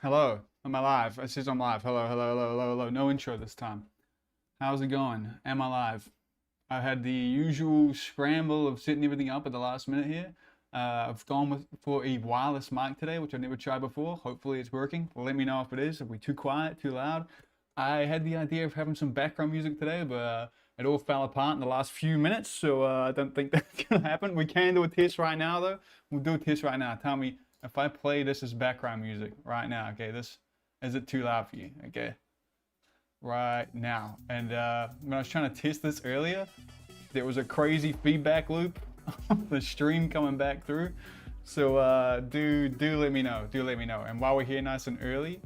Hello, am I live? It says I'm live. Hello, hello, hello, hello, hello. No intro this time. How's it going? Am I live? I had the usual scramble of setting everything up at the last minute here. I've gone for a wireless mic today, which I've never tried before. Hopefully it's working. Let me know if it is. If we're too quiet, too loud. I had the idea of having some background music today, but it all fell apart in the last few minutes, so I don't think that's gonna happen. We can do a test right now, though. We'll do a test right now. Tell me if I play this as background music right now. Okay, is it too loud for you? Okay, right now. And when I was trying to test this earlier, there was a crazy feedback loop on the stream coming back through. So do let me know. Do let me know. And while we're here nice and early,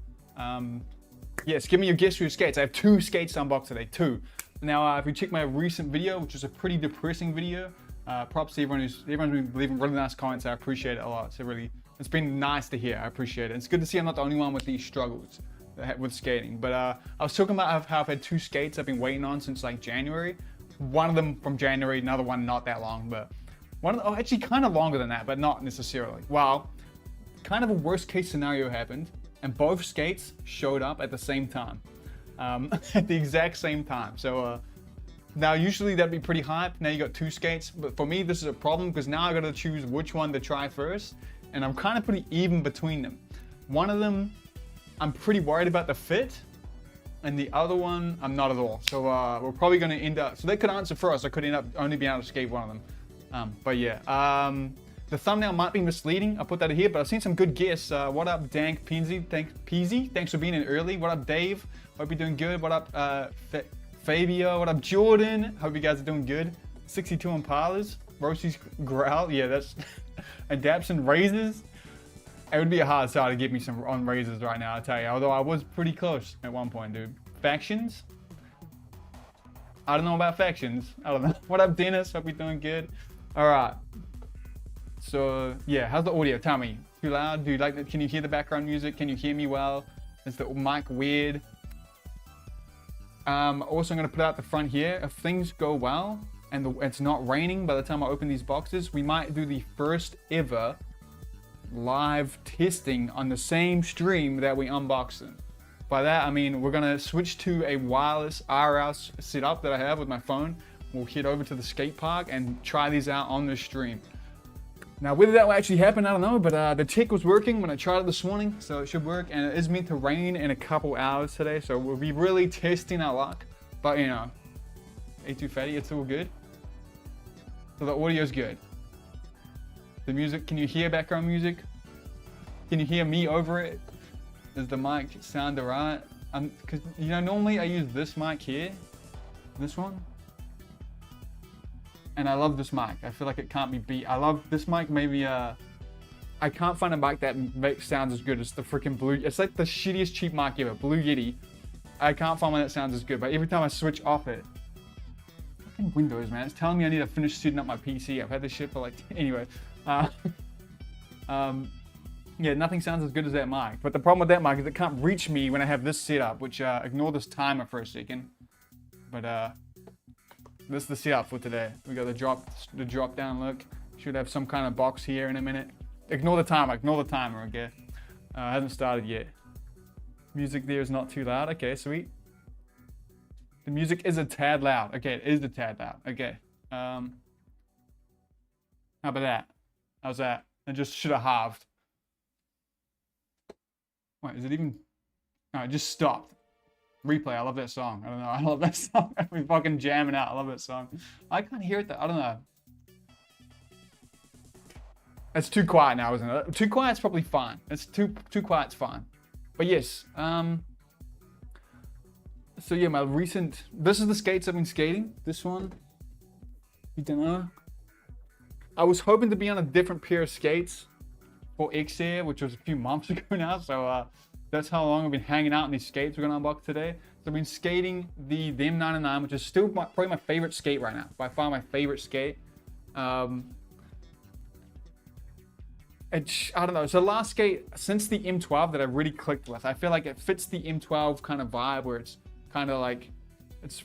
yes, give me your guess for your skates. I have 2 skates to unbox today. 2. Now, if you check my recent video, which was a pretty depressing video, props to everyone's been leaving really nice comments. I appreciate it a lot. So really, it's been nice to hear. I appreciate it. It's good to see I'm not the only one with these struggles with skating. But I was talking about how I've had 2 skates I've been waiting on since like January. One of them from January, another one not that long, but actually kind of longer than that, but not necessarily. Well, kind of a worst case scenario happened, and both skates showed up at the same time, at the exact same time. So now usually that'd be pretty hype. Now you got 2 skates, but for me this is a problem because now I got to choose which one to try first, and I'm kind of pretty even between them. One of them I'm pretty worried about the fit, and the other one I'm not at all. So we're probably going to end up, so they could answer for us. I could end up only being able to skate one of them. But yeah, the thumbnail might be misleading. I'll put that here, but I've seen some good guests. What up, Dank Peasy? Thanks for being in early. What up, Dave? Hope you're doing good. What up, Fabio? What up, Jordan? Hope you guys are doing good. 62 Impalas. Rosie's Growl. Yeah, that's adapts and raises. It would be a hard sell to get me some on raises right now, I'll tell you. Although I was pretty close at one point, dude. Factions? I don't know about factions. I don't know. What up, Dennis? Hope you're doing good. All right. So yeah, how's the audio? Tell me. Too loud? Do you like that? Can you hear the background music? Can you hear me well? Is the mic weird? Also, I'm gonna put out the front here. If things go well and it's not raining by the time I open these boxes, we might do the first ever live testing on the same stream that we unboxed them. By that I mean we're gonna switch to a wireless IRL setup that I have with my phone. We'll head over to the skate park and try these out on the stream. Now whether that will actually happen, I don't know, but the tech was working when I tried it this morning, so it should work. And it is meant to rain in a couple hours today, so we'll be really testing our luck. But you know, A2 Fatty, it's all good. So the audio's good. The music, can you hear background music? Can you hear me over it? Does the mic sound alright? Cause you know, normally I use this mic here, this one. And I love this mic. I feel like it can't be beat. I love this mic. Maybe I can't find a mic that sounds as good as the freaking Blue. It's like the shittiest cheap mic ever, Blue Yeti. I can't find one that sounds as good, but every time I switch off it, fucking Windows, man, it's telling me I need to finish setting up my PC. I've had this shit for like, anyway. Yeah, nothing sounds as good as that mic. But the problem with that mic is it can't reach me when I have this setup, which ignore this timer for a second. But this is the setup for today. We got the drop down look. Should have some kind of box here in a minute. Ignore the timer, okay? Hasn't started yet. Music there is not too loud. Okay, sweet. The music is a tad loud. Okay, it is a tad loud. Okay. How about that? How's that? I just should have halved. Wait, is it even? No, it just stopped. Replay, I love that song. I don't know, I love that song. We're fucking jamming out. I love that song. I can't hear it though. I don't know. It's too quiet now, isn't it? Too quiet's probably fine. It's too quiet's fine. But yes, so yeah, this is the skates I've been skating. This one, you don't know. I was hoping to be on a different pair of skates for X-Air, which was a few months ago now. So that's how long I've been hanging out on these skates we're gonna unbox today. So I've been skating the M99, which is still probably my favorite skate right now. By far my favorite skate. I don't know, it's the last skate since the M12 that I really clicked with. I feel like it fits the M12 kind of vibe where it's kind of like, it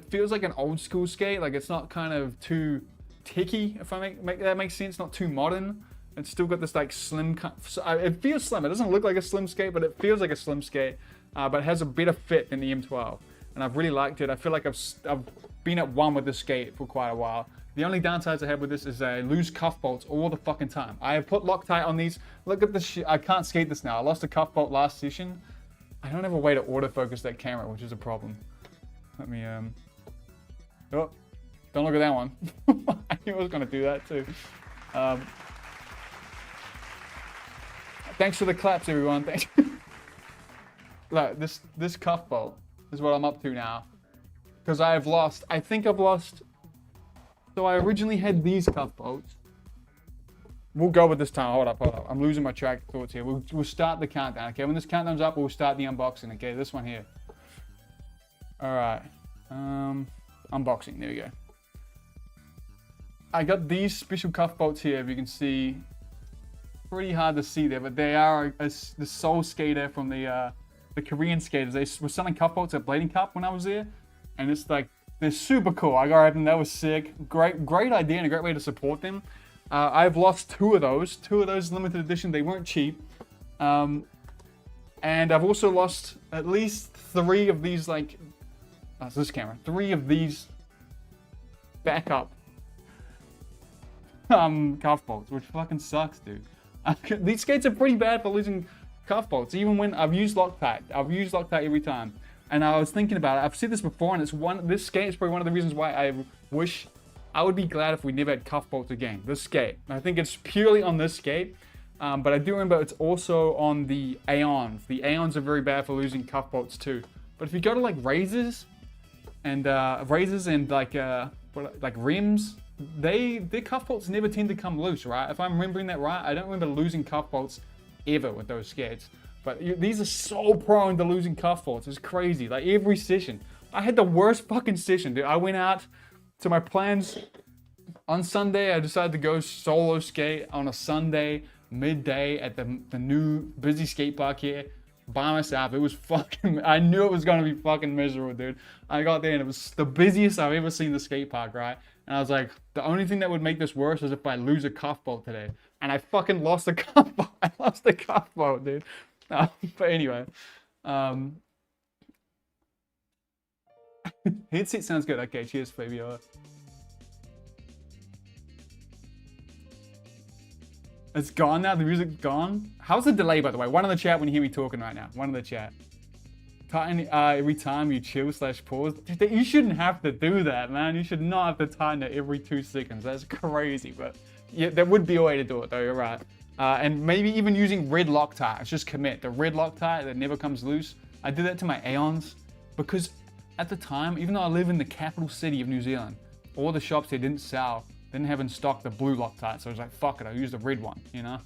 feels like an old school skate. Like it's not kind of too techy, if I make that makes sense, not too modern. It's still got this like slim, it feels slim. It doesn't look like a slim skate, but it feels like a slim skate. But it has a better fit than the M12. And I've really liked it. I feel like I've been at one with this skate for quite a while. The only downsides I have with this is I lose cuff bolts all the fucking time. I have put Loctite on these. Look at this shit. I can't skate this now. I lost a cuff bolt last session. I don't have a way to autofocus that camera, which is a problem. Let me, oh, don't look at that one. I knew I was gonna do that too. Thanks for the claps, everyone. Thanks. Look, this cuff bolt is what I'm up to now. Because I think I've lost. So I originally had these cuff bolts. We'll go with this time. Hold up. I'm losing my track of thoughts here. We'll start the countdown, okay? When this countdown's up, we'll start the unboxing, okay? This one here. All right. Unboxing. There we go. I got these special cuff bolts here, if you can see. Pretty hard to see there, but they are the Soul Skater from the Korean skaters. They were selling cuff bolts at Blading Cup when I was there, and it's like, they're super cool. I got them. That was sick. Great idea and a great way to support them. I've lost two of those limited edition. They weren't cheap. And I've also lost at least 3 of these, like, that's this camera. 3 of these backup cuff bolts, which fucking sucks, dude. These skates are pretty bad for losing cuff bolts. Even when I've used Loctite. I've used Loctite every time. And I was thinking about it. I've said this before, and this skate is probably one of the reasons why I would be glad if we never had cuff bolts again. This skate. I think it's purely on this skate, but I do remember it's also on the Aeons. The Aeons are very bad for losing cuff bolts too. But if you go to like razors and like rims, their cuff bolts never tend to come loose, right? If I'm remembering that right, I don't remember losing cuff bolts ever with those skates. But these are so prone to losing cuff bolts. It's crazy. Like every session. I had the worst fucking session, dude. I went out to my plans on Sunday. I decided to go solo skate on a Sunday midday at the new busy skate park here by myself. It was fucking, I knew it was going to be fucking miserable, dude. I got there and it was the busiest I've ever seen the skate park, right? And I was like, the only thing that would make this worse is if I lose a cuff bolt today. And I fucking lost the cuff bolt. I lost the cuff bolt, dude. But anyway, headset sounds good. Okay, cheers, Flavio. It's gone now. The music's gone. How's the delay, by the way? One in the chat when you hear me talking right now. One in the chat. Tighten every time you chill/pause. You shouldn't have to do that, man. You should not have to tighten it every 2 seconds. That's crazy, but yeah, there would be a way to do it though. You're right. And maybe even using red Loctite. It's just commit. The red Loctite that never comes loose. I did that to my Aeons because at the time, even though I live in the capital city of New Zealand, all the shops there didn't have in stock the blue Loctite. So I was like, fuck it, I'll use the red one, you know?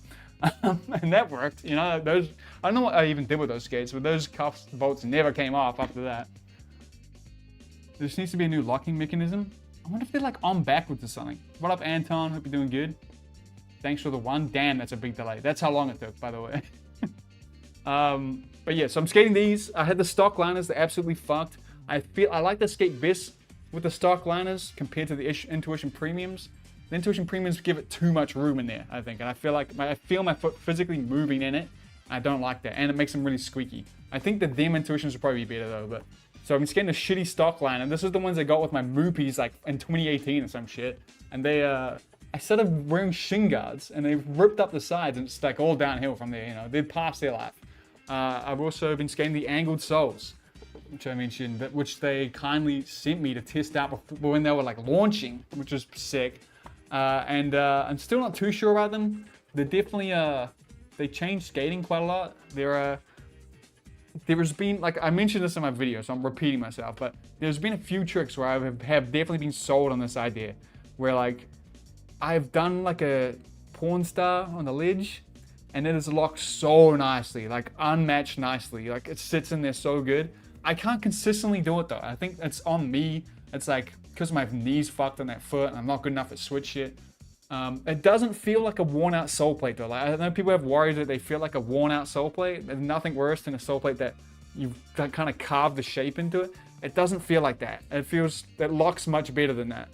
And that worked, you know? I don't know what I even did with those skates, but those cuff bolts never came off after that. There just needs to be a new locking mechanism. I wonder if they're like on backwards or something. What up, Anton? Hope you're doing good. Thanks for the one. Damn, that's a big delay. That's how long it took, by the way. But yeah, so I'm skating these. I had the stock liners. They're absolutely fucked. I like the skate best with the stock liners compared to the Intuition Premiums. The Intuition Premiums give it too much room in there, I think. And I feel my foot physically moving in it. I don't like that. And it makes them really squeaky. I think that them Intuitions would probably be better though. But so I'm skating a shitty stock liner. This is the ones I got with my Moopies like in 2018 or some shit. And they, I started wearing shin guards and they've ripped up the sides and it's like all downhill from there, you know. They're past their life. I've also been skating the angled soles, which I mentioned, which they kindly sent me to test out when they were like launching, which was sick. And I'm still not too sure about them. They're definitely, they changed skating quite a lot. There's been, like I mentioned this in my video, so I'm repeating myself, but there's been a few tricks where I have definitely been sold on this idea, where like, I've done like a porn star on the ledge, and it is locked so nicely, like unmatched nicely. Like it sits in there so good. I can't consistently do it though. I think it's on me. It's like, because my knees fucked on that foot and I'm not good enough at switch shit. It doesn't feel like a worn out sole plate though. Like I know people have worries that they feel like a worn out sole plate. There's nothing worse than a sole plate that you've kind of carved the shape into it. It doesn't feel like that. It locks much better than that.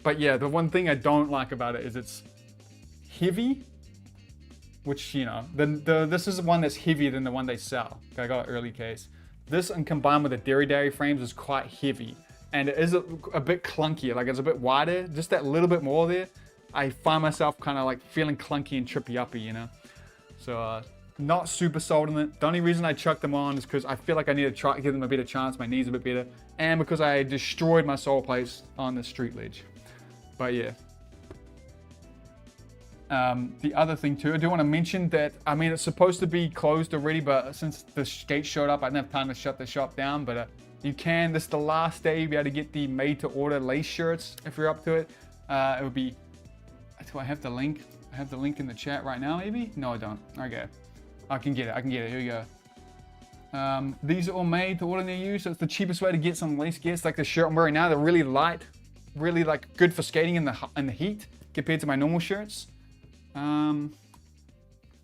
But yeah, the one thing I don't like about it is it's heavy, which, you know, this is the one that's heavier than the one they sell. I got an early case. This, and combined with the dairy frames, is quite heavy. And it is a bit clunkier, like it's a bit wider, just that little bit more there. I find myself kind of like feeling clunky and trippy-uppy, you know? So, not super sold on it. The only reason I chucked them on is because I feel like I need to try to give them a better chance, my knees a bit better, and because I destroyed my sole plates on the street ledge. But yeah. The other thing too, I do want to mention that, I mean, it's supposed to be closed already, but since the skates showed up, I didn't have time to shut the shop down, but you can, this is the last day you'll be able to get the made-to-order lace shirts if you're up to it. It would be, do I have the link? I have the link in the chat right now, maybe? No, I don't. Okay. I can get it. Here we go. These are all made to order near you, so it's the cheapest way to get some lace gear. It's like the shirt I'm wearing now. They're really light, really like good for skating in the heat compared to my normal shirts. And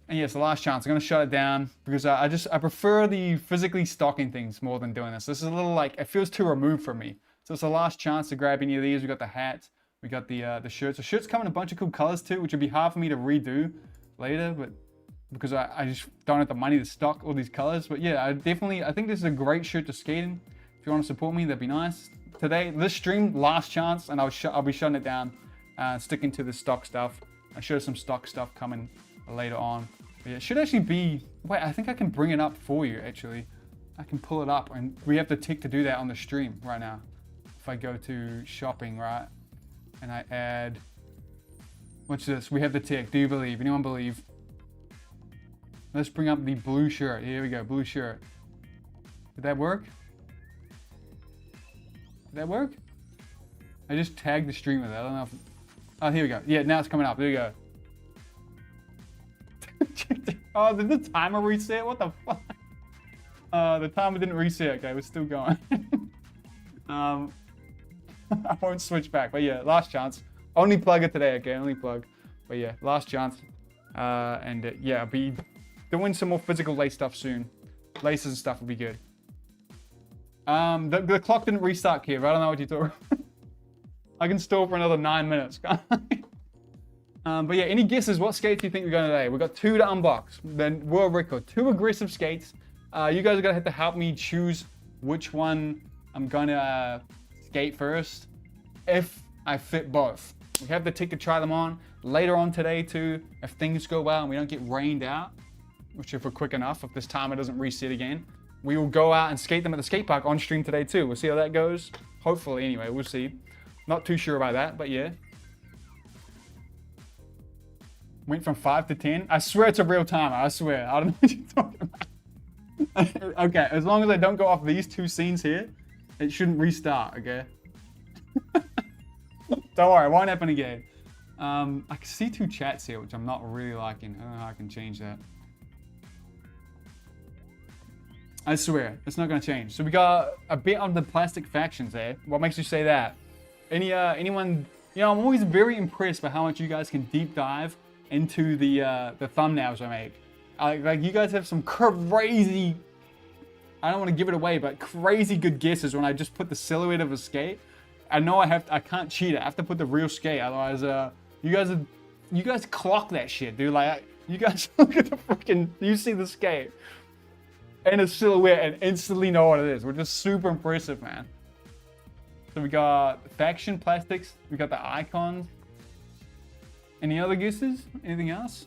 yes, the last chance. I'm gonna shut it down because I prefer the physically stocking things more than doing this. This is a little like, it feels too removed from me. So it's the last chance to grab any of these. We got the hats, we got the shirts. The shirts come in a bunch of cool colors too, which would be hard for me to redo later, but because I just don't have the money to stock all these colors. But yeah, I think this is a great shirt to skate in. If you want to support me, that'd be nice. Today, this stream, last chance, and I'll be shutting it down, sticking to the stock stuff. I should have some stock stuff coming later on. But yeah, it should actually be, wait, I think I can bring it up for you actually. I can pull it up, and we have the tick to do that on the stream right now. If I go to shopping, right, and I add, what's this? We have the tick. Do you believe? Anyone believe? Let's bring up the blue shirt. Here we go, blue shirt. Did that work? Did that work? I just tagged the stream with it. I don't know if, oh, here we go. Yeah, now it's coming up. There we go. Oh, did the timer reset? What the fuck? The timer didn't reset. Okay, we're still going. I won't switch back. But yeah, last chance. Only plug it today, okay? Only plug. But yeah, last chance. Yeah, I'll be doing some more physical lace stuff soon. Laces and stuff will be good. The clock didn't restart, Kev. I don't know what you're talking about. I can stall for another 9 minutes. But yeah, any guesses? What skates do you think we're going today? We've got 2 to unbox. Then world record. 2 aggressive skates. You guys are going to have to help me choose which one I'm going to skate first. If I fit both. We have the tick to try them on. Later on today too, if things go well and we don't get rained out, which if we're quick enough, if this timer doesn't reset again, we will go out and skate them at the skate park on stream today too. We'll see how that goes. Hopefully anyway, we'll see. Not too sure about that, but yeah. Went from 5 to 10. I swear it's a real timer. I swear. I don't know what you're talking about. Okay, as long as I don't go off these 2 scenes here, it shouldn't restart, okay? Don't worry, it won't happen again. I can see 2 chats here, which I'm not really liking. I don't know how I can change that. I swear, it's not gonna change. So we got a bit on the plastic factions there. What makes you say that? Anyone, you know, I'm always very impressed by how much you guys can deep dive into the thumbnails I make. Like you guys have some crazy, I don't want to give it away, but crazy good guesses when I just put the silhouette of a skate. I know I can't cheat it. I have to put the real skate, otherwise you guys clock that shit, dude. Like you guys look at the freaking, you see the skate and a silhouette and instantly know what it is, which is super impressive, man. So we got faction plastics, we got the icons. Any other guesses? Anything else?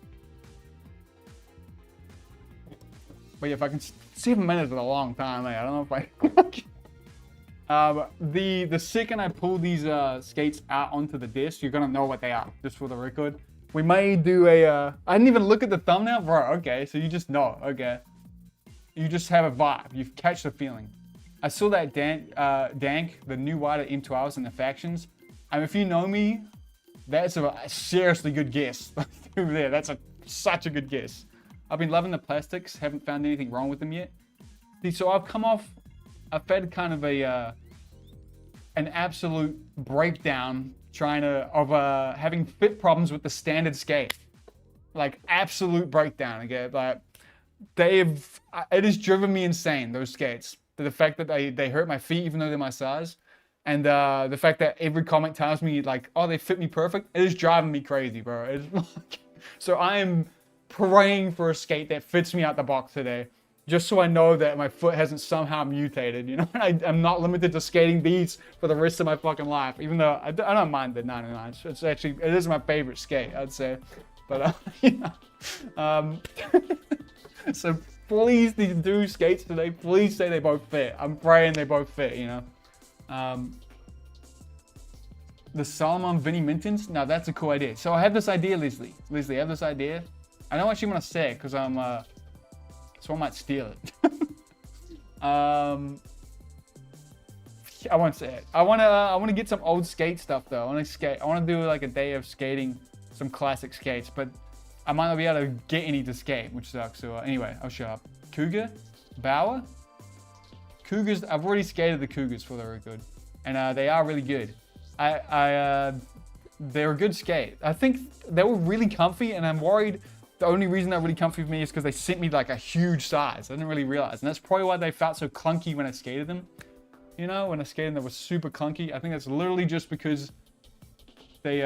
But yeah, if I can, 7 minutes is a long time, man. I don't know if I. The second I pull these skates out onto the disc, you're gonna know what they are, just for the record. We may do a. I didn't even look at the thumbnail, bro. Okay, so you just know. Okay, you just have a vibe. You catch the feeling. I saw that Dank, the new wider M12s in the factions. And if you know me, that's a seriously good guess. Through there, that's such a good guess. I've been loving the plastics. Haven't found anything wrong with them yet. See, so I've had kind of an absolute breakdown of having fit problems with the standard skate. Like absolute breakdown. Okay, like it has driven me insane, those skates. The fact that they hurt my feet even though they're my size. And the fact that every comment tells me like, oh, they fit me perfect. It is driving me crazy, bro. So I am praying for a skate that fits me out the box today, just so I know that my foot hasn't somehow mutated, you know? I'm not limited to skating these for the rest of my fucking life, even though I don't mind the 99. It's actually, it is my favorite skate, I'd say. But, you know, so please, these two skates today, please say they both fit. I'm praying they both fit, you know? The Solomon Vinny Mintons? Now that's a cool idea. So I have this idea, Leslie. Leslie, I have this idea. I don't actually want to say it because so I might steal it. I won't say it. I wanna get some old skate stuff though. I wanna do like a day of skating some classic skates, but I might not be able to get any to skate, which sucks. So anyway, I'll show up. Cougar, Bauer, Cougars. I've already skated the Cougars for the record, and they are really good. They're a good skate. I think they were really comfy, and I'm worried. The only reason they're really comfy for me is because they sent me like a huge size. I didn't really realize. And that's probably why they felt so clunky when I skated them. You know, when I skated them, they were super clunky. I think that's literally just because they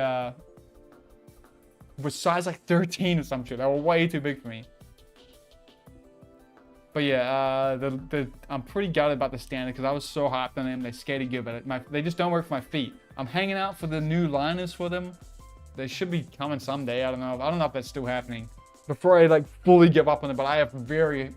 were size like 13 or some shit. They were way too big for me. But yeah, I'm pretty gutted about the standard because I was so hyped on them. They skated good, but they just don't work for my feet. I'm hanging out for the new liners for them. They should be coming someday. I don't know if that's still happening. Before I like fully give up on it, but I have very,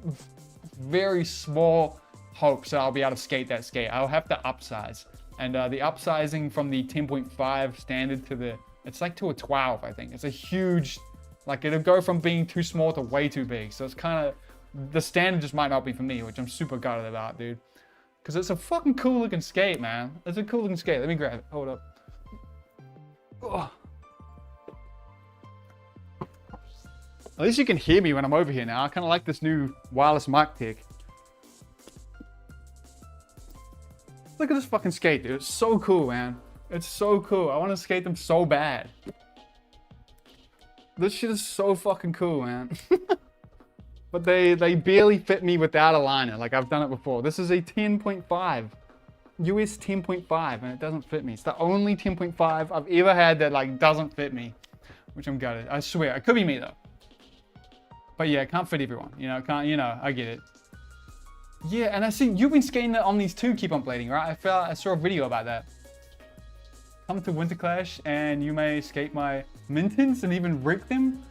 very small hopes that I'll be able to skate that skate. I'll have to upsize, and the upsizing from the 10.5 standard to it's like to a 12, I think. It's a huge, like it'll go from being too small to way too big. So it's kind of, the standard just might not be for me, which I'm super gutted about, dude. Because it's a fucking cool looking skate, man. It's a cool looking skate. Let me grab it. Hold up. Ugh. At least you can hear me when I'm over here now. I kind of like this new wireless mic tech. Look at this fucking skate, dude. It's so cool, man. It's so cool. I want to skate them so bad. This shit is so fucking cool, man. But they barely fit me without a liner. Like I've done it before. This is a 10.5. US 10.5, and it doesn't fit me. It's the only 10.5 I've ever had that like doesn't fit me. Which I'm gutted. I swear. It could be me though. But yeah, it can't fit everyone. You know, I get it. Yeah, and I see you've been skating on these too, keep on blading, right? I saw a video about that. Come to Winter Clash and you may skate my Mintons and even rip them.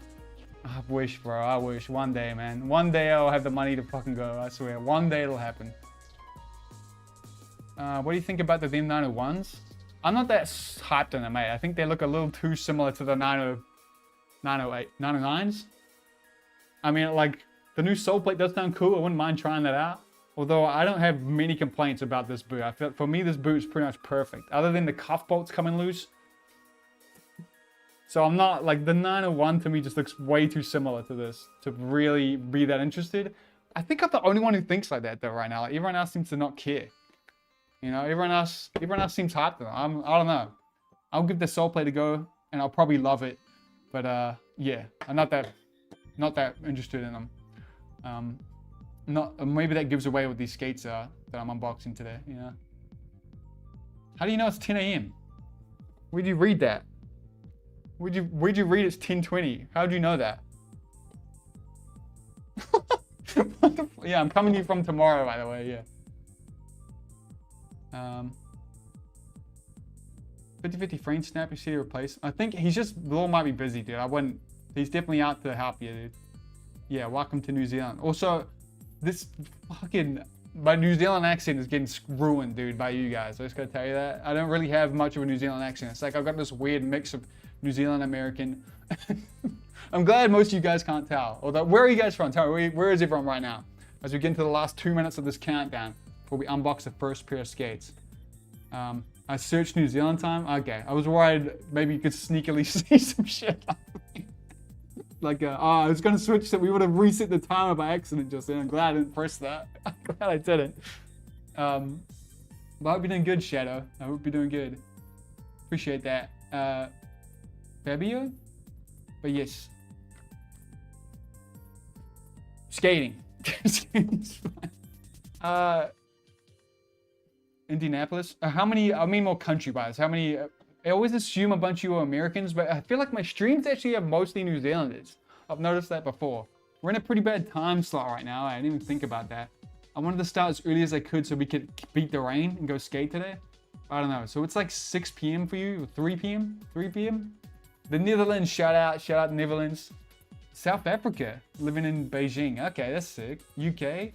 I wish, bro. I wish. One day, man. One day I'll have the money to fucking go. I swear. One day it'll happen. What do you think about the them 901s? I'm not that hyped on them, mate. I think they look a little too similar to the 908, 909s. I mean, like, the new sole plate does sound cool. I wouldn't mind trying that out. Although I don't have many complaints about this boot. I feel, for me, this boot is pretty much perfect. Other than the cuff bolts coming loose. So I'm not, like, the 901 to me just looks way too similar to this to really be that interested. I think I'm the only one who thinks like that, though, right now. Like, everyone else seems to not care. You know, everyone else seems hyped, though. I don't know. I'll give the sole plate a go, and I'll probably love it. But, yeah, I'm not that interested in them. Maybe that gives away what these skates are that I'm unboxing today, you know. How do you know it's 10 a.m.? Where'd you read that? Where'd you read it's 10:20? How'd you know that? Yeah, I'm coming to you from tomorrow, by the way, yeah. 50-50 frame snap, you see to replace. I think he's just, Law might be busy, dude. He's definitely out to help you, dude. Yeah, welcome to New Zealand. Also, this fucking, my New Zealand accent is getting ruined, dude, by you guys. I just gotta tell you that. I don't really have much of a New Zealand accent. It's like I've got this weird mix of New Zealand American. I'm glad most of you guys can't tell. Although, where are you guys from? Tell me, where is everyone right now? As we get into the last 2 minutes of this countdown before we unbox the first pair of skates. I searched New Zealand time. Okay, I was worried maybe you could sneakily see some shit. Like, I was gonna switch that we would have reset the timer by accident just then. I'm glad I didn't press that. I'm glad I didn't. But I hope you're doing good, Shadow. I hope you're doing good. Appreciate that. Fabio? But yes. Skating. Skating's fine. Indianapolis. How many, I mean more country-wise, how many I always assume a bunch of you are Americans, but I feel like my streams actually have mostly New Zealanders. I've noticed that before. We're in a pretty bad time slot right now. I didn't even think about that. I wanted to start as early as I could so we could beat the rain and go skate today. I don't know. So it's like 6 p.m. for you, 3 p.m., 3 p.m. The Netherlands, shout out Netherlands. South Africa, living in Beijing. Okay, that's sick. UK,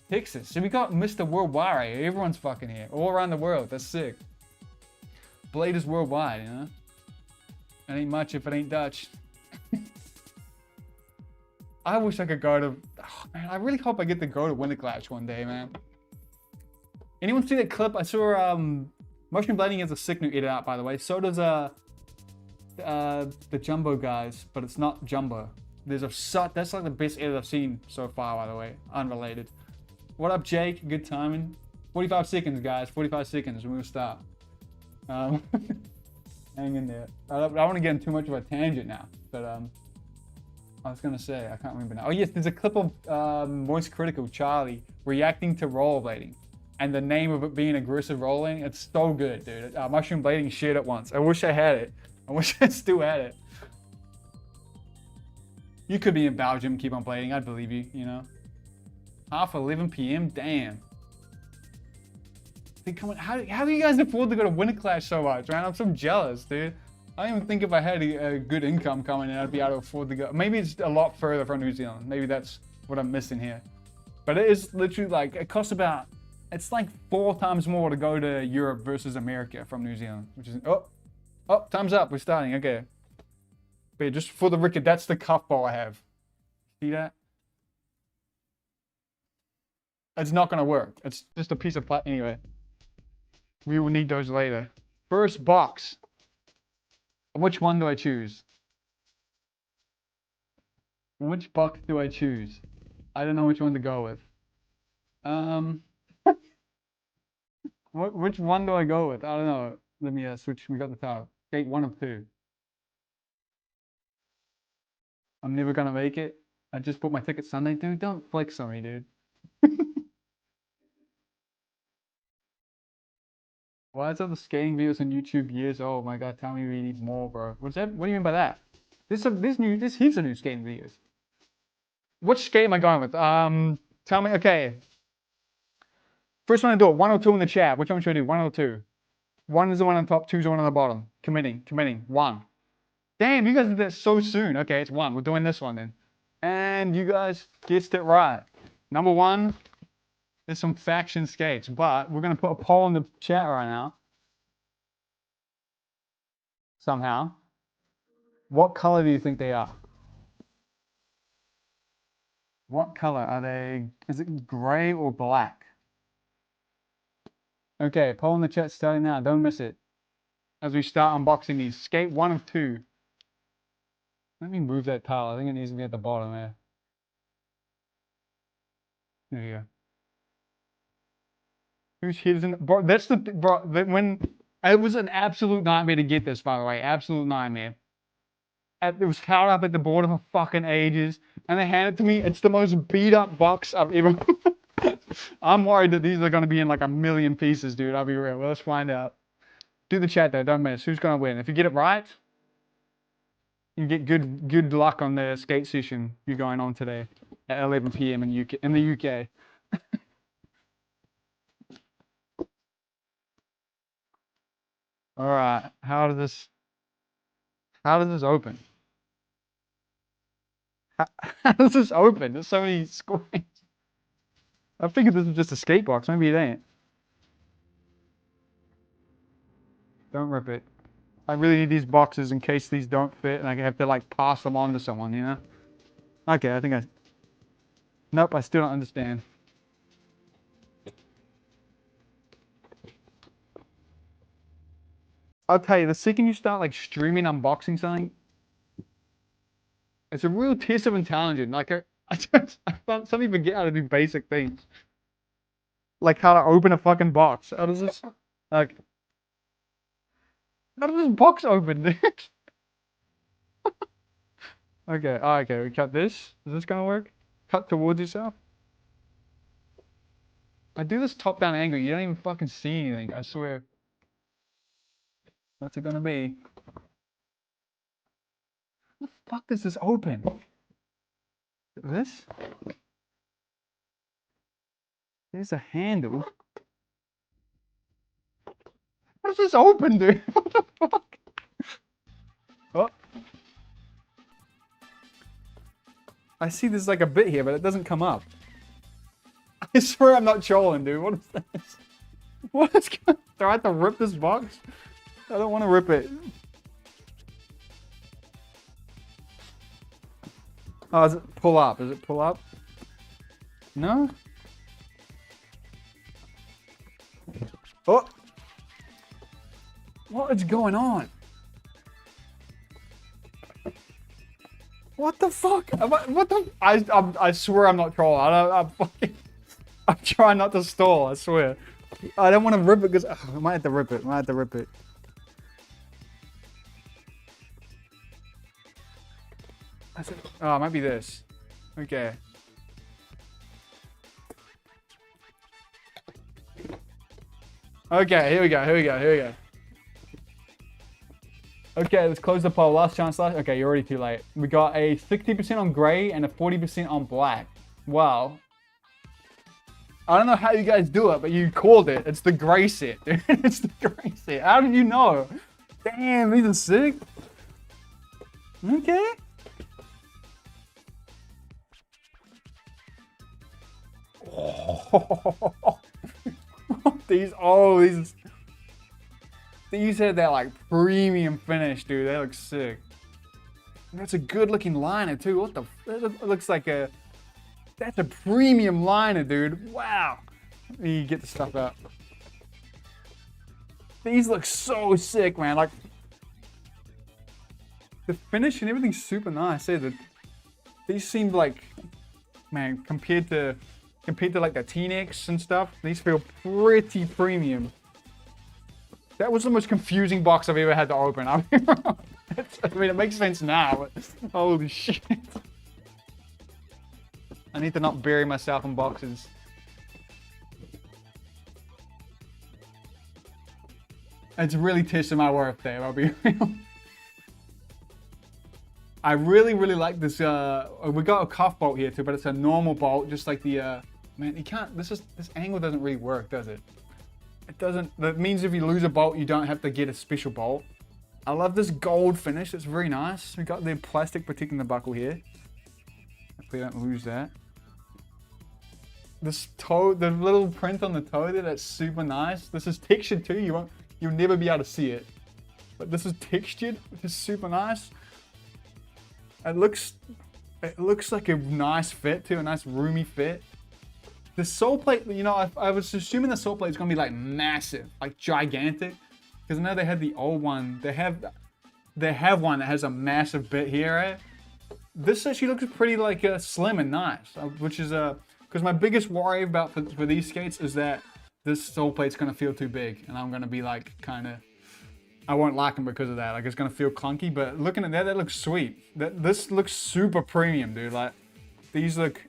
Texas. So we got Mr. Worldwide right here. Everyone's fucking here, all around the world. That's sick. Blade is worldwide, you know? It ain't much if it ain't Dutch. I wish I could go to... Oh, man, I really hope I get to go to Winter Clash one day, man. Anyone see that clip? I saw Motion Blading has a sick new edit out, by the way. So does the Jumbo guys, but it's not Jumbo. There's that's like the best edit I've seen so far, by the way. Unrelated. What up, Jake? Good timing. 45 seconds, guys. 45 seconds and we'll start. Hang in there. I don't want to get into too much of a tangent now, but I was gonna say, I can't remember now. Oh yes, there's a clip of Voice Critical Charlie reacting to rollerblading, and the name of it being aggressive rolling. It's so good, dude. Mushroom Blading shared it once. I wish I had it. I wish I still had it. You could be in Belgium, keep on blading. I'd believe you. You know, half 11 p.m. Damn. How do you guys afford to go to Winter Clash so much, man? I'm so jealous, dude. I don't even think if I had a good income coming in, I'd be able to afford to go. Maybe it's a lot further from New Zealand. Maybe that's what I'm missing here. But it is literally like, it costs about, it's like 4 times more to go to Europe versus America from New Zealand, which is, oh, time's up. We're starting. Okay. But yeah, just for the record, that's the cuff ball I have. See that? It's not going to work. It's just a piece of plastic. Anyway. We will need those later. First box. Which one do I choose? Which box do I choose? I don't know which one to go with. Which one do I go with? I don't know. Let me switch. We got the title. Skate 1 of 2. I'm never gonna make it. I just bought my ticket Sunday, dude. Don't flex on me, dude. Why is all the skating videos on YouTube years old? Oh my god, tell me we need more, bro. What's that? What do you mean by that? There's heaps of new skating videos. Which skate am I going with? Tell me. Okay. First one to do it. 1 or 2 in the chat. Which one should I do? 1 or 2? 1 is the one on top. 2 is the one on the bottom. Committing. 1. Damn, you guys did that so soon. Okay, it's 1. We're doing this one then. And you guys guessed it right. Number 1. There's some faction skates, but we're going to put a poll in the chat right now. Somehow. What color do you think they are? What color are they? Is it gray or black? Okay, poll in the chat starting now. Don't miss it. As we start unboxing these. Skate 1 of 2. Let me move that tile. I think it needs to be at the bottom there. There you go. Who's hidden? Bro, that's the bro. When it was an absolute nightmare to get this, by the way, absolute nightmare. It was held up at the border for fucking ages, and they handed it to me. It's the most beat up box I've ever. I'm worried that these are gonna be in like a million pieces, dude. I'll be real. Well, let's find out. Do the chat though. Don't miss. Who's gonna win? If you get it right, you get good luck on the skate session you're going on today at 11 p.m. in the UK. All right, how does this open? How does this open? There's so many screens. I figured this was just a skate box. Maybe it ain't. Don't rip it. I really need these boxes in case these don't fit and I have to like pass them on to someone, you know? Okay, I think I... Nope, I still don't understand. I'll tell you, the second you start like streaming unboxing something, it's a real test of intelligence. Like I some even forget how to do basic things. Like how to open a fucking box. How does this like how does this box open, dude? Okay, oh, okay, we cut this. Is this gonna work? Cut towards yourself. I do this top-down angle, you don't even fucking see anything, I swear. What's it gonna be? What the fuck does this open? This? There's a handle. What does this open, dude? What the fuck? Oh. I see there's like a bit here, but it doesn't come up. I swear I'm not trolling, dude. What is this? What is going on? Do I have to rip this box? I don't want to rip it. Oh, does it pull up? Does it pull up? No? Oh! What is going on? What the fuck? What the? I swear I'm not trolling. I'm trying not to stall. I swear. I don't want to rip it because I might have to rip it. Oh, it might be this. Okay. Okay, here we go. Okay, let's close the poll. Last chance. Okay, you're already too late. We got a 60% on gray and a 40% on black. Wow. I don't know how you guys do it, but you called it. It's the gray set, dude. It's the gray set. How did you know? Damn, these are sick. Okay. Oh. These had that like premium finish, dude. They look sick. That's a good looking liner too. What the? It looks like a. That's a premium liner, dude. Wow. Let me get the stuff out. These look so sick, man. Like the finish and everything's super nice. These seem like, man, compared to like the T-Nex and stuff, these feel pretty premium. That was the most confusing box I've ever had to open. I mean, it makes sense now, but holy shit. I need to not bury myself in boxes. It's really testing my worth there, I'll be real. I really like this, we got a cuff bolt here too, but it's a normal bolt, just like the, man, you can't, this angle doesn't really work, does it? It doesn't, that means if you lose a bolt, you don't have to get a special bolt. I love this gold finish, it's very nice. We got the plastic protecting the buckle here. Hopefully I don't lose that. This toe, the little print on the toe there, that's super nice. This is textured too, you'll never be able to see it. But this is textured, which is super nice. It looks like a nice fit too, a nice roomy fit. The sole plate, you know, I was assuming the sole plate is gonna be like massive, like gigantic. Because I know they had the old one, they have one that has a massive bit here, right? This actually looks pretty like slim and nice, which is because my biggest worry about for these skates is that this sole plate's gonna feel too big, and I'm gonna be like I won't like them because of that. Like it's gonna feel clunky, but looking at that looks sweet. This looks super premium, dude. Like these look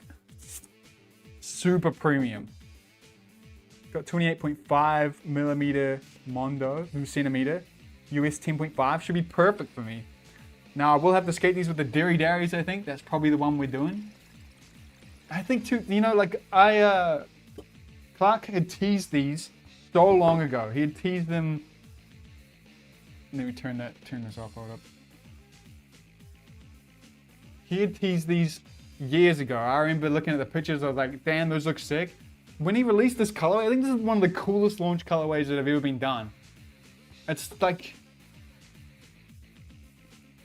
super premium. Got 28.5 millimeter Mondo, centimeter, US 10.5 should be perfect for me. Now I will have to skate these with the Derry Darries. I think that's probably the one we're doing. I think too, you know, like Clark had teased these so long ago. He had teased them. Let me turn this off. Hold up. He had teased these years ago. I remember looking at the pictures. I was like, damn, those look sick. When he released this colorway, I think this is one of the coolest launch colorways that have ever been done. It's like,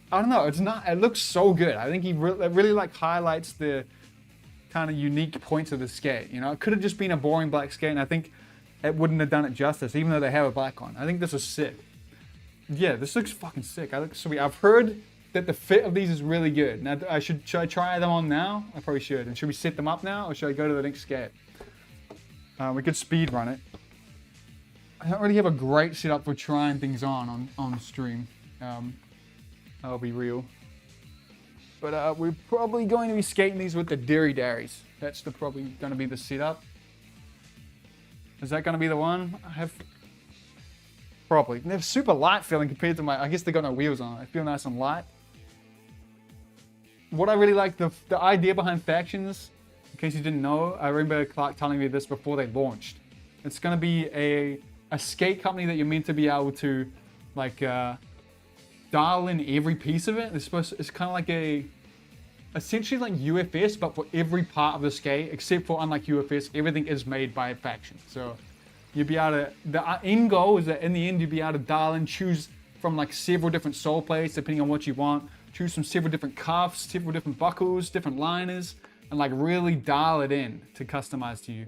I don't know. It's not. It looks so good. I think it really like highlights the kind of unique points of the skate. You know, it could have just been a boring black skate, and I think it wouldn't have done it justice, even though they have a black one. I think this is sick. Yeah, this looks fucking sick. I look sweet. I've heard that the fit of these is really good. Now, should I try them on now? I probably should. And should we set them up now, or should I go to the next skate? We could speed run it. I don't really have a great setup for trying things on stream. I'll be real. But we're probably going to be skating these with the Derry Darries. That's probably going to be the setup. Is that going to be the one? properly. And they're super light feeling compared to my, I guess they got no wheels on it. They feel nice and light. What I really like, the idea behind factions, in case you didn't know, I remember Clark telling me this before they launched. It's going to be a skate company that you're meant to be able to like dial in every piece of it. It's kind of like essentially like UFS, but for every part of the skate, except for unlike UFS, everything is made by a faction. So you'll be able to, the end goal is that in the end, you'll be able to dial in, choose from like several different sole plates, depending on what you want, choose from several different cuffs, several different buckles, different liners, and like really dial it in to customize to you.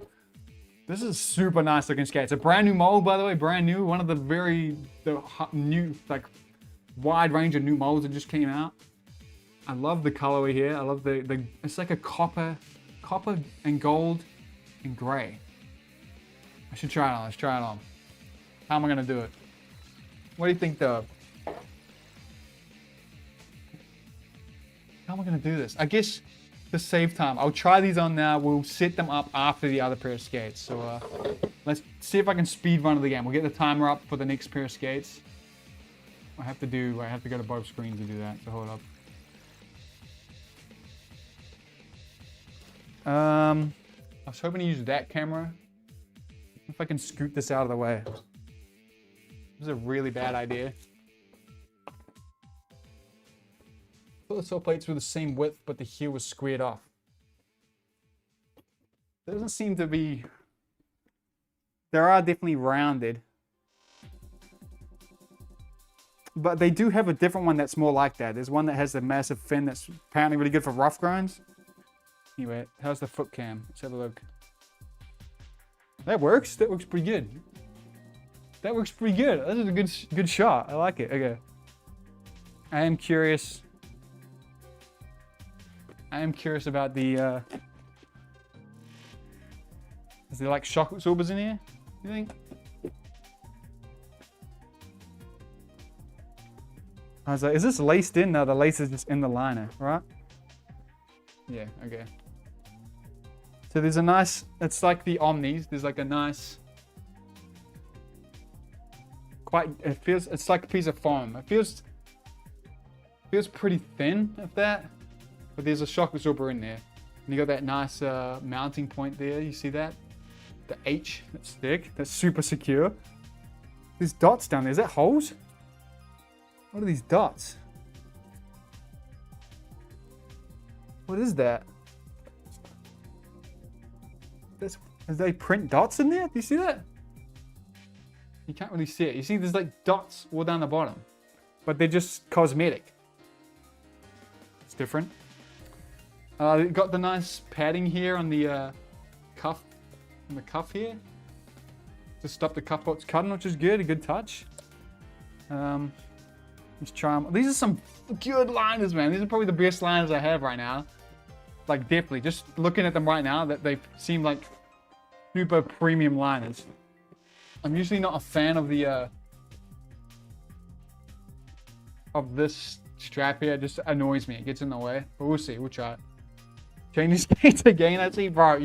This is super nice looking skate. It's a brand new mold, by the way, brand new. One of the new, like wide range of new molds that just came out. I love the colorway here. I love it's like a copper and gold and gray. I should try it on. Let's try it on. How am I gonna do it? What do you think, though? How am I gonna do this? I guess to save time, I'll try these on now. We'll set them up after the other pair of skates. So let's see if I can speed run of the game. We'll get the timer up for the next pair of skates. I have to go to both screens to do that. So hold up. I was hoping to use that camera. If I can scoot this out of the way. This is a really bad idea. I thought the sole plates were the same width, but the heel was squared off. There doesn't seem to be... They are definitely rounded. But they do have a different one that's more like that. There's one that has a massive fin that's apparently really good for rough grinds. Anyway, how's the foot cam? Let's have a look. That works. That works pretty good. That works pretty good. This is a good shot. I like it. Okay. I am curious about the... Is there like shock absorbers in here? You think? I was like, is this laced in? No, the lace is just in the liner, right? Yeah, okay. So there's a nice, it's like the Omnis. There's like a nice, it's like a piece of foam. It feels pretty thin, if that. But there's a shock absorber in there. And you got that nice mounting point there. You see that? The H, that's thick. That's super secure. There's dots down there. Is that holes? What are these dots? What is that? Is they print dots in there? Do you see that? You can't really see it. You see there's like dots all down the bottom. But they're just cosmetic. It's different. Got the nice padding here on the cuff. On the cuff here. To stop the cuff bolts cutting, which is good. A good touch. Let's try them. These are some good liners, man. These are probably the best liners I have right now. Like, definitely. Just looking at them right now, that they seem like super premium liners. I'm usually not a fan of the of this strap here. It just annoys me. It gets in the way. But we'll see. We'll try it. Changing skates again. I see, bro.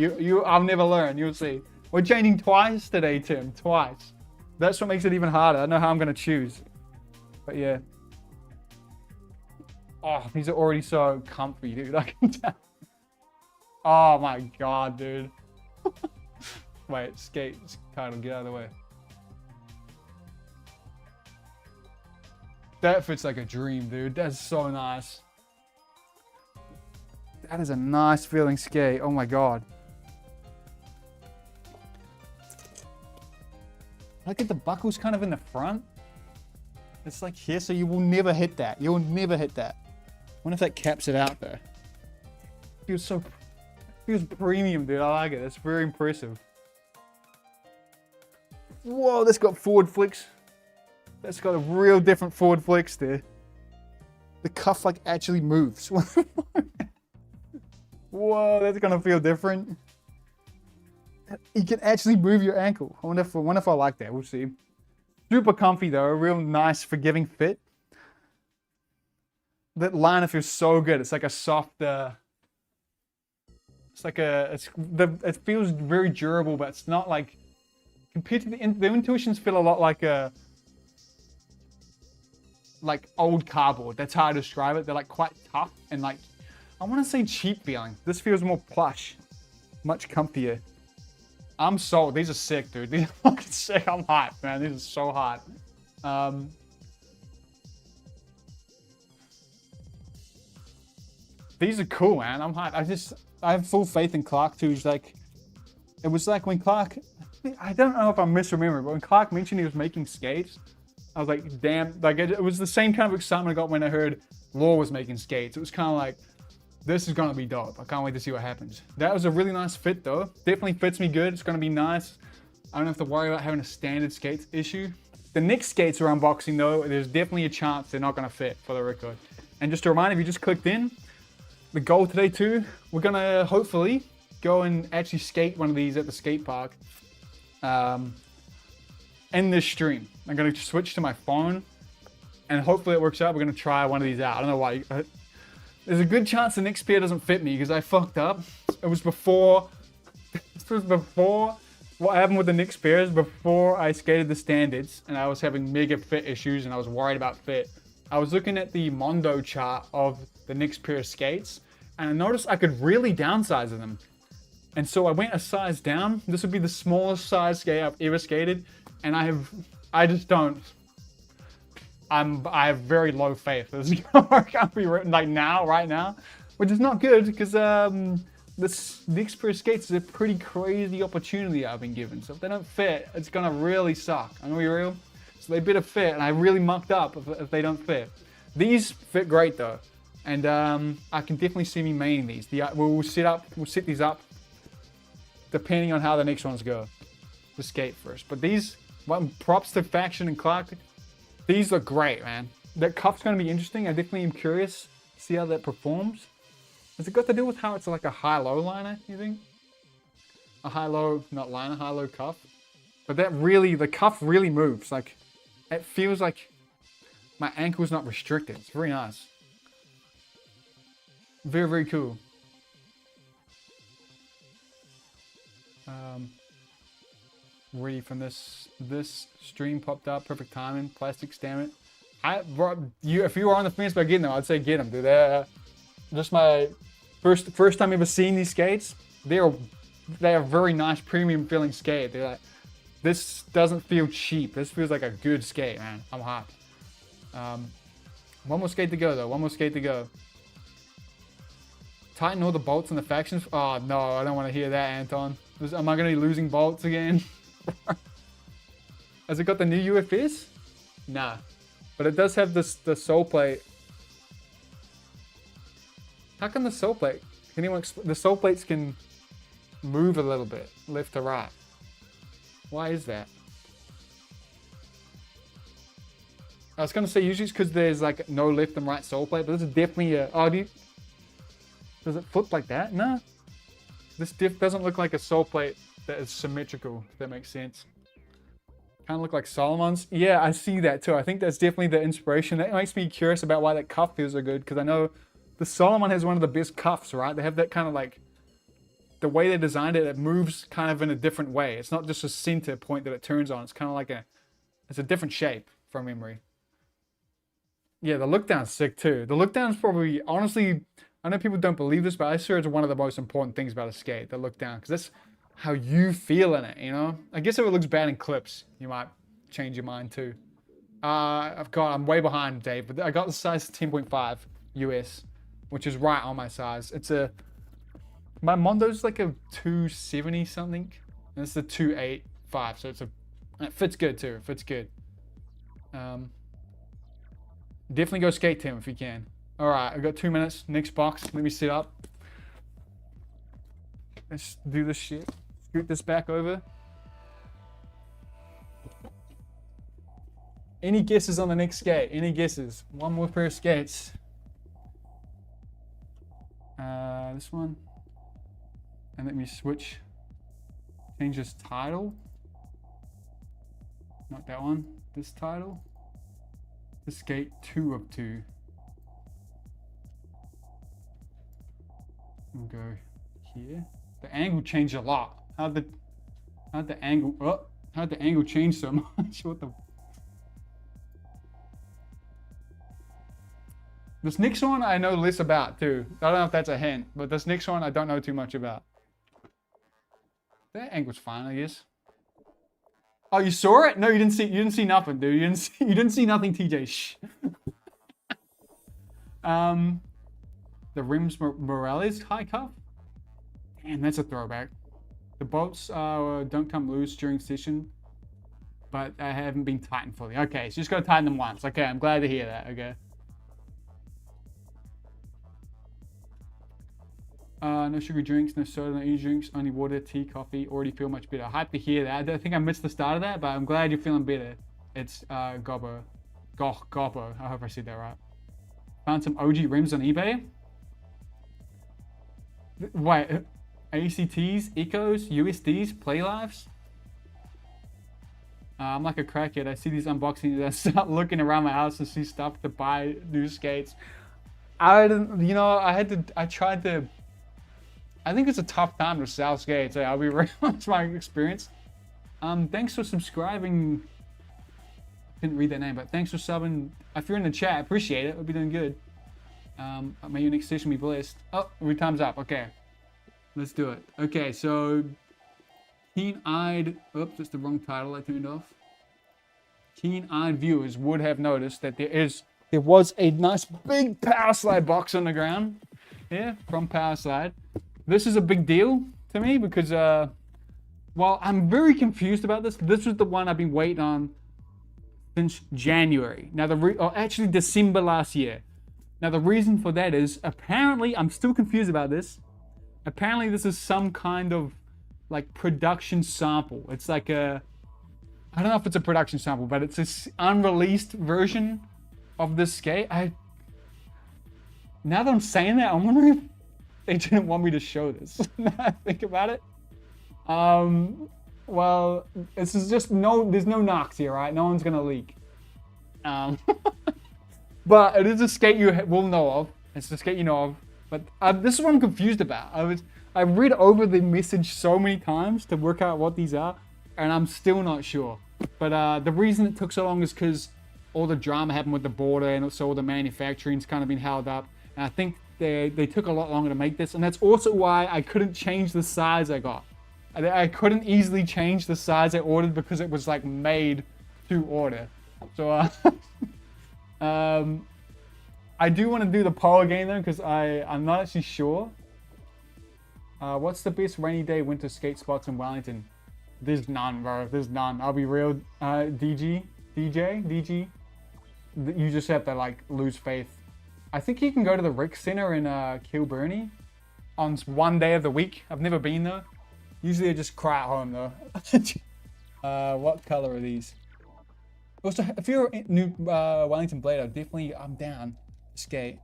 I'll never learn. You'll see. We're changing twice today, Tim. Twice. That's what makes it even harder. I don't know how I'm gonna choose. But yeah. Oh, these are already so comfy, dude. I can tell. Oh my god, dude. Wait, skate title, get out of the way. That fits like a dream, dude. That's so nice. That is a nice feeling skate. Oh my god. Look at the buckles kind of in the front. It's like here, so you will never hit that. You'll never hit that. I wonder if that caps it out though. Feels premium, dude. I like it. That's very impressive. Whoa, that's got forward flicks. That's got a real different forward flicks there. The cuff like actually moves. Whoa, that's gonna feel different. You can actually move your ankle. I wonder if I like that. We'll see. Super comfy though. A real nice, forgiving fit. That liner feels so good. It's like a soft. It feels very durable, but it's not like compared to the intuitions feel a lot like like old cardboard. That's how I describe it. They're like quite tough and like, I want to say cheap feeling. This feels more plush, much comfier. I'm sold. These are sick, dude. These are fucking sick. I'm hyped, man. These are so hot. These are cool, man. I'm hyped. I have full faith in Clark too. He's like, it was like when Clark, I don't know if I'm misremembering, but when Clark mentioned he was making skates, I was like, damn, like it was the same kind of excitement I got when I heard Law was making skates. It was kind of like, this is gonna be dope. I can't wait to see what happens. That was a really nice fit though. Definitely fits me good. It's gonna be nice. I don't have to worry about having a standard skates issue. The next skates we're unboxing though, there's definitely a chance they're not gonna fit for the record. And just a reminder, if you just clicked in, the goal today too, we're gonna hopefully go and actually skate one of these at the skate park in this stream. I'm gonna switch to my phone and hopefully it works out. We're gonna try one of these out. I don't know why. There's a good chance the next pair doesn't fit me because I fucked up. It was before, this was before what happened with the next pairs, before I skated the standards and I was having mega fit issues and I was worried about fit. I was looking at the Mondo chart of the next pair of skates and I noticed I could really downsize them. And so I went a size down. This would be the smallest size skate I've ever skated. And I have very low faith that this is gonna work out like right now, which is not good because this next pair of skates is a pretty crazy opportunity I've been given. So if they don't fit, it's gonna really suck. I'm gonna be real. So they better fit, and I really mucked up if they don't fit. These fit great though, and I can definitely see me maining these. We'll set these up depending on how the next ones go. The skate first, but these, props to Faction and Clark. These look great, man. That cuff's going to be interesting. I definitely am curious to see how that performs. Has it got to do with how it's like a high-low liner, you think? A high-low, not liner, high-low cuff. But that really, the cuff really moves. Like, it feels like my ankle's not restricted. It's very nice. Very, very cool. Ready from this stream popped up, perfect timing, plastic stamp it. If you were on the fence about getting them, I'd say get them, dude. They're just my first time ever seeing these skates. They are very nice, premium feeling skate. They're like, this doesn't feel cheap. This feels like a good skate, man. I'm hot. One more skate to go though. One more skate to go. Tighten all the bolts in the factions. Oh no, I don't want to hear that, Anton. Am I going to be losing bolts again? Has it got the new UFS? Nah. But it does have the sole plate. How come the sole plate? Can anyone explain? The sole plates can move a little bit, left to right. Why is that? I was going to say usually it's because there's like no left and right sole plate, but this is definitely a... Oh, does it flip like that? No. This doesn't look like a sole plate that is symmetrical, if that makes sense. Kind of look like Solomon's. Yeah, I see that too. I think that's definitely the inspiration. That makes me curious about why that cuff feels so good, because I know the Solomon has one of the best cuffs, right? They have that kind of like, the way they designed it, it moves kind of in a different way. It's not just a center point that it turns on. It's kind of like it's a different shape from memory. Yeah, the look down's sick too. The look down's probably, honestly, I know people don't believe this, but I swear it's one of the most important things about a skate, the look down, because that's how you feel in it, you know? I guess if it looks bad in clips, you might change your mind too. I'm way behind Dave, but I got the size 10.5 US, which is right on my size. My Mondo's like a 270 something, and it's the 285, so it fits good too, it fits good. Definitely go skate, Tim, if you can. All right, I've got 2 minutes. Next box. Let me sit up. Let's do this shit. Scoot this back over. Any guesses on the next skate? Any guesses? One more pair of skates. This one. And let me switch. Change this title. Not that one. This title. This skate 2 of 2. We'll go here. The angle changed a lot. How'd the angle change so much? What the? This next one I know less about too. I don't know if that's a hint, but this next one I don't know too much about. That angle's fine, I guess. Oh, you saw it? No, you didn't see. You didn't see nothing, dude. You didn't see nothing, TJ. Shh. The rims Morales high cuff. Man, that's a throwback. The bolts don't come loose during session, but I haven't been tightened fully. Okay, so just gotta tighten them once. Okay, I'm glad to hear that. Okay. No sugar drinks, no soda, no energy drinks, only water, tea, coffee. Already feel much better. Hype to hear that. I think I missed the start of that, but I'm glad you're feeling better. It's Gobbo. Gobbo. I hope I said that right. Found some OG rims on eBay. Wait, ACTs, Ecos, USDs, Play Lives. I'm like a crackhead. I see these unboxings and I start looking around my house and see stuff to buy new skates. I think it's a tough time to sell skates. I'll be real. That's my experience. Thanks for subscribing. Didn't read that name, but thanks for subbing. If you're in the chat, appreciate it. We'll be doing good. May your next session be blessed. Oh, time's up. Okay, let's do it. Okay, so keen-eyed. Oops, that's the wrong title I turned off. Keen-eyed viewers would have noticed that there was a nice big Power Slide box on the ground. Yeah, from Power Slide. This is a big deal to me because, well, I'm very confused about this. This was the one I've been waiting on since January. Now, actually December last year. Now, the reason for that is apparently, I'm still confused about this. Apparently, this is some kind of like production sample. It's like I don't know if it's a production sample, but it's this unreleased version of this skate. Now that I'm saying that, I'm wondering if they didn't want me to show this. Now I think about it. Well, this is just there's no knocks here, right? No one's gonna leak. But it is a skate you will know of. It's a skate you know of. But this is what I'm confused about. I read over the message so many times to work out what these are, and I'm still not sure. But the reason it took so long is because all the drama happened with the border, and so all the manufacturing's kind of been held up. And I think they took a lot longer to make this, and that's also why I couldn't change the size I got. I couldn't easily change the size I ordered because it was like made to order. So I do want to do the poll again though, because I'm not actually sure. What's the best rainy day winter skate spots in Wellington? There's none, bro. There's none. I'll be real. DG, you just have to like lose faith. I think you can go to the Rec Center in Kilburnie on one day of the week. I've never been there. Usually I just cry at home though. What color are these? Also, if you're a new Wellington Blader, I'm down to skate.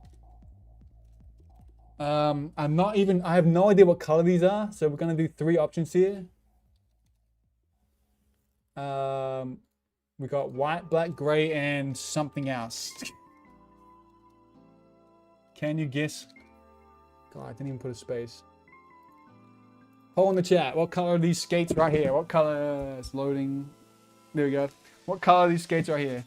I have no idea what color these are, so we're gonna do 3 options here. We got white, black, gray, and something else. Can you guess? God, I didn't even put a space. Poll in the chat. What color are these skates right here? What color is loading? There we go. What color are these skates right here?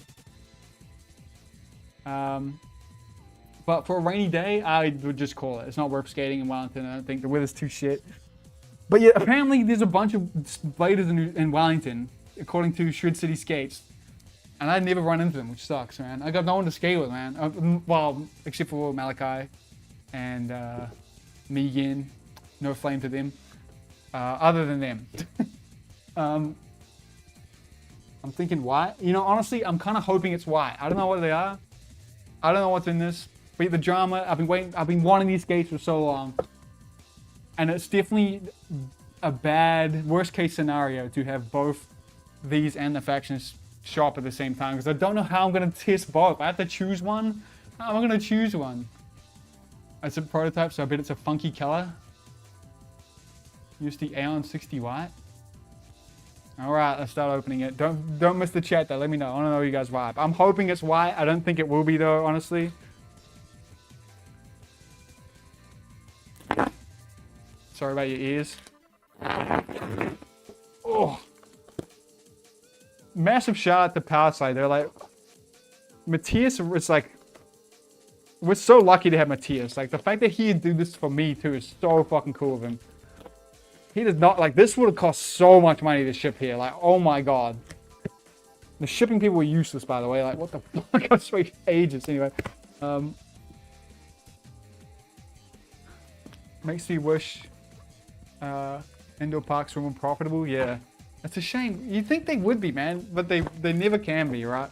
But for a rainy day, I would just call it. It's not worth skating in Wellington. I don't think the weather's too shit. But yeah, apparently there's a bunch of bladers in Wellington, according to Shred City Skates. And I never run into them, which sucks, man. I got no one to skate with, man. Well, except for Malachi and Megan. No flame to them. Other than them. I'm thinking white. You know, honestly, I'm kind of hoping it's white. I don't know what they are. I don't know what's in this. But the drama, I've been wanting these skates for so long. And it's definitely a bad, worst case scenario to have both these and the factions shop at the same time. Because I don't know how I'm going to test both. I have to choose one. How am I going to choose one? It's a prototype, so I bet it's a funky color. Use the Aeon 60 white. Alright, let's start opening it. Don't miss the chat though, let me know. I want to know you guys vibe. I'm hoping it's white. I don't think it will be though, honestly. Sorry about your ears. Oh. Massive shout out to Power Slide. They're like, Matthias, it's like we're so lucky to have Matthias. Like, the fact that he'd do this for me, too, is so fucking cool of him. He does not, like, this would have cost so much money to ship here. Like, oh my god. The shipping people were useless, by the way. Like, what the fuck? I was waiting ages. Anyway. Makes me wish indoor parks were more profitable. Yeah. It's a shame. You'd think they would be, man. But they never can be, right?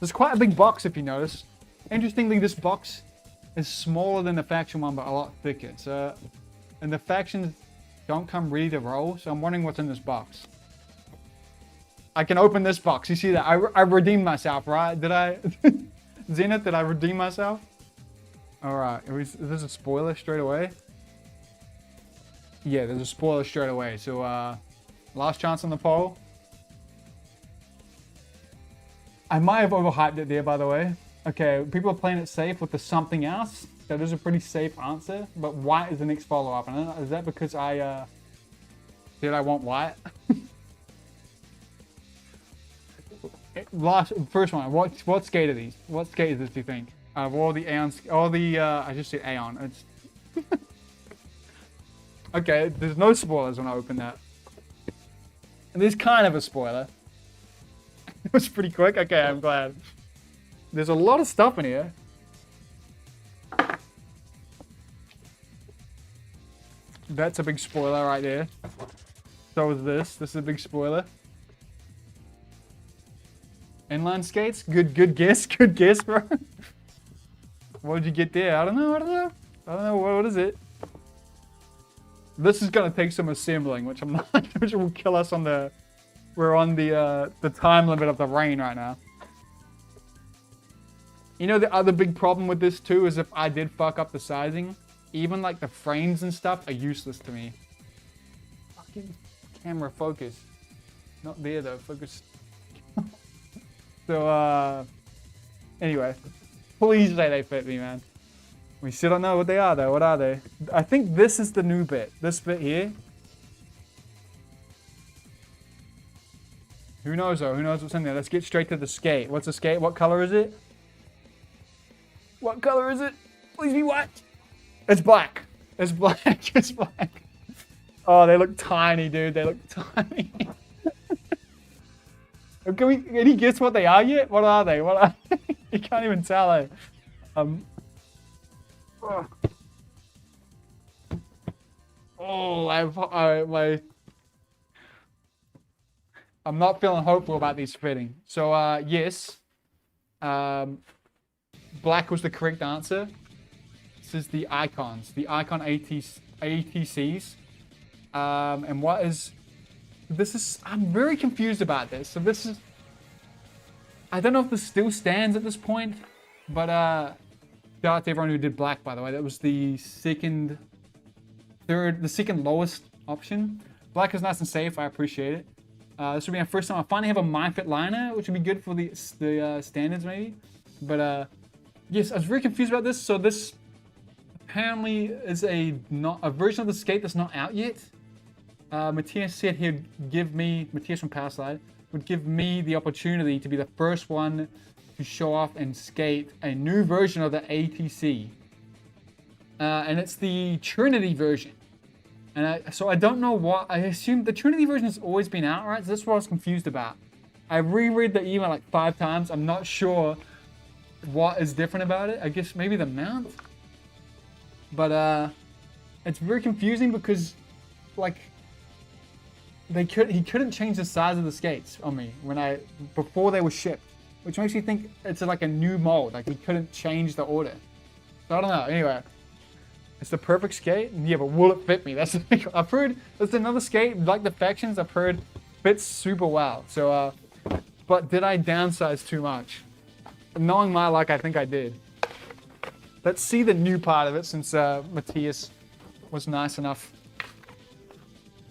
There's quite a big box, if you notice. Interestingly, this box is smaller than the faction one, but a lot thicker. So, and the factions don't come ready to roll. So I'm wondering what's in this box. I can open this box. You see that? I redeemed myself, right? Did I? Zenith, did I redeem myself? Alright. Is this a spoiler straight away? Yeah, there's a spoiler straight away. So, last chance on the poll. I might have overhyped it there, by the way. Okay, people are playing it safe with the something else. That is a pretty safe answer. But white is the next follow-up. And is that because I want white? First one. What skate are these? What skate is this, do you think? Out of all the Aeons, I just said Aeon. It's okay. There's no spoilers when I open that. And there's kind of a spoiler. It was pretty quick. Okay, I'm glad. There's a lot of stuff in here. That's a big spoiler right there. So is this. This is a big spoiler. Inline skates? Good guess. Good guess, bro. What did you get there? I don't know. What is it? This is gonna take some assembling, which I'm not which will kill us on the... We're on the time limit of the rain right now. You know, the other big problem with this too is if I did fuck up the sizing, even like the frames and stuff are useless to me. Fucking camera focus. Not there though, focus. So, anyway, please say they fit me, man. We still don't know what they are, though. What are they? I think this is the new bit. This bit here. Who knows, though? Who knows what's in there? Let's get straight to the skate. What's the skate? What color is it? What color is it? Please be white. It's black. It's black. It's black. Oh, they look tiny, dude. They look tiny. Can you guess what they are yet? What are they? What are they? You can't even tell, eh? I'm not feeling hopeful about these fitting. So, yes. Black was the correct answer. This is the icons. The icon ATCs. And what is... This is... I'm very confused about this. So this is... I don't know if this still stands at this point. But, shout out to everyone who did black, by the way. That was the second lowest option. Black is nice and safe. I appreciate it. This will be my first time. I finally have a MyFit liner, which would be good for the standards, maybe. But, yes, I was very confused about this. So this apparently is a version of the skate that's not out yet. Matthias said he'd give me, Matthias from Powerslide, would give me the opportunity to be the first one to show off and skate a new version of the ATC. And it's the Trinity version. And so I don't know what, I assume the Trinity version has always been out, right? So that's what I was confused about. I reread the email like 5 times. I'm not sure what is different about it. I guess maybe the mount. But it's very confusing because like he couldn't change the size of the skates on me before they were shipped, which makes me think it's like a new mold. Like he couldn't change the order. So I don't know. Anyway, it's the perfect skate. Yeah, but will it fit me? That's the thing. I've heard there's another skate like the Factions. I've heard fits super well. So, but did I downsize too much? Knowing my luck, I think I did. Let's see the new part of it since Matthias was nice enough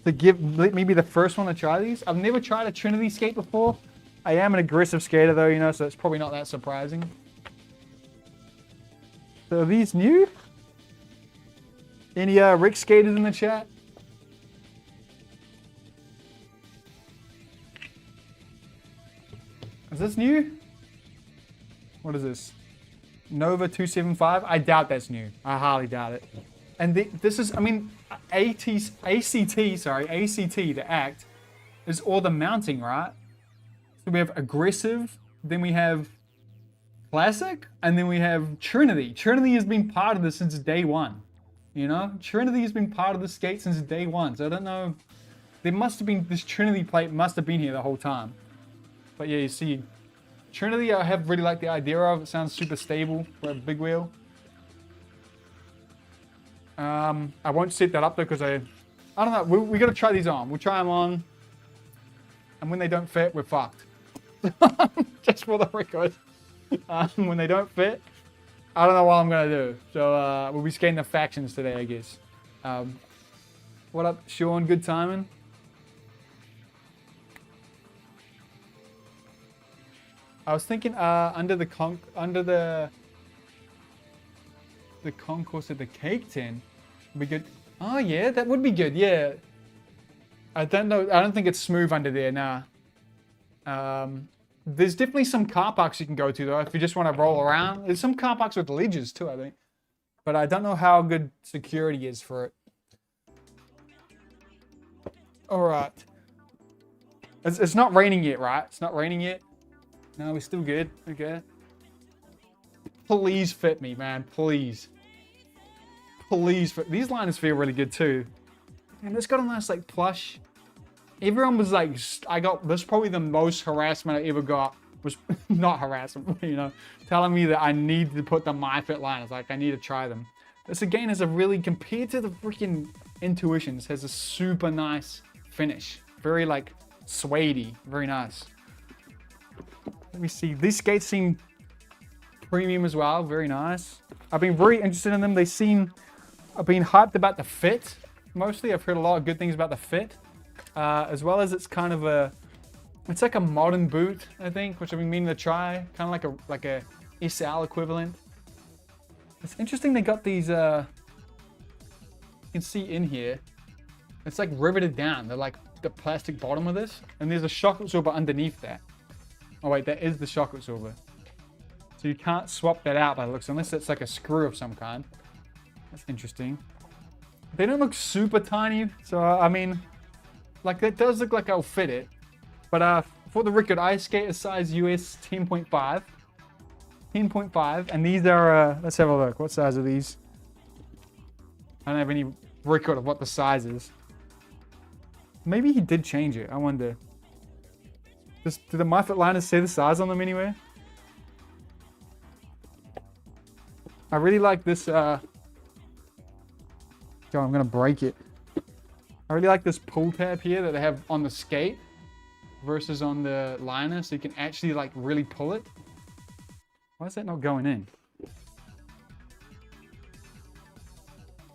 to let me be the first one to try these. I've never tried a Trinity skate before. I am an aggressive skater though, you know, so it's probably not that surprising. So are these new? Any Rick skaters in the chat? Is this new? What is this? Nova 275. I doubt that's new. I highly doubt it. And this is, I mean, ACT, the ACT, is all the mounting, right? So we have aggressive, then we have classic, and then we have Trinity. Trinity has been part of this since day one. You know, Trinity has been part of the skate since day one. So I don't know. There must have been, this Trinity plate must have been here the whole time. But yeah, you see, Trinity I have really liked the idea of. It sounds super stable for a big wheel. I won't set that up though because I don't know. We got to try these on. We'll try them on. And when they don't fit, we're fucked. Just for the record. When they don't fit, I don't know what I'm going to do. So we'll be skating the factions today, I guess. What up, Sean? Good timing. I was thinking under the concourse of the cake tin, we could. Oh yeah, that would be good. Yeah. I don't know. I don't think it's smooth under there now. There's definitely some car parks you can go to though if you just want to roll around. There's some car parks with ledges too, I think. But I don't know how good security is for it. All right. It's not raining yet, right? It's not raining yet. No, we're still good. Okay. Please fit me, man. Please. Please fit. These liners feel really good too. And it's got a nice like plush. Everyone was like, this is probably the most harassment I ever got. Was not harassment, you know, telling me that I need to put the MyFit liners. Like I need to try them. This again is a really, compared to the freaking Intuitions, has a super nice finish. Very like suede-y. Very nice. Let me see. These skates seem premium as well. Very nice. I've been very interested in them. I've been hyped about the fit. Mostly, I've heard a lot of good things about the fit. As well as it's kind of it's like a modern boot, I think, which I've been meaning to try. Kind of like a SL equivalent. It's interesting they got these, you can see in here. It's like riveted down. They're like the plastic bottom of this. And there's a shock absorber underneath that. Oh wait, that is the shock absorber. So you can't swap that out by the looks, unless it's like a screw of some kind. That's interesting. They don't look super tiny, so I mean, like that does look like I'll fit it. But for the record, I skate a size US 10.5. 10.5, and these are, let's have a look. What size are these? I don't have any record of what the size is. Maybe he did change it, I wonder. Do the MyFit liners say the size on them anywhere? I really like this, oh, I'm gonna break it. I really like this pull tab here that they have on the skate versus on the liner, so you can actually like really pull it. Why is that not going in?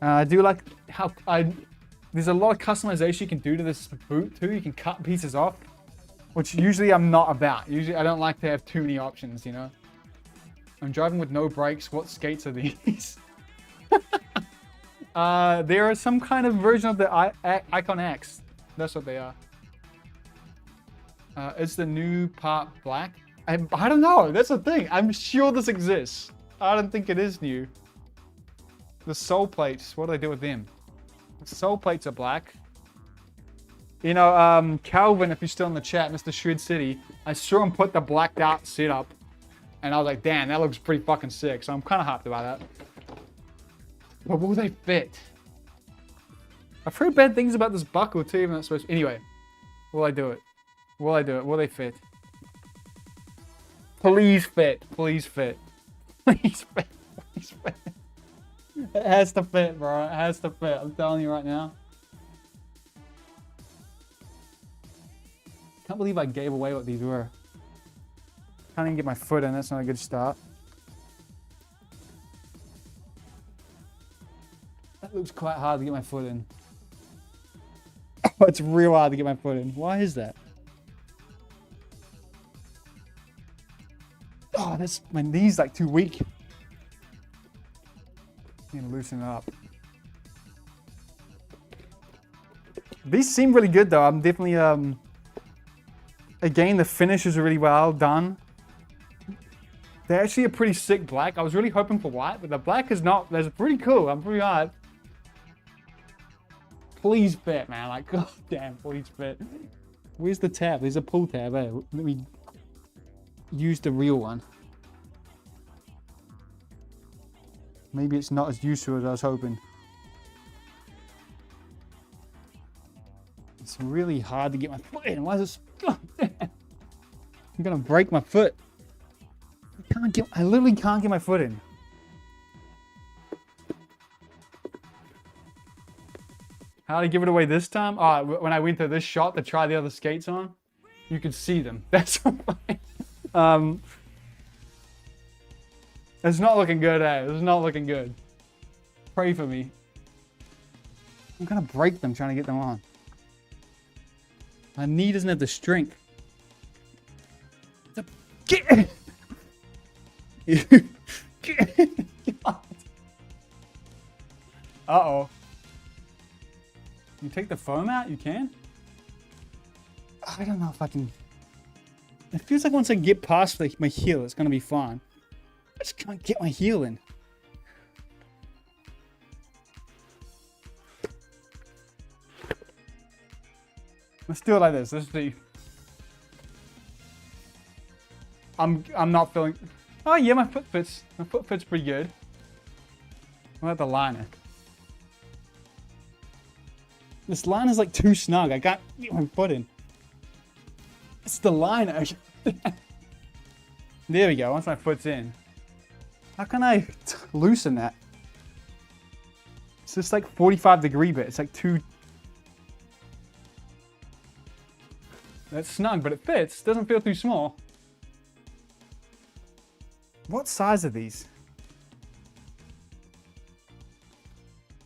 I do like how there's a lot of customization you can do to this boot too. You can cut pieces off, which usually I'm not about. Usually I don't like to have too many options, you know. I'm driving with no brakes. What skates are these? There are some kind of version of the Icon X. That's what they are. It's the new part black. I don't know. That's the thing. I'm sure this exists. I don't think it is new. The sole plates. What do they do with them? The sole plates are black. You know, Calvin, if you're still in the chat, Mr. Shred City, I saw him put the blacked out setup. And I was like, damn, that looks pretty fucking sick. So I'm kind of hyped about that. But will they fit? I've heard bad things about this buckle too, even though it's supposed to. Anyway, will I do it? Will I do it? Will they fit? Please fit. Please fit. Please fit. Please fit. It has to fit, bro. It has to fit. I'm telling you right now. Can't believe I gave away what these were. Can't even get my foot in. That's not a good start. That looks quite hard to get my foot in. Oh, it's real hard to get my foot in. Why is that? Oh, that's my knee's like too weak. I'm gonna loosen it up. These seem really good though. I'm definitely again, the finish is really well done. They're actually a pretty sick black. I was really hoping for white, but the black is not. That's pretty cool. I'm pretty hyped. Please fit, man. Like, god damn, please fit. Where's the tab? There's a pull tab. Eh? Let me use the real one. Maybe it's not as useful as I was hoping. It's really hard to get my foot in. Why is this? God damn. I'm gonna break my foot. I literally can't get my foot in. How did I give it away this time? Oh, when I went to this shop to try the other skates on, you could see them. That's fine. It's not looking good, eh? It's not looking good. Pray for me. I'm gonna break them trying to get them on. My knee doesn't have the strength. Get Uh-oh. You take the foam out? You can? I don't know if I can. It feels like once I get past my heel, it's going to be fine. I just can't get my heel in. Let's do it like this. Let's see. I'm not feeling. Oh yeah, my foot fits. My foot fits pretty good. What about the liner? This line is like too snug. I can't get my foot in. It's the liner. There we go. Once my foot's in. How can I loosen that? It's just like 45-degree bit. It's like too. That's snug, but it fits. Doesn't feel too small. What size are these?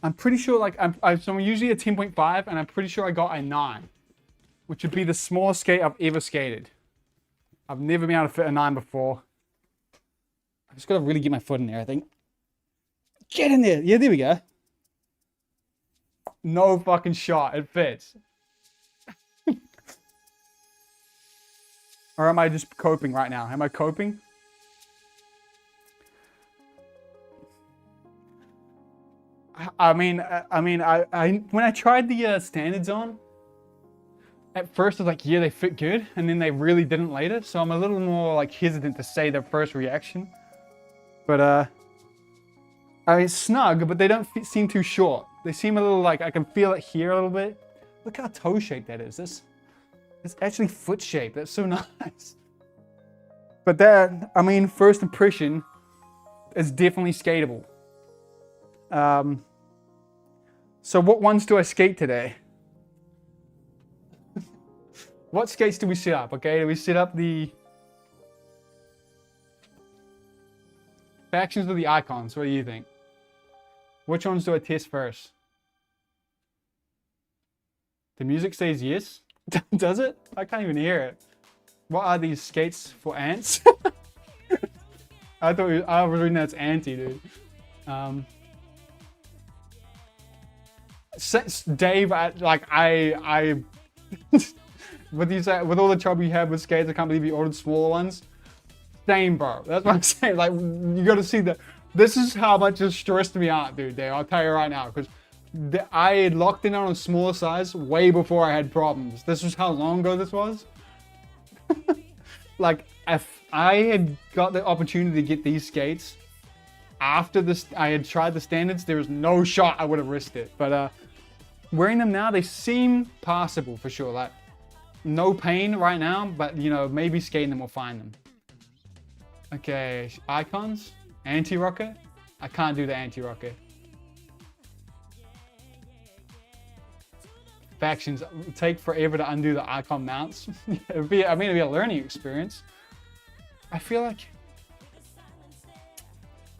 I'm pretty sure, like, so I'm usually a 10.5, and I'm pretty sure I got a 9, which would be the smallest skate I've ever skated. I've never been able to fit a 9 before. I just gotta really get my foot in there, I think. Get in there! Yeah, there we go. No fucking shot, it fits. Or am I just coping right now? Am I coping? I mean, when I tried the standards on, at first I was like, yeah, they fit good, and then they really didn't later. So I'm a little more like hesitant to say their first reaction. But I mean, it's snug, but they don't seem too short. They seem a little like I can feel it here a little bit. Look how toe shaped that is. It's actually foot shaped. That's so nice. But that, I mean, first impression is definitely skatable. So what ones do I skate today? What skates do we set up? Okay, do we set up the factions or the icons? What do you think? Which ones do I test first? The music says yes. Does it? I can't even hear it. What are these skates for ants? I was reading that's anti, dude. Dave, I with all the trouble you have with skates, I can't believe you ordered smaller ones. Same, bro. That's what I'm saying. Like, you got to see that. This is how much it stressed me out, dude. Dave, I'll tell you right now, because I had locked in on a smaller size way before I had problems. This was how long ago this was. Like, if I had got the opportunity to get these skates after this, I had tried the standards, there was no shot I would have risked it. But wearing them now, they seem passable for sure. Like, no pain right now, but you know, maybe skating them will find them. Okay, icons, anti-rocker. I can't do the anti-rocker. Factions take forever to undo the icon mounts. it'd be a learning experience. I feel like.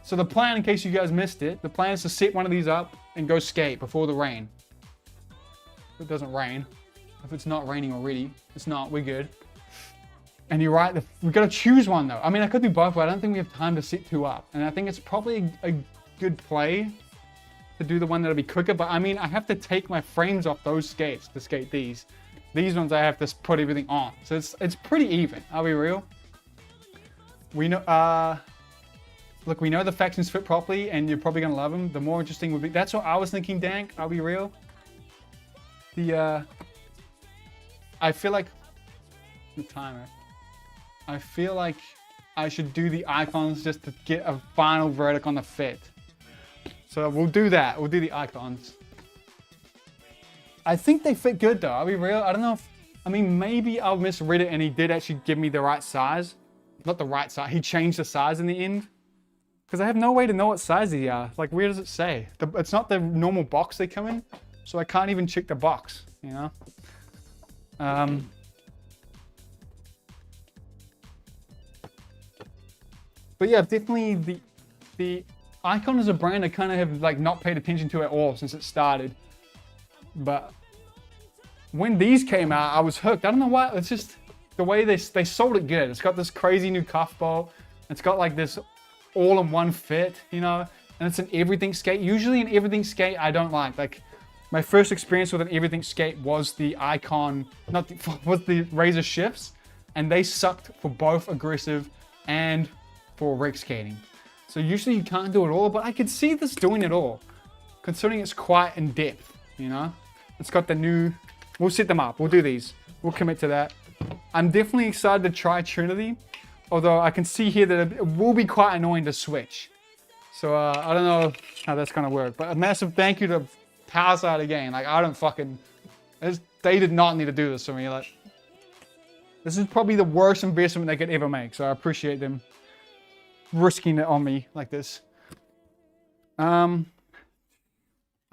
So the plan, in case you guys missed it, the plan is to set one of these up and go skate before the rain. If it doesn't rain, if it's not raining already, it's not, we're good. And you're right, we've got to choose one though. I mean, I could do both, but I don't think we have time to set two up. And I think it's probably a good play to do the one that'll be quicker. But I mean, I have to take my frames off those skates to skate these. These ones I have to put everything on. So it's pretty even, I'll be real. We know, look, we know the factions fit properly and you're probably gonna love them. The more interesting would be, that's what I was thinking, Dank, I'll be real. I feel like, the timer. I feel like I should do the icons just to get a final verdict on the fit. So we'll do that. We'll do the icons. I think they fit good though. I'll be real. I don't know if, I mean, maybe I'll misread it and he did actually give me the right size. Not the right size. He changed the size in the end. Because I have no way to know what size they are. Like, where does it say? It's not the normal box they come in. So I can't even check the box, you know? But yeah, definitely the Icon is a brand I kind of have like not paid attention to at all since it started. But when these came out, I was hooked. I don't know why. It's just the way they sold it good. It's got this crazy new cuff bolt. It's got like this all-in-one fit, you know, and it's an everything skate. Usually an everything skate I don't like. Like my first experience with an everything skate was the Icon, was the Razor shifts, and they sucked for both aggressive and for rec skating. So usually you can't do it all, but I could see this doing it all, considering it's quite in depth, you know. It's got the new, we'll set them up, we'll do these, we'll commit to that. I'm definitely excited to try Trinity, although I can see here that it will be quite annoying to switch. So I don't know how that's gonna work, but a massive thank you to Powerside again. Like I don't fucking, they did not need to do this for me. Like this is probably the worst investment they could ever make, so I appreciate them risking it on me like this. I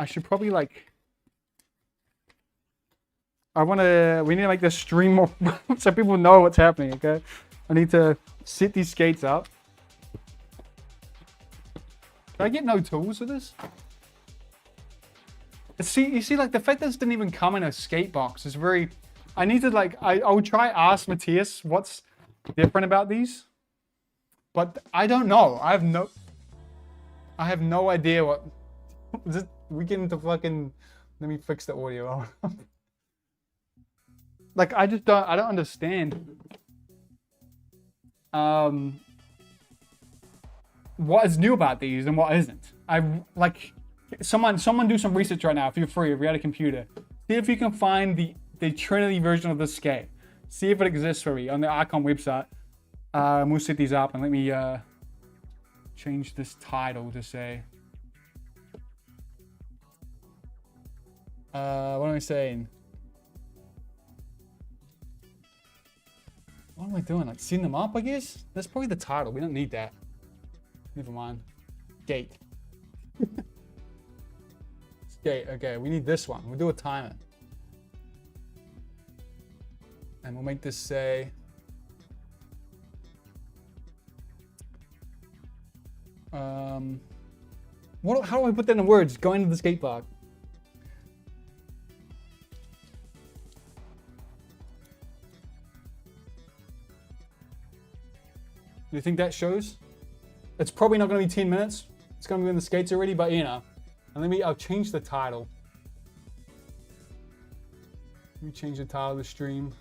should probably like, we need to make this stream more so people know what's happening, okay? I need to set these skates up. Did I get no tools for this? You see, like the fact that this didn't even come in a skate box is very, I need to like, I will try ask Matthias what's different about these. But I don't know. I have no idea what, we get into fucking, let me fix the audio. Like I don't understand what is new about these and what isn't. Like someone do some research right now if you're free, if you had a computer. See if you can find the Trinity version of this skate. See if it exists for me on the Icon website. We'll set these up and let me change this title to say, what am I saying? What am I doing? Like setting them up, I guess? That's probably the title. We don't need that. Never mind. Gate. Skate. Okay, we need this one. We'll do a timer. And we'll make this say, how do I put that in words? Going to the skate park. Do you think that shows? It's probably not going to be 10 minutes. It's going to be in the skates already, but you know. And I'll change the title. Let me change the title of the stream.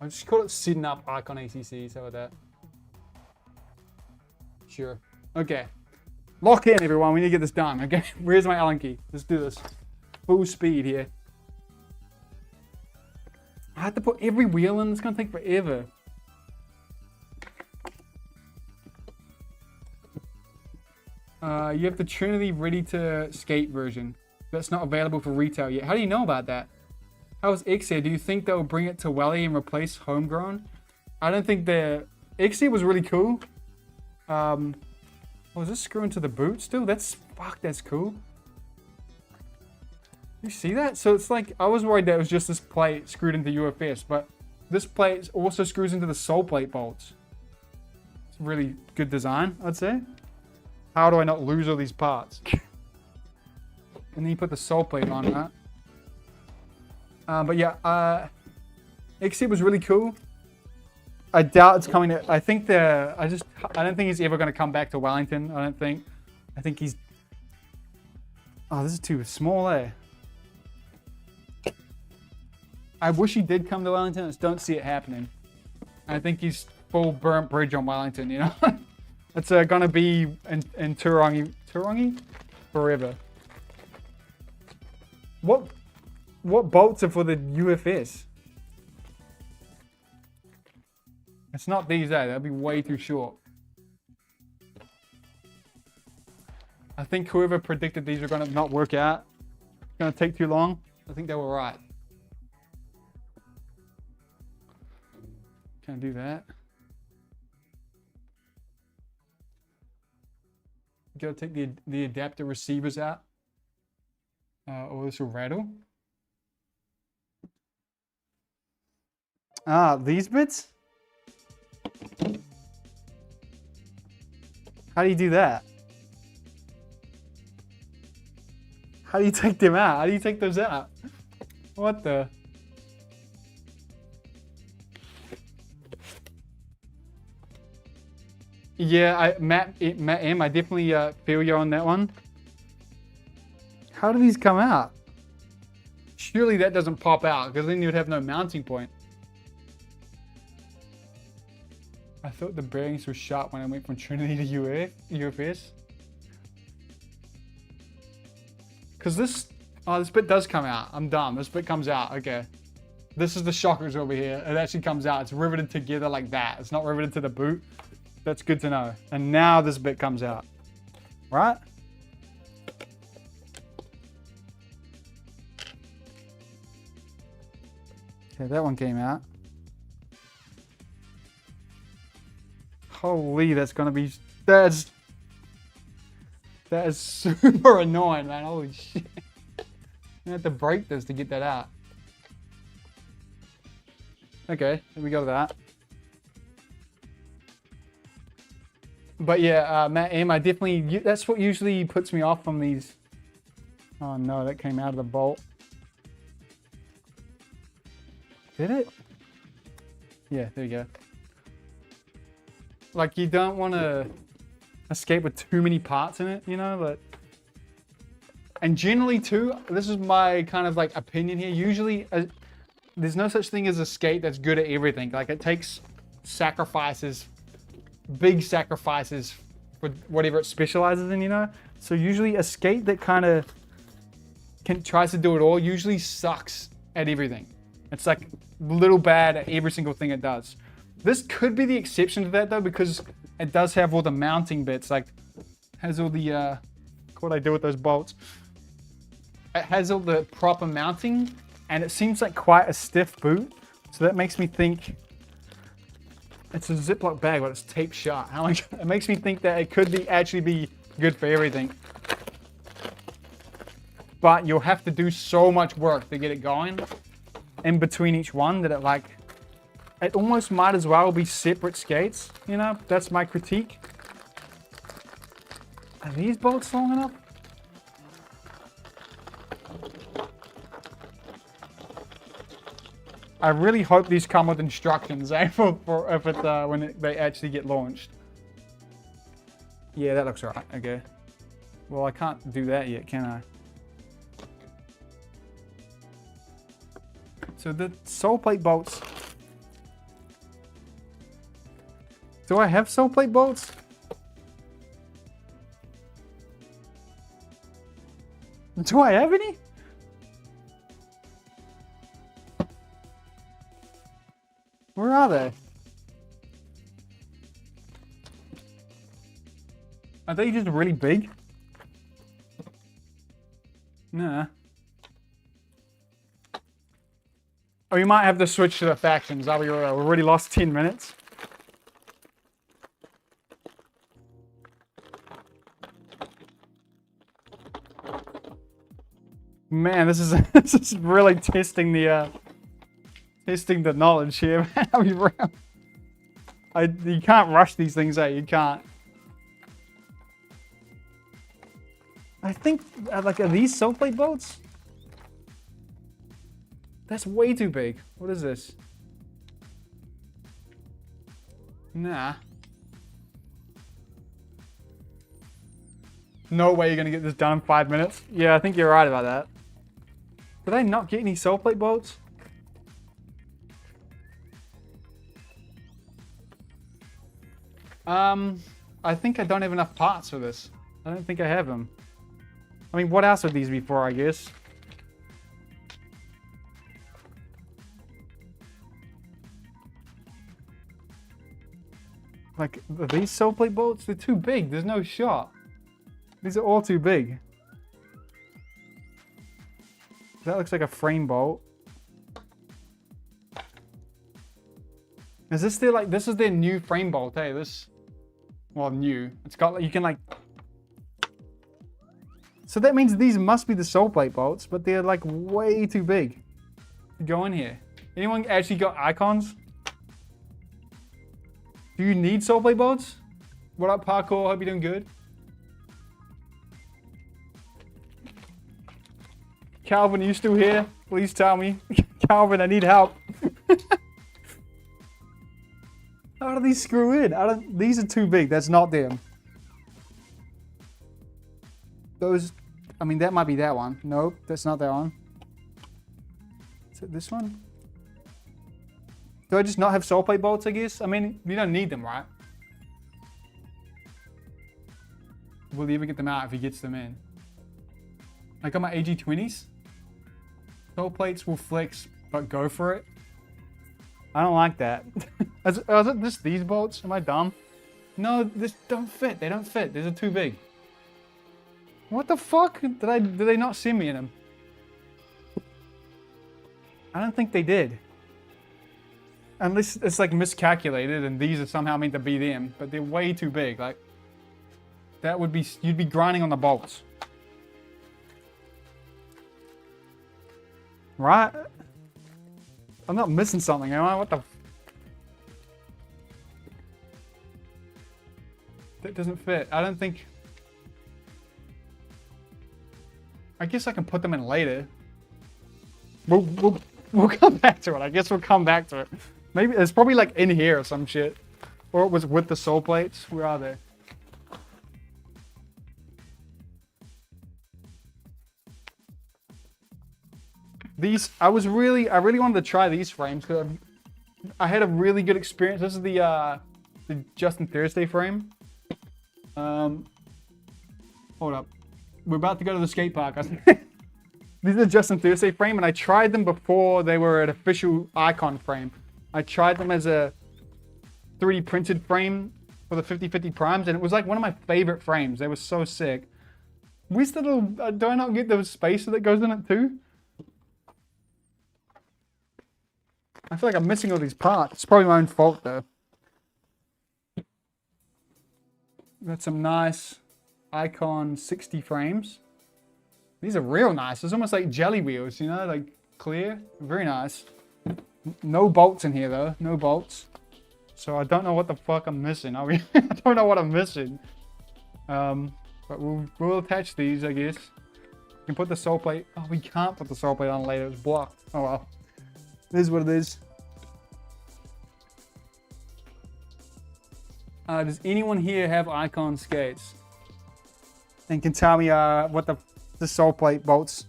I'll just call it setting up Icon ACCs. How about that? Sure. Okay. Lock in, everyone. We need to get this done. Okay. Where's my Allen key? Let's do this. Full speed here. I have to put every wheel in. It's going to take forever. You have the Trinity ready to skate version. That's not available for retail yet. How do you know about that? How is XA? Do you think they'll bring it to Welly and replace Homegrown? I don't think XA was really cool. Oh, is this screwing to the boot still? That's cool. You see that? So it's like, I was worried that it was just this plate screwed into UFS, but this plate also screws into the sole plate bolts. It's a really good design, I'd say. How do I not lose all these parts? And then you put the sole plate on that. But yeah, XC was really cool. I doubt it's coming to, I think I don't think he's ever going to come back to Wellington. I don't think. I think he's, oh, this is too small, eh? I wish he did come to Wellington. I just don't see it happening. I think he's full burnt bridge on Wellington, you know? It's going to be in Turangi forever. What bolts are for the UFS? It's not these, eh? That'd be way too short. I think whoever predicted these are going to not work out, it's going to take too long. I think they were right. Can I do that? Gotta take the adapter receivers out. Or this will rattle. Ah, these bits? How do you do that? How do you take them out? How do you take those out? What the? Yeah, Matt M, I definitely feel you on that one. How do these come out? Surely that doesn't pop out, because then you'd have no mounting point. I thought the bearings were sharp when I went from Trinity to UFS. Because this bit does come out. I'm dumb. This bit comes out. Okay. This is the shockers over here. It actually comes out. It's riveted together like that. It's not riveted to the boot. That's good to know. And now this bit comes out. Right? Okay, that one came out. Holy, that's gonna be... That is super annoying, man. Holy shit. I have to break this to get that out. Okay, there we go with that. But yeah, Matt M, I definitely... That's what usually puts me off from these. Oh no, that came out of the bolt. Did it? Yeah, there you go. Like, you don't want to escape with too many parts in it, you know? But, and generally too, this is my kind of like opinion here. Usually, there's no such thing as a skate that's good at everything. Like, it takes sacrifices, big sacrifices for whatever it specializes in, you know? So usually a skate that kind of tries to do it all usually sucks at everything. It's like little bad at every single thing it does. This could be the exception to that though, because it does have all the mounting bits, like has all the, what I do with those bolts. It has all the proper mounting and it seems like quite a stiff boot. So that makes me think it's a Ziploc bag, but it's taped shut. It makes me think that it could actually be good for everything. But you'll have to do so much work to get it going in between each one that it almost might as well be separate skates, you know? That's my critique. Are these bolts long enough? I really hope these come with instructions, eh? When they actually get launched. Yeah, that looks alright, okay. Well, I can't do that yet, can I? So the sole plate bolts. Do I have sole plate bolts? Do I have any? Where are they? Are they just really big? Nah. Oh, you might have to switch to the factions. We already lost 10 minutes. Man, this is this is really testing the knowledge here. You can't rush these things, eh? You can't. I think like, are these sole plate bolts? That's way too big. What is this? Nah. No way you're gonna get this done in 5 minutes. Yeah, I think you're right about that. Did I not get any soul plate bolts? I think I don't have enough parts for this. I don't think I have them. I mean, what else would these be for, I guess? Like, are these soul plate bolts? They're too big. There's no shot. These are all too big. That looks like a frame bolt. Is this their, like, this is their new frame bolt, hey? This, well, new. It's got, like, you can, like... So that means these must be the soul plate bolts, but they're, like, way too big to go in here. Anyone actually got icons? Do you need soul plate bolts? What up, parkour? Hope you're doing good. Calvin, are you still here? Please tell me. Calvin, I need help. How do these screw in? These are too big. That's not them. Those, I mean, that might be that one. Nope, that's not that one. Is it this one? Do I just not have soul plate bolts, I guess? I mean, you don't need them, right? Will he ever get them out if he gets them in? I got my AG20s. Soul plates will flex, but go for it. I don't like that. Is it just these bolts? Am I dumb? No, this don't fit. They don't fit. These are too big. What the fuck? Did they not send me in them? I don't think they did. Unless it's like miscalculated and these are somehow meant to be them, but they're way too big. Like, that would be, you'd be grinding on the bolts. Right? I'm not missing something, am I? What the? That doesn't fit. I don't think. I guess I can put them in later. We'll come back to it. I guess we'll come back to it. Maybe it's probably like in here or some shit. Or it was with the soul plates. Where are they? These, I really wanted to try these frames because I had a really good experience. This is the Justin Thursday frame. Hold up. We're about to go to the skate park. These are the Justin Thursday frame, and I tried them before they were an official icon frame. I tried them as a 3D printed frame for the 50/50 primes, and it was like one of my favorite frames. They were so sick. Where's the little, do I not get the spacer that goes in it too? I feel like I'm missing all these parts. It's probably my own fault though. Got some nice Icon 60 frames. These are real nice. It's almost like jelly wheels, you know, like clear. Very nice. No bolts in here though. No bolts. So I don't know what the fuck I'm missing. I don't know what I'm missing. But we'll attach these, I guess. We can put the soul plate. Oh, we can't put the soul plate on later. It's blocked. Oh well. This is what it is. Does anyone here have Icon skates? And can tell me what the soul plate bolts.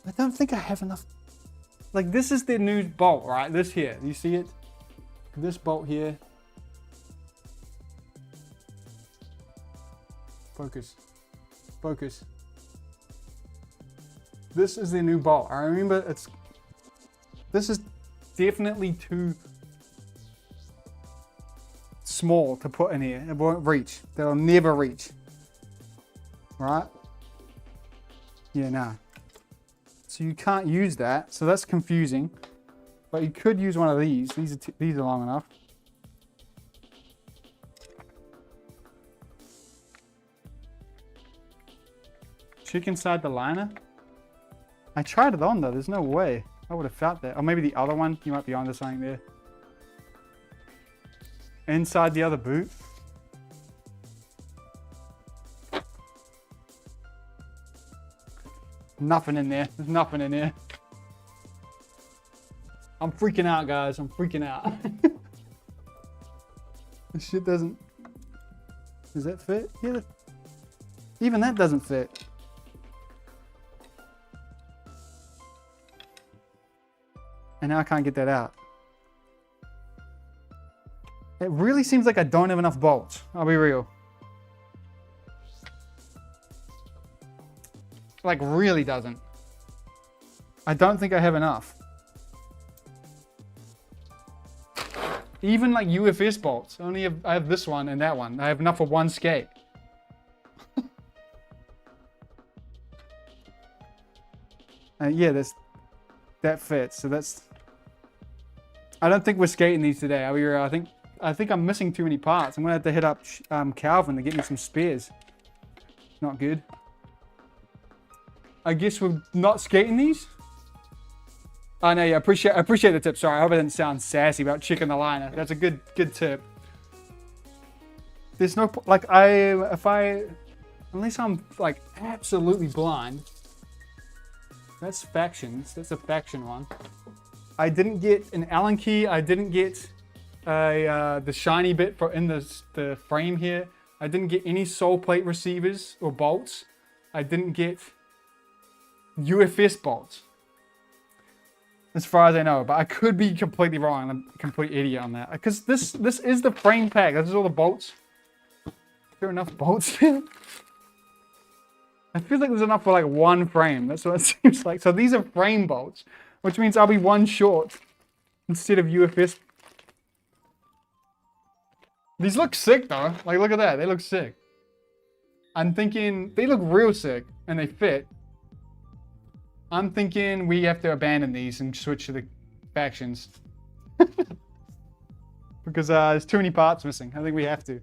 I don't think I have enough. Like, this is the new bolt, right? This here. You see it? This bolt here. Focus. Focus. This is the new bolt. I remember this is definitely too small to put in here. It won't reach. They'll never reach. Right? Yeah, nah. So you can't use that. So that's confusing. But you could use one of these. These are long enough. Check inside the liner. I tried it on though. There's no way. I would have felt that. Or maybe the other one. You might be onto something there. Inside the other boot. Nothing in there. There's nothing in there. I'm freaking out, guys. I'm freaking out. This shit doesn't... Does that fit? Yeah. Even that doesn't fit. And now I can't get that out. It really seems like I don't have enough bolts. I'll be real. Like, really doesn't. I don't think I have enough. Even like UFS bolts. I have this one and that one. I have enough for one skate. Yeah, that fits. So that's... I don't think we're skating these today. I'll be real. I think I'm missing too many parts. I'm gonna have to hit up Calvin to get me some spares. Not good. I guess we're not skating these. Oh no, yeah, I appreciate the tip. Sorry, I hope I didn't sound sassy about checking the liner. That's a good tip. There's no like unless I'm like absolutely blind. That's factions. That's a faction one. I didn't get an Allen key. I didn't get the shiny bit for in the frame here. I didn't get any sole plate receivers or bolts. I didn't get UFS bolts. As far as I know, but I could be completely wrong. I'm a complete idiot on that. Because this is the frame pack. This is all the bolts. Is there enough bolts here? I feel like there's enough for like one frame. That's what it seems like. So these are frame bolts, which means I'll be one short instead of UFS. These look sick though. Like, look at that. They look sick. I'm thinking they look real sick and they fit. I'm thinking we have to abandon these and switch to the factions. Because there's too many parts missing. I think we have to.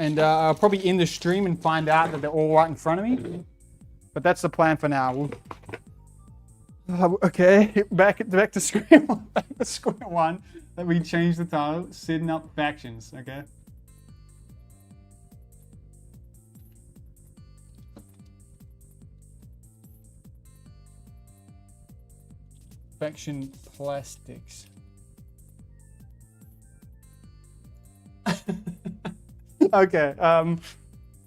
And I'll probably end the stream and find out that they're all right in front of me. But that's the plan for now. Okay, back to square one. Back to square one. Let me change the title. Setting up factions, okay? Faction plastics. Okay,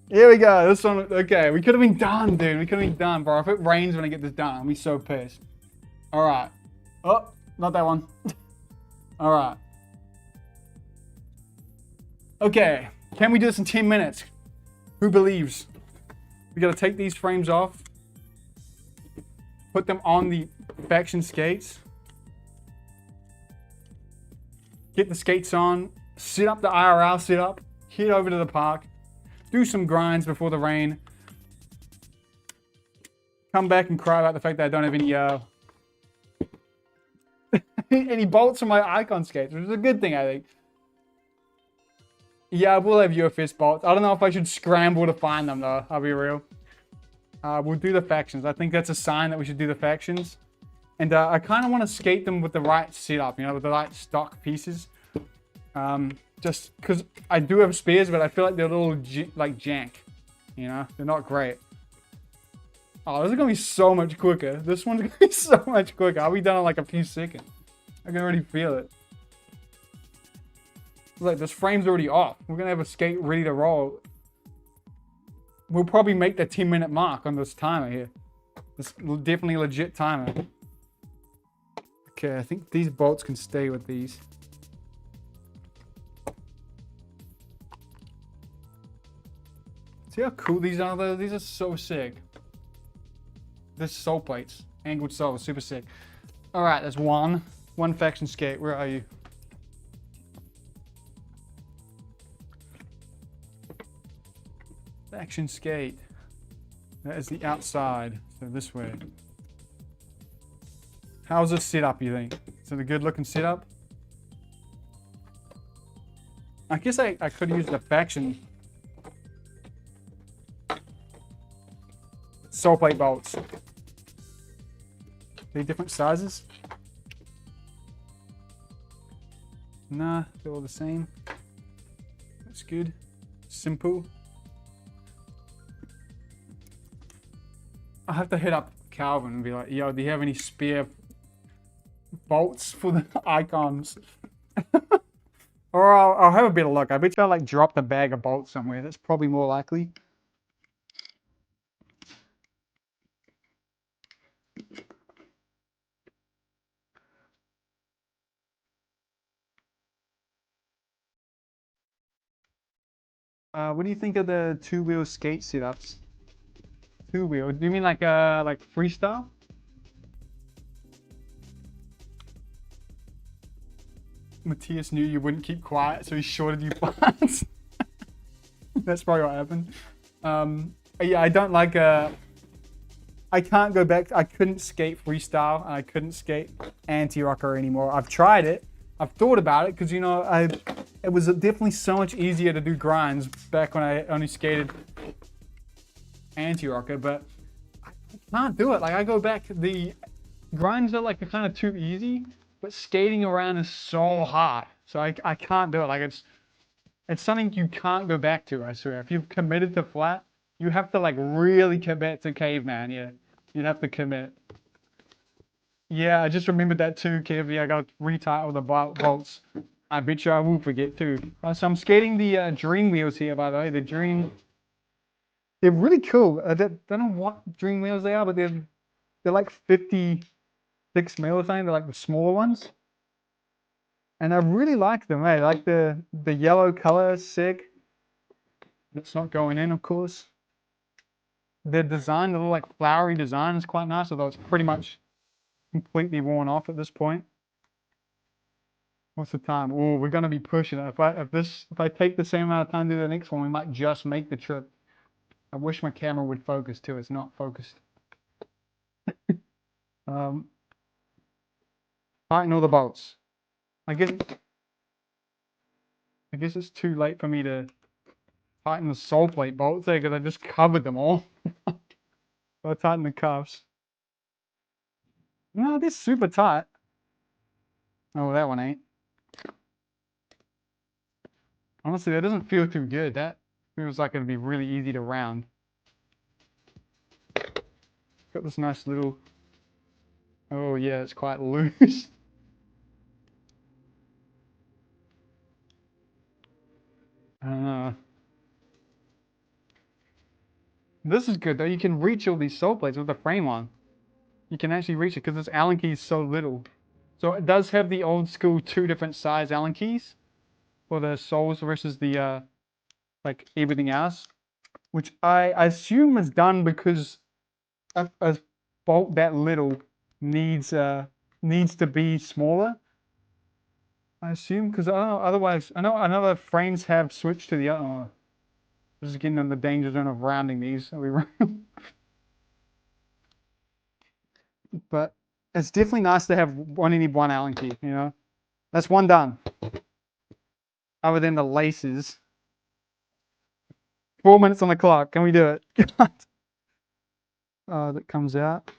here we go. This one, okay, we could have been done, dude. We could have been done, bro. If it rains when I get this done, I'll be so pissed. All right. Oh, not that one. All right. Okay, can we do this in 10 minutes? Who believes? We gotta take these frames off, put them on the faction skates, get the skates on, set up the IRL setup, head over to the park, do some grinds before the rain, come back and cry about the fact that I don't have any any bolts on my icon skates, which is a good thing, I think. Yeah, we'll have UFS bolts. I don't know if I should scramble to find them though, I'll be real. We'll do the factions. I think that's a sign that we should do the factions. And I kind of want to skate them with the right setup, you know, with the right stock pieces. Just because I do have spares, but I feel like they're a little like jank, you know? They're not great. Oh, this is going to be so much quicker. This one's going to be so much quicker. I'll be done in like a few seconds. I can already feel it. Look, this frame's already off. We're going to have a skate ready to roll. We'll probably make the 10-minute mark on this timer here. This definitely legit timer. Okay, I think these bolts can stay with these. See how cool these are though? These are so sick. This sole plates. Angled sole, super sick. Alright, there's one. One faction skate. Where are you? Faction skate. That is the outside. So this way. How's this setup, you think? Is it a good looking setup? I guess I could use the faction sole plate bolts. Are they different sizes? Nah, they're all the same. That's good. Simple. I'll have to hit up Calvin and be like, yo, do you have any spare bolts for the icons. Or I'll have a better look. I bet you I like dropped a bag of bolts somewhere. That's probably more likely. What do you think of the two-wheel skate setups? Two-wheel? Do you mean like freestyle? Matthias knew you wouldn't keep quiet, so he shorted you parts. That's probably what happened. Yeah, I don't like. I can't go back. I couldn't skate freestyle, and I couldn't skate anti-rocker anymore. I've tried it. I've thought about it because you know it was definitely so much easier to do grinds back when I only skated anti-rocker, but I can't do it. Like I go back, the grinds are like kind of too easy, but skating around is so hard. So I can't do it. Like it's something you can't go back to. I swear. If you've committed to flat, you have to like really commit to caveman. Yeah, you'd have to commit. Yeah, I just remembered that too, Kev. Yeah, I got to retitle the bolts. I bet you I will forget too. So I'm skating the Dream wheels here, by the way. The Dream, they're really cool. I don't know what Dream wheels they are, but they're like 56 mil or something. They're like the smaller ones, and I really like them. I like the yellow color, sick. It's not going in, of course. Their design, the little like flowery design, is quite nice, although it's pretty much completely worn off at this point. What's the time? Oh, we're gonna be pushing it. If I take the same amount of time to do the next one, we might just make the trip. I wish my camera would focus too. It's not focused. Tighten all the bolts. I guess it's too late for me to tighten the sole plate bolts there because I just covered them all. I'll tighten the cuffs. No, they're super tight. Oh, that one ain't. Honestly, that doesn't feel too good. That feels like it'd be really easy to round. Got this nice little... Oh yeah, it's quite loose. I don't know. This is good though. You can reach all these sole plates with the frame on. You can actually reach it because this Allen key is so little. So it does have the old school 2 different size Allen keys for the soles versus the like everything else, which I assume is done because a bolt that little needs to be smaller. I assume because I don't know. Otherwise, I know the frames have switched to the other. Oh, this is getting in the danger zone of rounding these. But it's definitely nice to have only one Allen key, you know. That's one done. Other than the laces. 4 minutes on the clock. Can we do it? That comes out.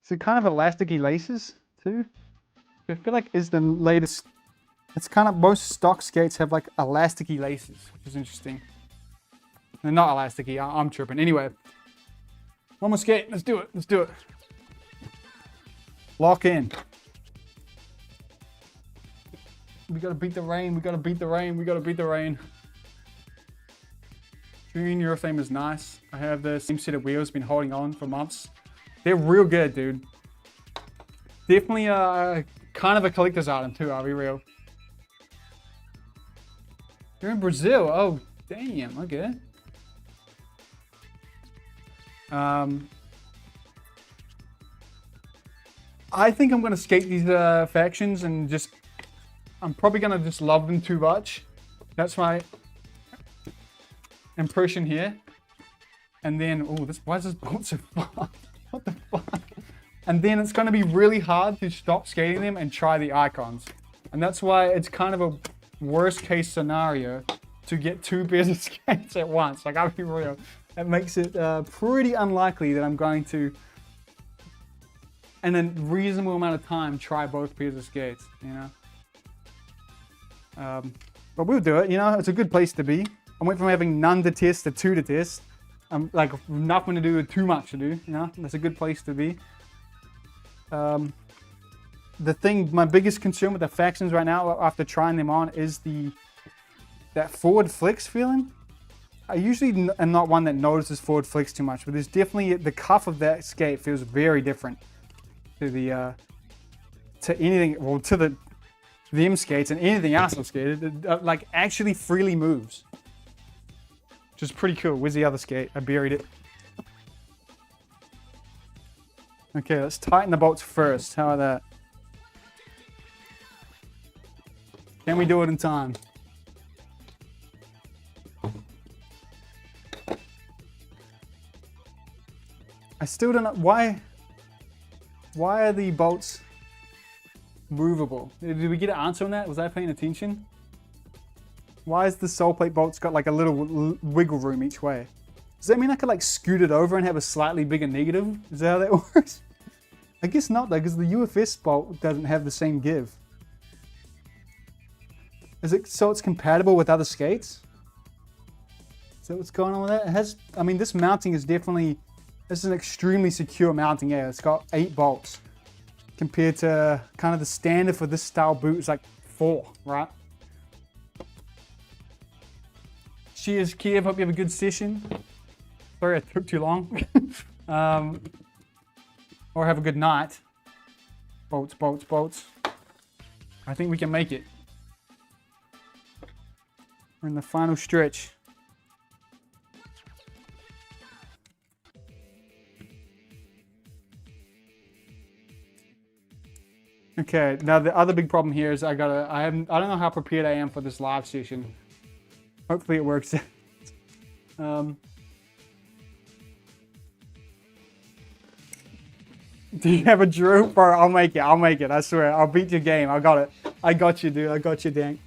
So kind of elasticy laces too. I feel like is the latest. It's kind of most stock skates have like elasticy laces, which is interesting. They're not elasticy. I'm tripping. Anyway. One more skate. Let's do it. Let's do it. Lock in. We gotta beat the rain. We gotta beat the rain. We gotta beat the rain. Green urethane is nice. I have the same set of wheels. Been holding on for months. They're real good, dude. Definitely kind of a collector's item too. I'll be real. You're in Brazil. Oh, damn. Okay. I think I'm gonna skate these factions and just I'm probably gonna just love them too much. That's my impression here. And then why is this bolt so far? What the fuck? And then it's gonna be really hard to stop skating them and try the icons. And that's why it's kind of a worst case scenario to get 2 pairs of skates at once. Like I'll be real. It makes it pretty unlikely that I'm going to, in a reasonable amount of time, try both pairs of skates, you know? But we'll do it, you know? It's a good place to be. I went from having none to test to 2 to test. Like nothing to do with too much to do, you know? That's a good place to be. My biggest concern with the Factions right now, after trying them on, is that forward flicks feeling. I usually am not one that notices forward flicks too much, but there's definitely the cuff of that skate feels very different to to anything, well, to them skates and anything else I've skated. It like actually freely moves, which is pretty cool. Where's the other skate? I buried it. Okay, let's tighten the bolts first. How about that? Can we do it in time? I still don't know why are the bolts movable? Did we get an answer on that? Was I paying attention? Why is the sole plate bolts got like a little wiggle room each way? Does that mean I could like scoot it over and have a slightly bigger negative? Is that how that works? I guess not though, because the UFS bolt doesn't have the same give. Is it so it's compatible with other skates? Is that what's going on with that? It has, I mean, this mounting is definitely, this is an extremely secure mounting. Yeah, it's got 8 bolts compared to kind of the standard for this style boot is like 4, right? Cheers, Kiev. Hope you have a good session. Sorry I took too long. Or have a good night. Bolts, bolts, bolts. I think we can make it. We're in the final stretch. Okay, now the other big problem here is I don't know how prepared I am for this live session. Hopefully it works. Do you have a drill? Bro, I'll make it. I'll make it. I swear. I'll beat your game. I got it. I got you, dude. I got you, Dank.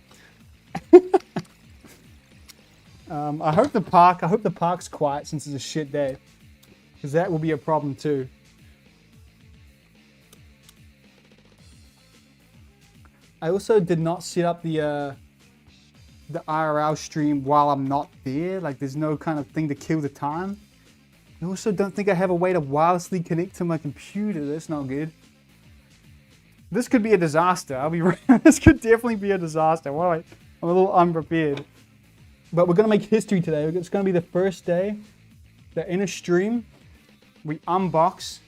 I hope the park's quiet since it's a shit day. Because that will be a problem too. I also did not set up the IRL stream while I'm not there. Like there's no kind of thing to kill the time. I also don't think I have a way to wirelessly connect to my computer. That's not good. This could be a disaster. I'll be right. This could definitely be a disaster. Why? I'm a little unprepared. But we're gonna make history today. It's gonna be the first day that in a stream we unbox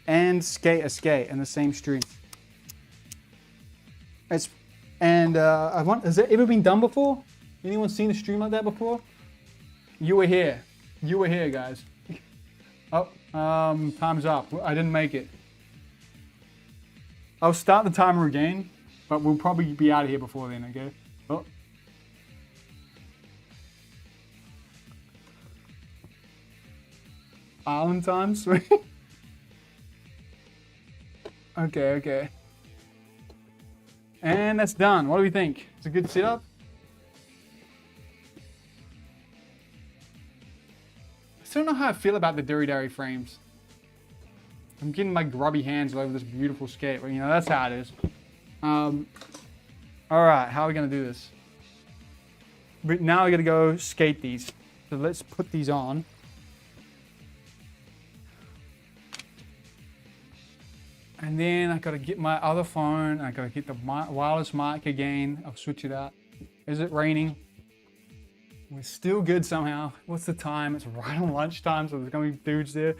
and skate a skate in the same stream. Has that ever been done before? Anyone seen a stream like that before? You were here. You were here, guys. Oh, time's up. I didn't make it. I'll start the timer again, but we'll probably be out of here before then, okay? Oh. Island time, sweet. Okay. And that's done. What do we think? It's a good setup? I still don't know how I feel about the Dairy frames. I'm getting my grubby hands all over this beautiful skate, but you know, that's how it is. Alright, how are we gonna do this? But now we gotta go skate these. So let's put these on. And then I gotta get my other phone. I gotta get the wireless mic again. I'll switch it out. Is it raining? We're still good somehow. What's the time? It's right on lunchtime, so there's gonna be dudes there.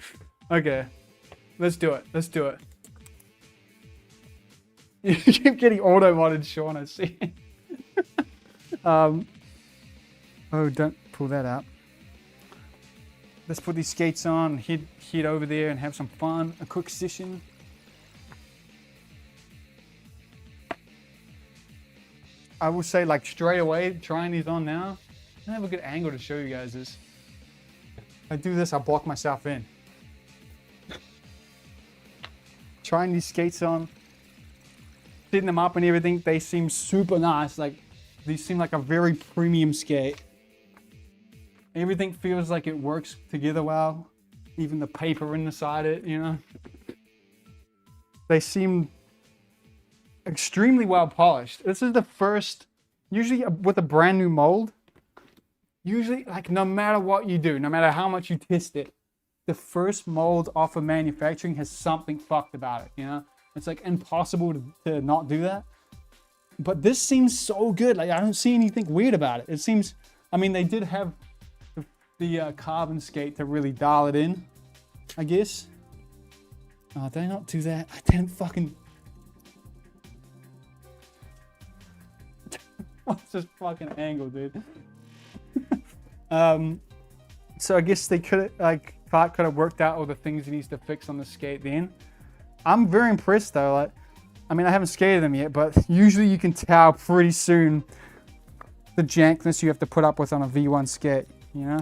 Okay, let's do it. Let's do it. You keep getting auto-modded, Sean, I see. Oh, don't pull that out. Let's put these skates on, head over there and have some fun. A quick session. I will say, like, straight away, trying these on now, I don't have a good angle to show you guys this. If I do this, I'll block myself in. Trying these skates on, setting them up and everything, they seem super nice. Like, these seem like a very premium skate. Everything feels like it works together well. Even the paper inside it, you know. They seem extremely well polished. This is the first, usually with a brand new mold, usually like no matter what you do, no matter how much you test it, the first mold off of manufacturing has something fucked about it, you know? It's like impossible to not do that. But this seems so good. Like, I don't see anything weird about it. It seems, I mean, they did have the carbon skate to really dial it in, I guess. Oh, did I not do that? I didn't fucking... What's this fucking angle, dude? So I guess they could have, like, Clark could have worked out all the things he needs to fix on the skate then. I'm very impressed though. Like, I mean, I haven't skated them yet, but usually you can tell pretty soon the jankness you have to put up with on a V1 skate, you know?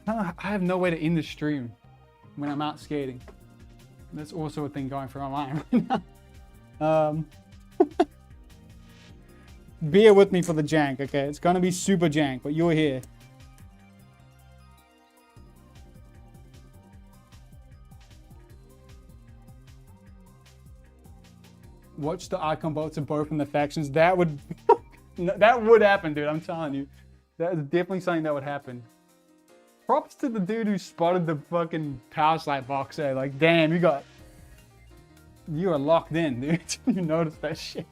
I have no way to end the stream when I'm out skating. That's also a thing going for online right now. Bear with me for the jank, okay? It's gonna be super jank, but you're here. Watch the icon bolts of both from the factions. That would happen, dude. I'm telling you. That is definitely something that would happen. Props to the dude who spotted the fucking power slide box there. Like, damn, you are locked in, dude. You noticed that shit.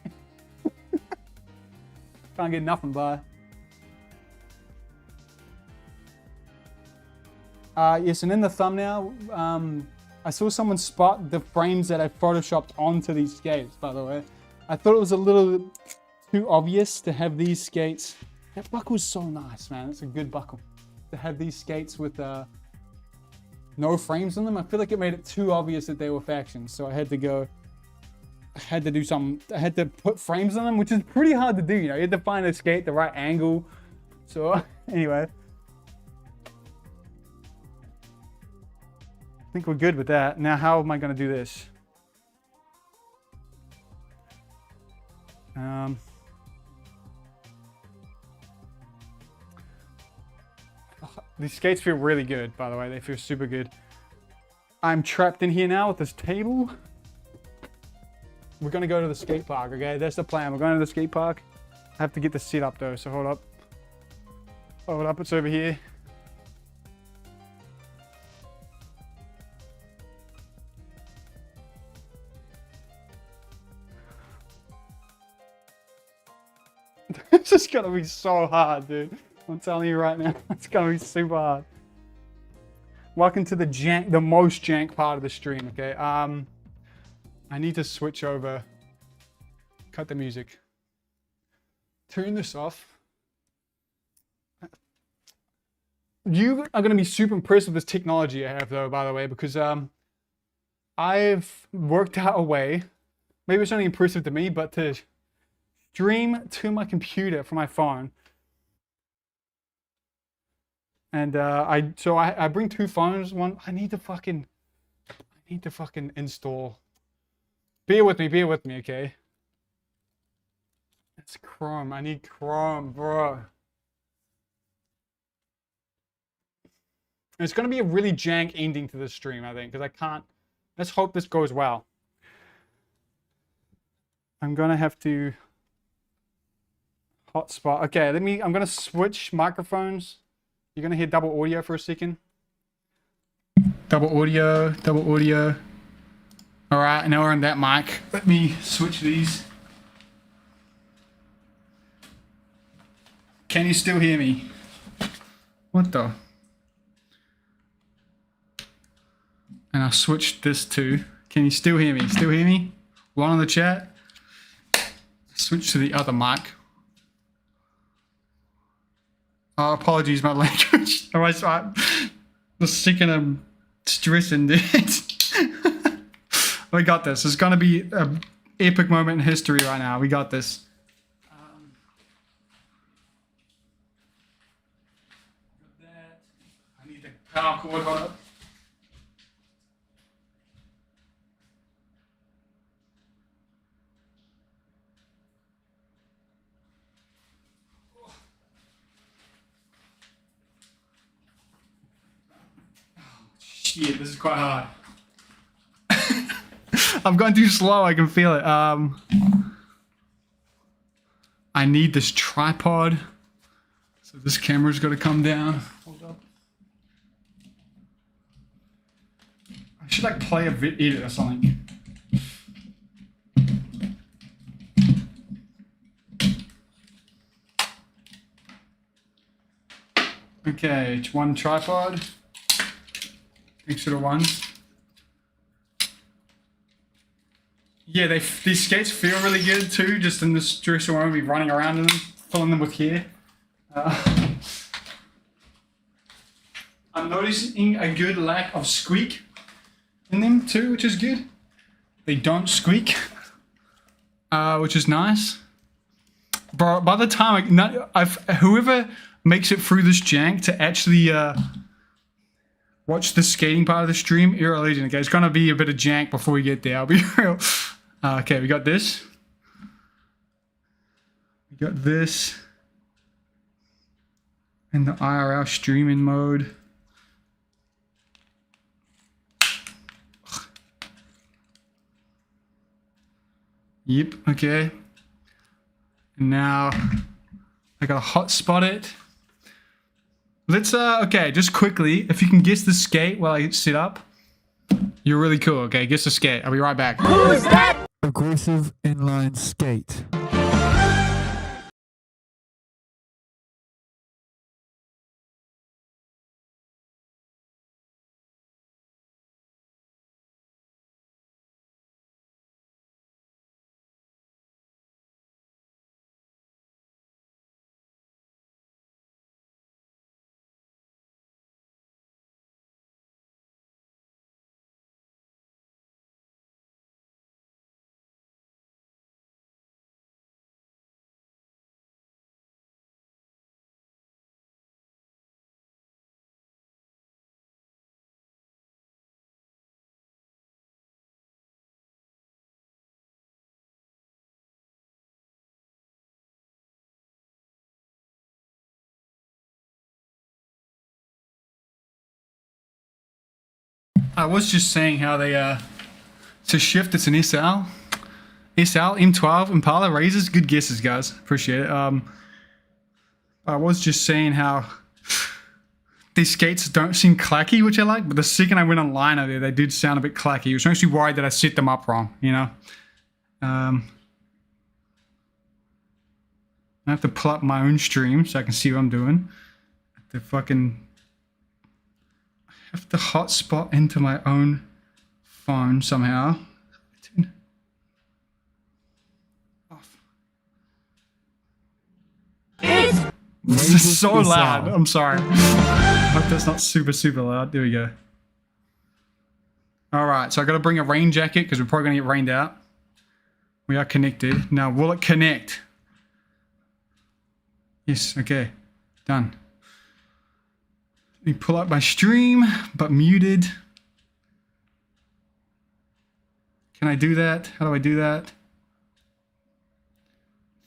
Can't get nothing by. Yes, and in the thumbnail, I saw someone spot the frames that I photoshopped onto these skates, by the way. I thought it was a little too obvious to have these skates. That buckle is so nice, man. It's a good buckle. To have these skates with no frames in them. I feel like it made it too obvious that they were factions. So I had to do something. I had to put frames on them, which is pretty hard to do. You know, you had to find a skate the right angle. So anyway. I think we're good with that. Now, how am I going to do this? These skates feel really good, by the way. They feel super good. I'm trapped in here now with this table. We're going to go to the skate park, okay? That's the plan. We're going to the skate park. I have to get the set up, though, so hold up. Hold up, it's over here. This is gonna be so hard, dude. I'm telling you right now, it's gonna be super hard. Welcome to the jank, the most jank part of the stream, okay? I need to switch over. Cut the music. Turn this off. You are gonna be super impressed with this technology I have, though, by the way, because I've worked out a way. Maybe it's only impressive to me, but to stream to my computer from my phone. And I bring two phones. One, I need to fucking install. Bear with me, okay? It's Chrome. I need Chrome, bro. It's gonna be a really jank ending to this stream, I think, because I can't. Let's hope this goes well. I'm gonna have to hotspot. Okay, I'm gonna switch microphones. You're gonna hear double audio for a second. Double audio. All right, now we're on that mic. Let me switch these. Can you still hear me? What the? And I'll switch this too. Can you still hear me? Still hear me? One on the chat. Switch to the other mic. Oh, apologies, my language. I'm just sick and I'm stressing, dude. We got this. It's gonna be an epic moment in history right now. We got this. I need the power cord on it. Shit, this is quite hard. I'm going too slow, I can feel it. I need this tripod. So this camera's got to come down. Hold up. I should like play a edit or something. Okay, it's one tripod. Thanks for the ones. Yeah, these skates feel really good too. Just in this dress, I won't be running around in them, filling them with hair. I'm noticing a good lack of squeak in them too, which is good. They don't squeak, which is nice. Bro, by the time whoever makes it through this jank to actually watch the skating part of the stream, you're a legend. Okay, it's gonna be a bit of jank before we get there. I'll be real. Okay, we got this. We got this. And the IRL streaming mode. Yep, okay. And now I gotta hotspot it. Let's, okay, just quickly, if you can guess the skate while I sit up, you're really cool. Okay, guess the skate. I'll be right back. Who's that? Aggressive inline skate. I was just saying how they, to shift, it's an SL. SL, M12, Impala, Razors, good guesses, guys. Appreciate it. I was just saying how these skates don't seem clacky, which I like, but the second I went online over there, they did sound a bit clacky. I was actually worried that I set them up wrong, you know? I have to pull up my own stream so I can see what I'm doing. I have to hotspot into my own phone somehow. Off. This is so loud. I'm sorry. I hope that's not super, super loud. There we go. All right, so I got to bring a rain jacket because we're probably going to get rained out. We are connected. Now, will it connect? Yes, okay. Done. Let me pull up my stream, but muted. Can I do that? How do I do that?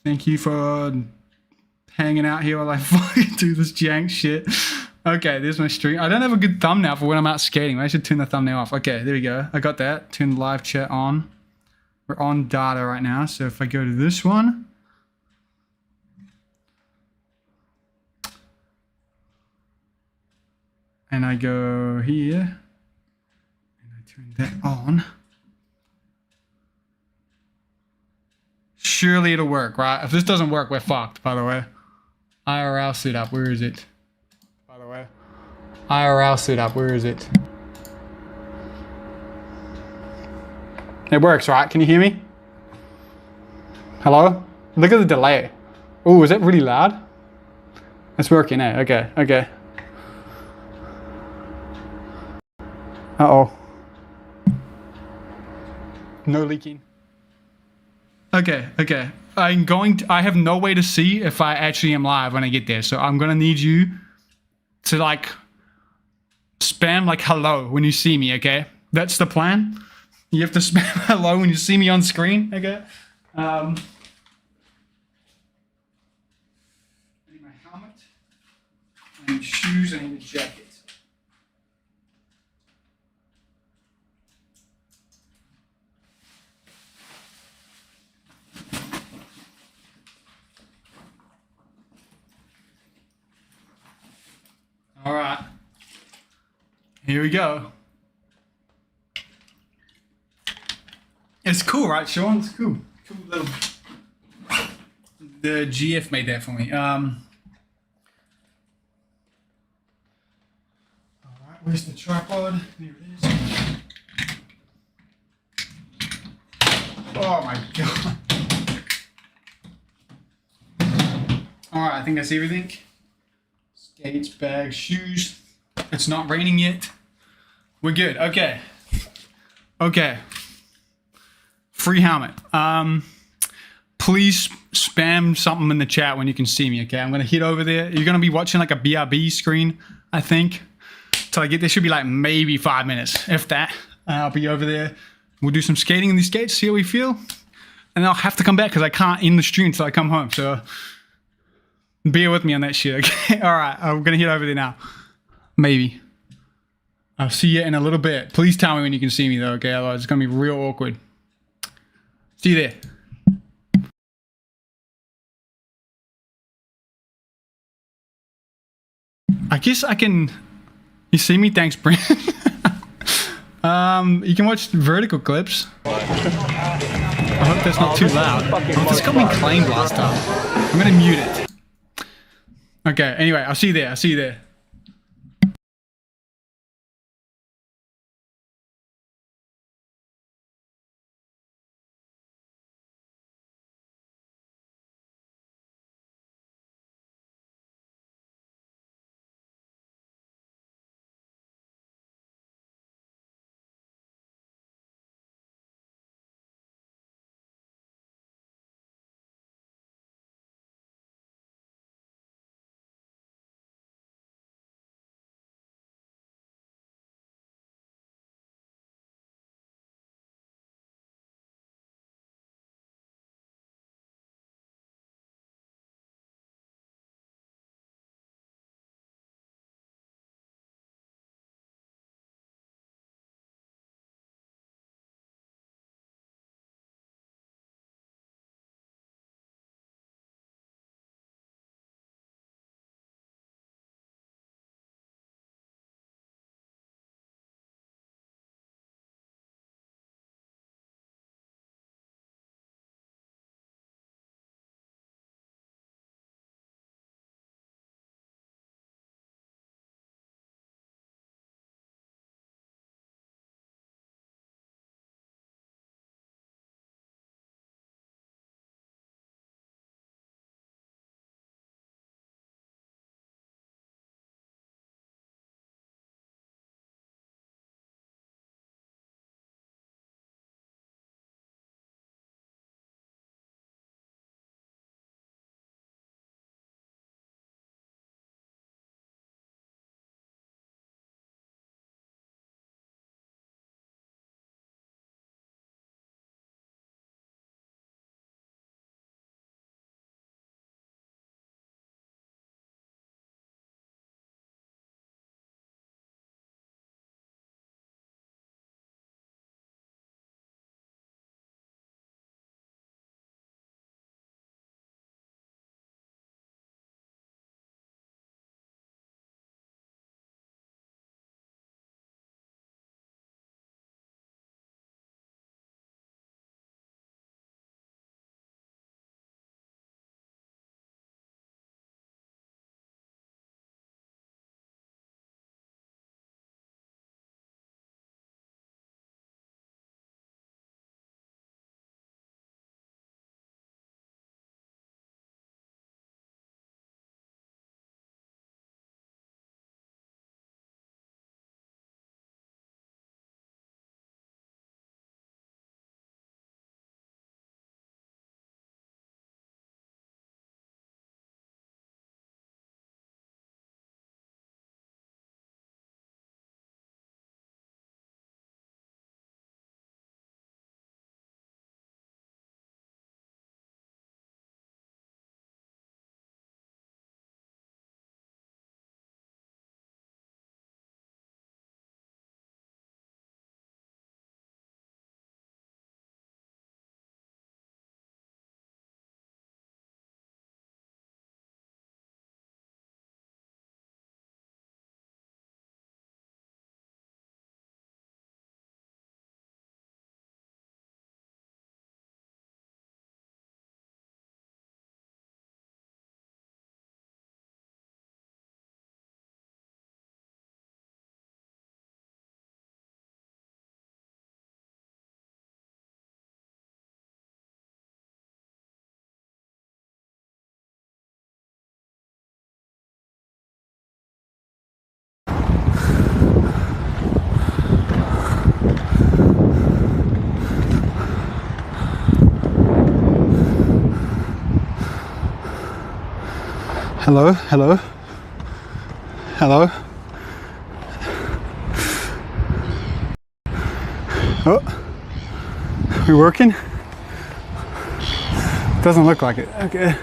Thank you for hanging out here while I fucking do this jank shit. Okay, there's my stream. I don't have a good thumbnail for when I'm out skating. I should turn the thumbnail off. Okay, there we go. I got that. Turn the live chat on. We're on data right now. So if I go to this one. And I go here. And I turn that on. Surely it'll work, right? If this doesn't work, we're fucked, by the way. IRL setup, where is it? By the way. IRL setup, where is it? It works, right? Can you hear me? Hello? Look at the delay. Oh, is that really loud? It's working, eh? Okay, okay. Uh-oh. No leaking. Okay, okay. I have no way to see if I actually am live when I get there. So I'm gonna need you to like spam like hello when you see me, okay? That's the plan. You have to spam hello when you see me on screen, okay? I need my helmet. I need shoes, I need a jacket. Here we go. It's cool, right, Sean? It's cool. Cool little. The GF made that for me. All right, where's the tripod? There it is. Oh my god. All right, I think that's everything. Skates, bags, shoes. It's not raining yet. We're good. Okay. Okay. Free helmet. Please spam something in the chat when you can see me, okay? I'm gonna hit over there. You're gonna be watching like a BRB screen, I think. Till I get there should be like maybe 5 minutes, if that. I'll be over there. We'll do some skating in these skates, see how we feel. And I'll have to come back because I can't end the stream until I come home. So bear with me on that shit, okay? All right, I'm gonna hit over there now. Maybe. I'll see you in a little bit. Please tell me when you can see me though, okay? Otherwise it's gonna be real awkward. See you there. I guess I can. You see me? Thanks, Brent. You can watch vertical clips. I hope that's not too loud. Oh, this got me claimed last time. I'm gonna mute it. Okay. Anyway, I'll see you there. I'll see you there. Hello, hello, hello. Oh, we working? Doesn't look like it. Okay.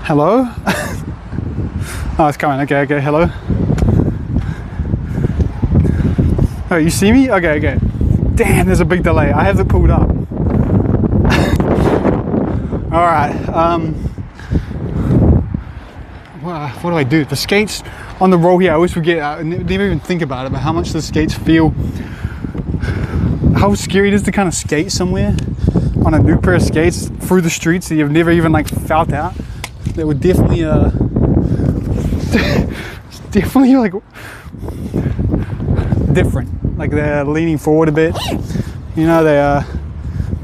Hello? Oh, it's coming. Okay, okay. Hello? Oh, you see me? Okay, okay. Damn, there's a big delay. I have it pulled up. All right. What do I do? The skates on the roll here, I always forget. I never even think about it, but how much the skates feel. How scary it is to kind of skate somewhere on a new pair of skates through the streets that you've never even like felt out. That would definitely, definitely like different. Like they're leaning forward a bit. You know, they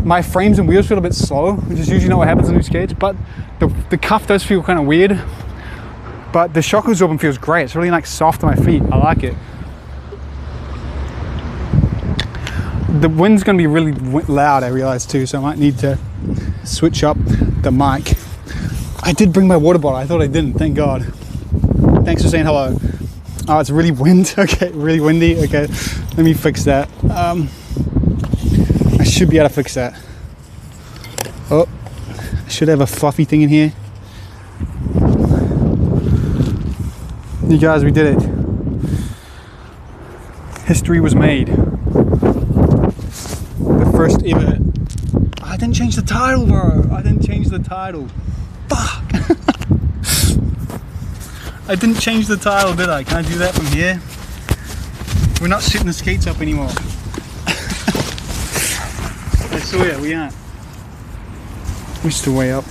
my frames and wheels feel a bit slow, which is usually not what happens on new skates. But the cuff does feel kind of weird. But the shock absorbent feels great. It's really like soft on my feet. I like it. The wind's going to be really loud, I realize too, so I might need to switch up the mic. I did bring my water bottle. I thought I didn't. Thank God. Thanks for saying hello. Oh, it's really wind. Okay, really windy. Okay, let me fix that. I should be able to fix that. Oh, I should have a fluffy thing in here. You guys, we did it. History was made. The first ever. I didn't change the title, bro. I didn't change the title. Fuck. I didn't change the title, did I? Can I do that from here? We're not shooting the skates up anymore. I swear, we aren't. We're still way up.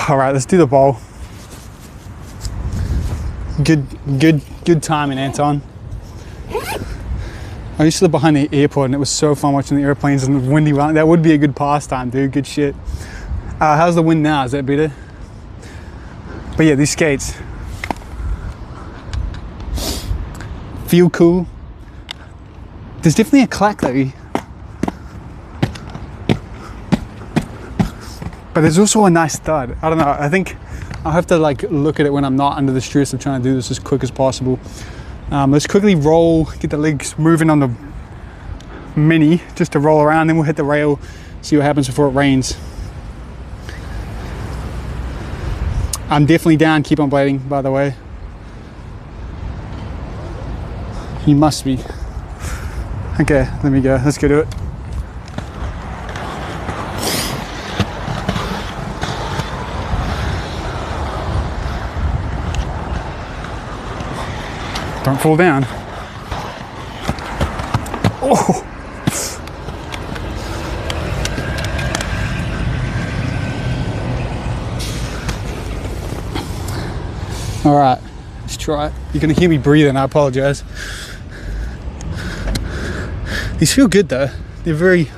All right, let's do the bowl. Good timing, Anton. I used to live behind the airport and it was so fun watching the airplanes and the windy run. That would be a good pastime, dude. Good shit. How's the wind now? Is that better? But yeah, these skates feel cool. There's definitely a clack though. But there's also a nice thud. I don't know. I think I'll have to like look at it when I'm not under the stress of trying to do this as quick as possible. Let's quickly roll, get the legs moving on the mini just to roll around, then we'll hit the rail, see what happens before it rains. I'm definitely down, keep on blading, by the way. You must be. Okay, let me go, let's go do it. Don't fall down. Oh! All right, let's try it. You're gonna hear me breathing, I apologize. These feel good though. They're very,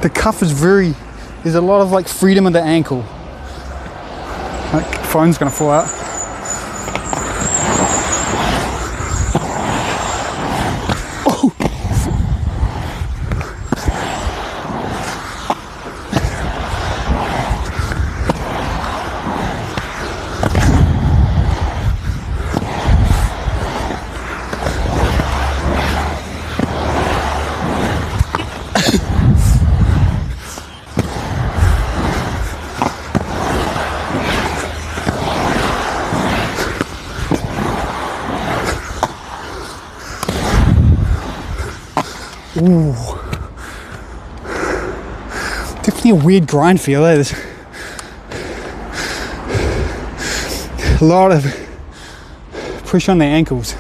the cuff is very, there's a lot of like freedom in the ankle. Like, phone's gonna fall out. Ooh. Definitely a weird grind feel. There's a lot of push on the ankles.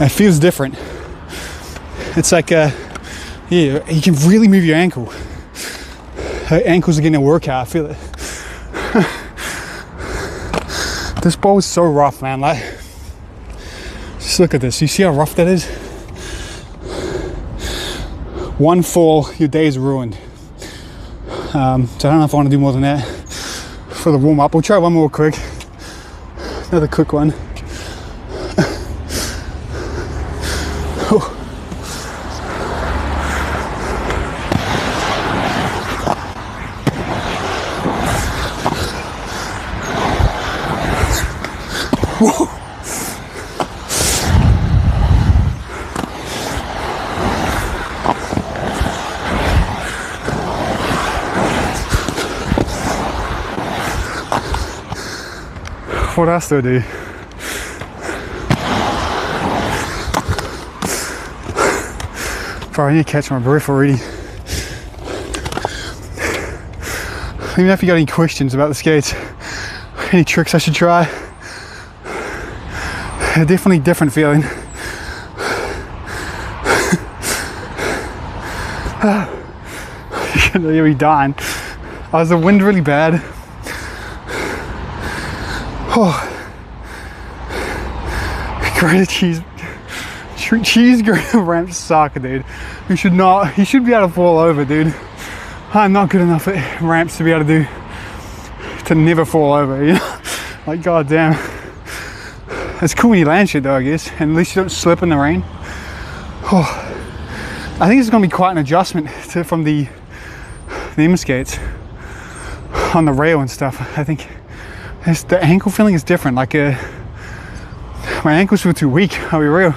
It feels different. It's like, yeah, you can really move your ankle. Her ankles are getting a workout, I feel it. This bowl is so rough, man. Like, just look at this. You see how rough that is? One fall, your day is ruined. So I don't know if I want to do more than that for the warm up. We'll try one more quick. Another quick one. Whoa. What else do I do? Bro, I need to catch my breath already. Let me know if you got any questions about the skates. Any tricks I should try. Definitely different feeling. You'll be dying. Was the wind really bad? Oh, grated cheese grater ramps suck, dude. You should be able to fall over, dude. I'm not good enough at ramps to be able to never fall over, you know? Like, goddamn. It's cool when you land shit though, I guess, and at least you don't slip in the rain. Oh, I think it's gonna be quite an adjustment from the M skates on the rail and stuff. I think the ankle feeling is different. Like my ankles feel too weak, I'll be real.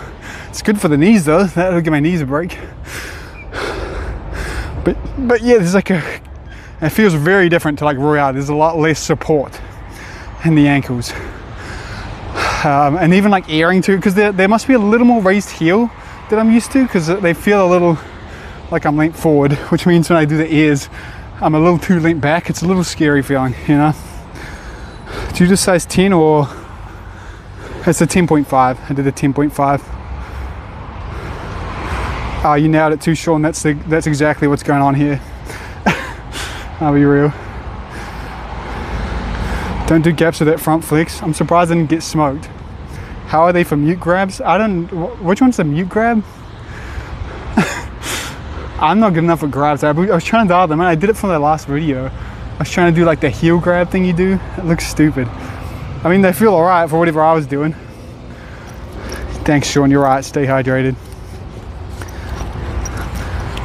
It's good for the knees though, that'll give my knees a break. But yeah, there's like it feels very different to like Royale. There's a lot less support in the ankles. And even like airing too, because there must be a little more raised heel that I'm used to, because they feel a little like I'm leant forward, which means when I do the airs, I'm a little too leant back. It's a little scary feeling, you know? Do you do size 10 or? It's a 10.5. I did a 10.5. Oh, you nailed it too, Sean. That's exactly what's going on here. I'll be real. Don't do gaps with that front flex. I'm surprised I didn't get smoked. How are they for mute grabs? Which one's the mute grab? I'm not good enough at grabs. I was trying to dial them in. I did it for the last video. I was trying to do like the heel grab thing you do. It looks stupid. I mean, they feel all right for whatever I was doing. Thanks, Sean. You're right. Stay hydrated.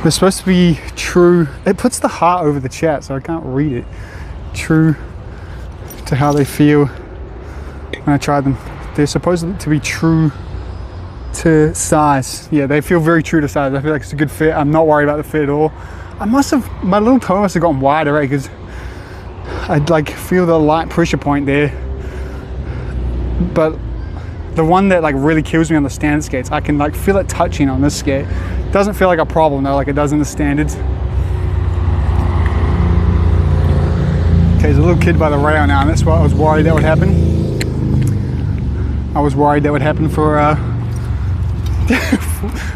They're supposed to be true. It puts the heart over the chat, so I can't read it. True to how they feel when I tried them. They're supposed to be true to size. Yeah, they feel very true to size. I feel like it's a good fit. I'm not worried about the fit at all. My little toe must have gotten wider, right? Because I'd like feel the light pressure point there. But the one that like really kills me on the standard skates, I can like feel it touching on this skate. Doesn't feel like a problem though, like it does in the standards. Okay, there's a little kid by the rail now, and that's what I was worried that would happen. I was worried that would happen for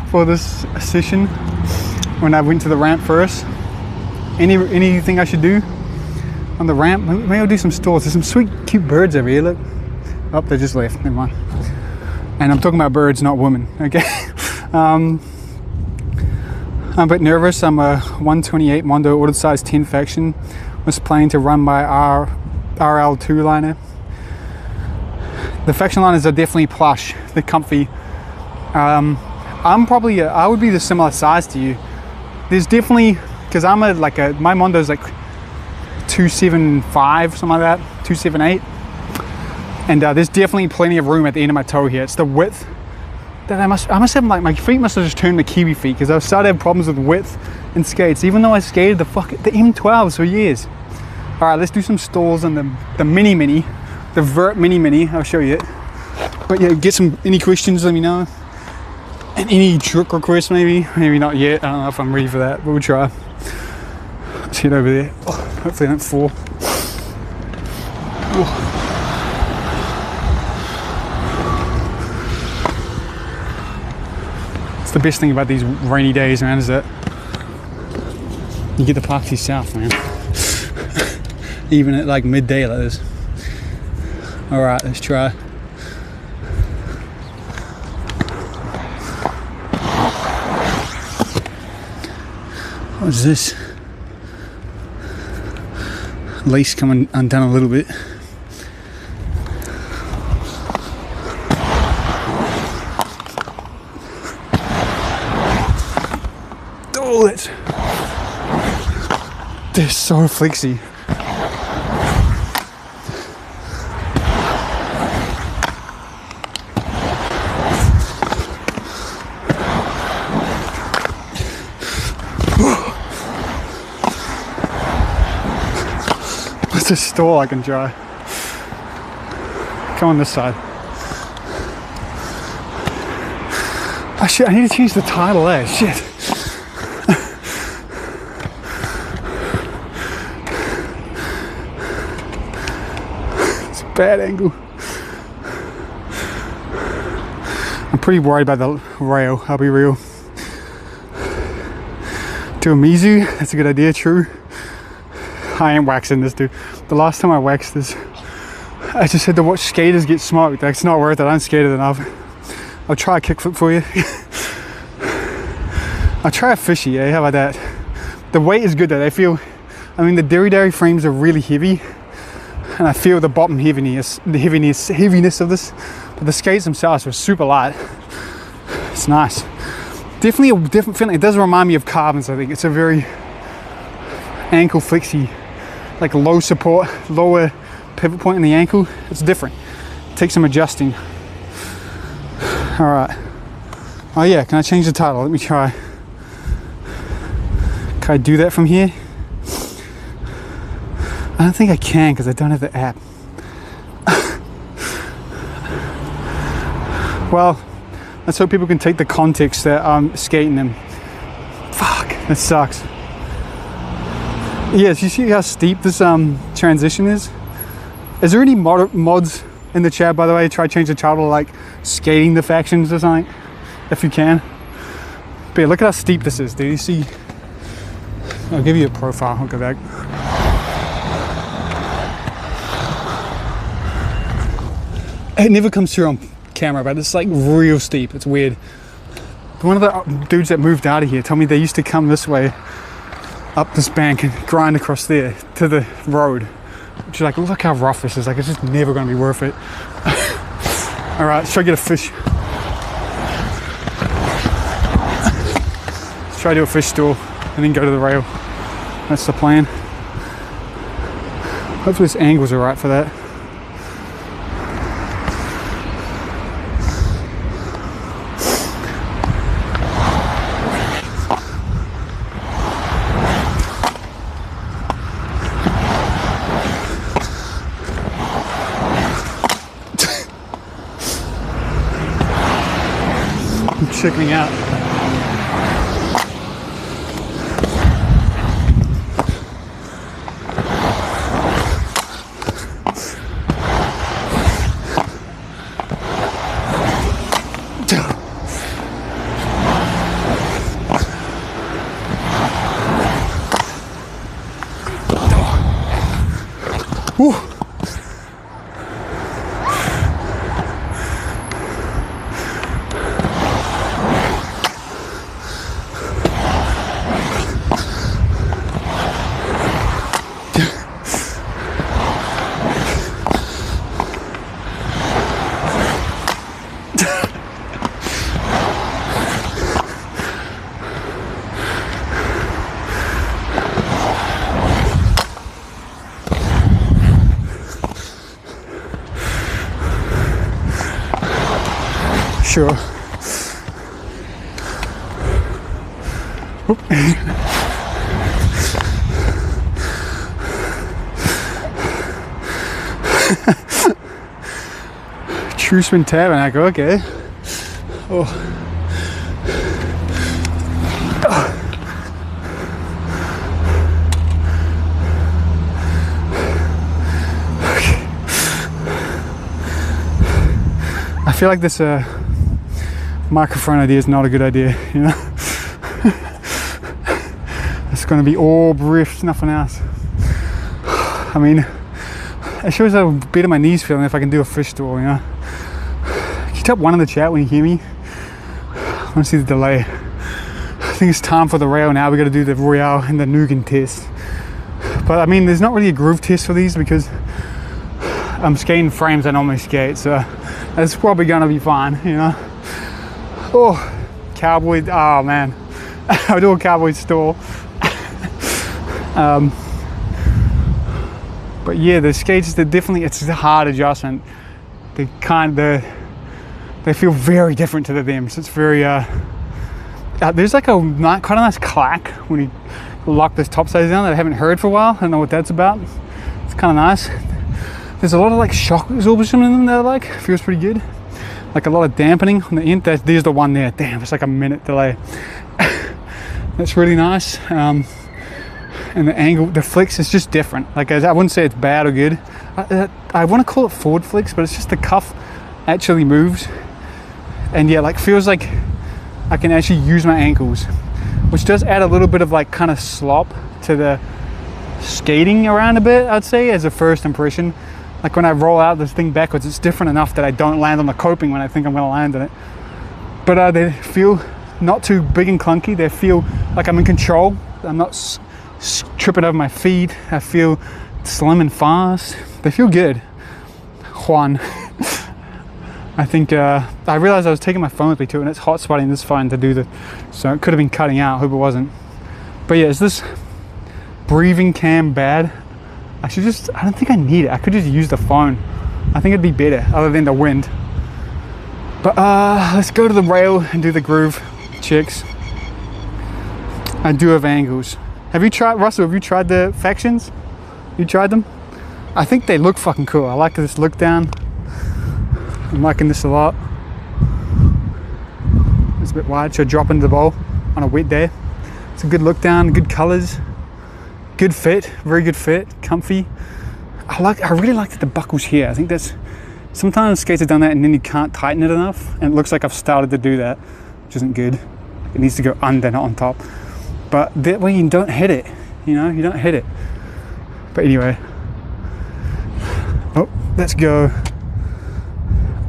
for this session when I went to the ramp first. Anything I should do on the ramp? Maybe I'll do some stalls. There's some sweet, cute birds over here. Look. Oh, they just left. Never mind. And I'm talking about birds, not women. Okay. I'm a bit nervous. I'm a 128 Mondo ordered size 10 faction. Was planning to run my RL2 liner. The faction liners are definitely plush. They're comfy. I would be the similar size to you. There's definitely, because my Mondo's like 275, something like that, 278. And there's definitely plenty of room at the end of my toe here. It's the width that I must have, like, my feet must have just turned to kiwi feet, because I've started to have problems with width in skates, even though I skated the M12s for years. All right, let's do some stalls on the mini, the vert mini. I'll show you it. But yeah, any questions, let me know. And any trick requests, maybe not yet. I don't know if I'm ready for that, but we'll try. Let's head over there. Oh, hopefully I don't fall. Oh. The best thing about these rainy days, man, is that you get the park to yourself, man. Even at like midday like this. All right, let's try. What's this? Lace coming undone a little bit. feel it. They're so flexy. There's a stall I can try. Come on this side. Oh shit, I need to change the title there, shit. It's a bad angle. I'm pretty worried about the rail, I'll be real. Do a Mizu, that's a good idea, true. I am waxing this, dude. The last time I waxed this, I just had to watch skaters get smoked. That's not worth it, I ain't skated enough. I'll try a kickflip for you. I'll try a fishy, eh? How about that? The weight is good though, they feel, I mean the Derry frames are really heavy and I feel the bottom heaviness of this, but the skates themselves are super light. It's nice. Definitely a different feeling. It does remind me of carbons, I think. It's a very ankle flexy, like low support, lower pivot point in the ankle. It's different. It takes some adjusting. All right. Oh yeah, can I change the title? Let me try. Can I do that from here? I don't think I can because I don't have the app. Well, let's hope people can take the context that I'm skating in. Fuck, that sucks. Yes, you see how steep this transition is? Is there any mods in the chat, by the way? Try to change the title to like skating the factions or something, if you can. But yeah, look at how steep this is, dude. You see? I'll give you a profile. I'll go back. It never comes through on camera, but it's like real steep. It's weird. One of the dudes that moved out of here told me they used to come this way up this bank and grind across there to the road, which is like, look how rough this is. Like, it's just never going to be worth it. All right, let's try to get a fish. Let's try to do a fish store and then go to the rail. That's the plan. Hopefully this angle's all right for that. Checking out. Whew. Sure. Truceman Tabernacle, okay. Oh. Okay. I feel like this microphone idea is not a good idea, you know? It's going to be all breath, nothing else. I mean, it shows how better my knees feeling if I can do a fish store, you know? Can you type one in the chat when you hear me? I want to see the delay. I think it's time for the rail now. We got to do the Royale and the Nugan test. But I mean, there's not really a groove test for these because I'm skating frames I normally skate, so it's probably going to be fine, you know? Oh, cowboy, oh man. I'll do a cowboy stall. But yeah, the skates, they're definitely, it's a hard adjustment. They feel very different to the thems. It's very, there's like a quite a nice clack when you lock this top sides down that I haven't heard for a while. I don't know what that's about. It's kind of nice. There's a lot of like shock absorption in them that I like. Feels pretty good. Like a lot of dampening on the end. There's the one there. Damn, it's like a minute delay. That's really nice. And the angle, the flicks is just different. Like I wouldn't say it's bad or good. I want to call it forward flicks, but it's just the cuff actually moves. And yeah, like feels like I can actually use my ankles, which does add a little bit of like kind of slop to the skating around a bit, I'd say, as a first impression. Like when I roll out this thing backwards, it's different enough that I don't land on the coping when I think I'm going to land in it. But they feel not too big and clunky. They feel like I'm in control. I'm not tripping over my feet. I feel slim and fast. They feel good. Juan. I think I realized I was taking my phone with me too, and it's hot spotting this phone to do the, so it could have been cutting out. Hope it wasn't. But yeah, is this breathing cam bad? I don't think I need it. I could just use the phone. I think it'd be better other than the wind. But let's go to the rail and do the groove chicks. I do have angles. Have you tried, Russell, have you tried the factions? You tried them? I think they look fucking cool. I like this look down. I'm liking this a lot. It's a bit wide, so drop into the bowl on a wet day. It's a good look down, good colors. Good fit, very good fit, comfy. I really like that the buckle's here. I think that's, sometimes skates have done that and then you can't tighten it enough, and it looks like I've started to do that, which isn't good. It needs to go under, not on top. But that way you don't hit it, you know, you don't hit it. But anyway, oh, let's go.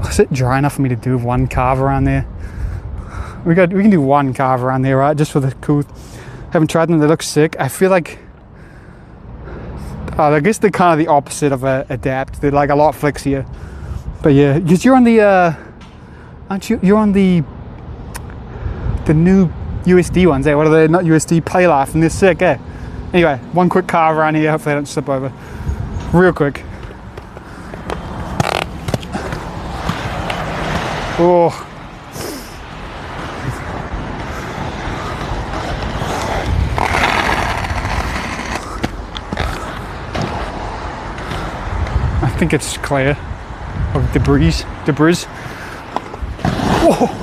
Is it dry enough for me to do one carve around there? We can do one carve around there, right? Just for the cool. Haven't tried them, they look sick. I feel like, I guess they're kind of the opposite of a adapt. They're like a lot flexier. But yeah, because you're on the, aren't you? You're on the new USD ones. Eh? What are they? Not USD, Play Life, and they're sick. Eh? Anyway, one quick carve around here. Hopefully I don't slip over. Real quick. Oh. I think it's clear of debris. Whoa.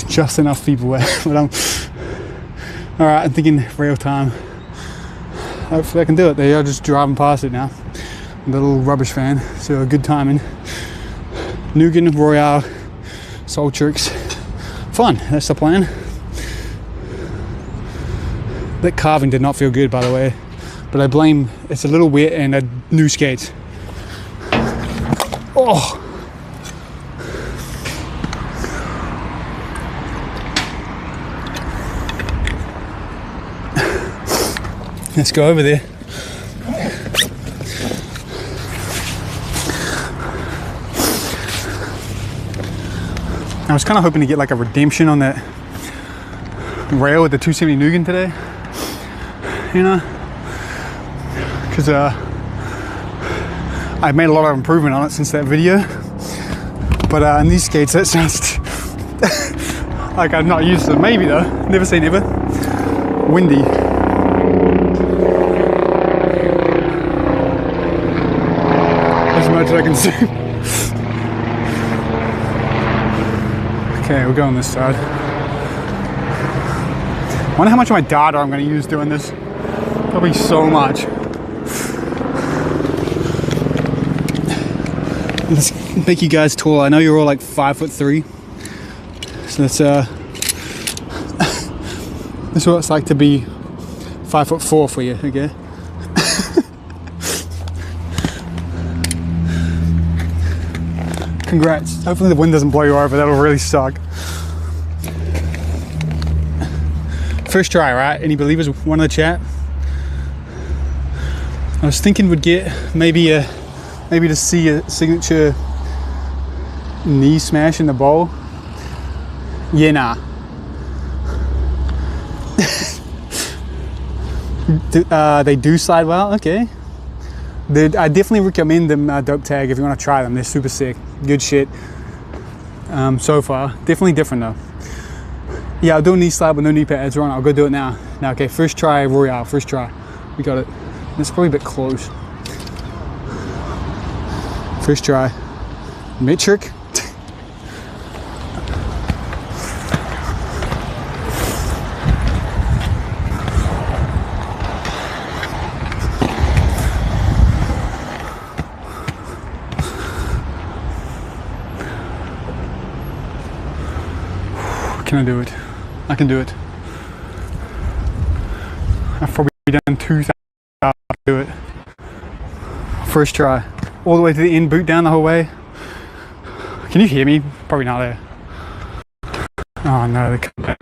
Just enough people there, but all right, I'm thinking real time. Hopefully I can do it. They are just driving past it now. The little rubbish van, so good timing. Nugan, Royale, Soul Tricks. Fun, that's the plan. That carving did not feel good, by the way, but I blame, it's a little wet and new skates. Oh! Let's go over there. I was kind of hoping to get like a redemption on that rail with the 270 Nugan today, you know, because I've made a lot of improvement on it since that video, but in these skates that sounds like I'm not used to it. Maybe though, never say never. Windy. As much as I can see. Okay, we'll go on this side. I wonder how much of my data I'm going to use doing this. Probably so much. Let's make you guys tall. I know you're all like 5'3", so let's this is what it's like to be 5'4" for you, okay? Congrats. Hopefully the wind doesn't blow you over. That'll really suck. First try, right? Any believers? One in the chat. I was thinking we'd get maybe to see a signature knee smash in the bowl. Yeah, nah. They do slide well. Okay. I definitely recommend them Dope Tag if you want to try them. They're super sick. Good shit. So far. Definitely different though. Yeah, I'll do a knee slide with no knee pads. Ron, I'll go do it now. Now, okay, first try Royale. First try. We got it. It's probably a bit close. First try. Metric. Can I do it? I can do it. I've probably done 2,000 to do it. First try. All the way to the end, boot down the whole way. Can you hear me? Probably not there. Oh no, they come back.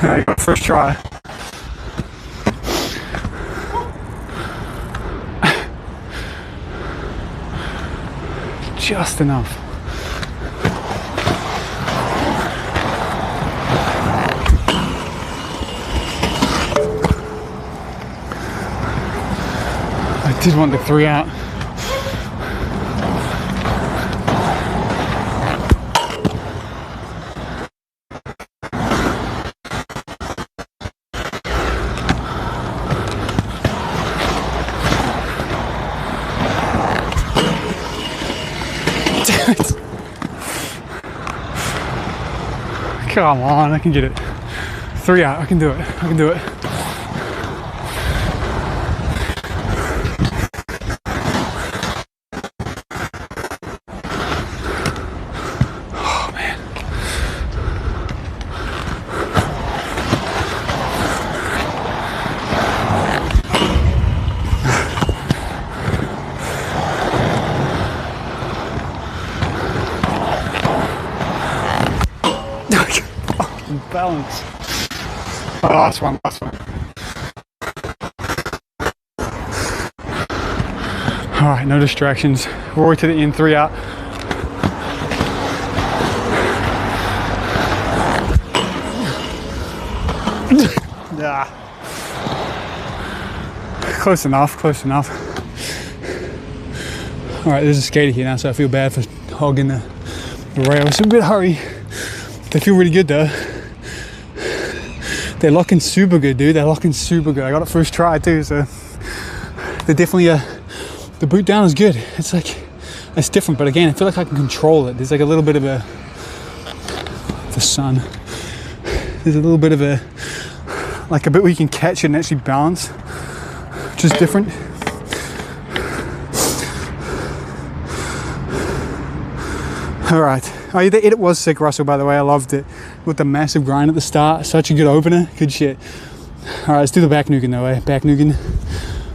There you go, first try. Just enough. I did want the 3 out. Come on, I can get it. 3 out, I can do it. I can do it. Oh man. Balance. Oh, last one. All right, no distractions. Roy to the end, 3 out. Yeah. Close enough. All right, there's a skater here now, so I feel bad for hogging the rail. It's a bit hurry. They feel really good though. They're locking super good, dude. They're locking super good. I got it first try too, so they're definitely the boot down is good. It's like, it's different, but again, I feel like I can control it. There's like a little bit of the sun. There's a little bit of like a bit where you can catch it and actually balance, which is different. All right. Oh, the edit was sick, Russell, by the way. I loved it. With the massive grind at the start. Such a good opener. Good shit. All right, let's do the back nuking though, eh? Back nuking.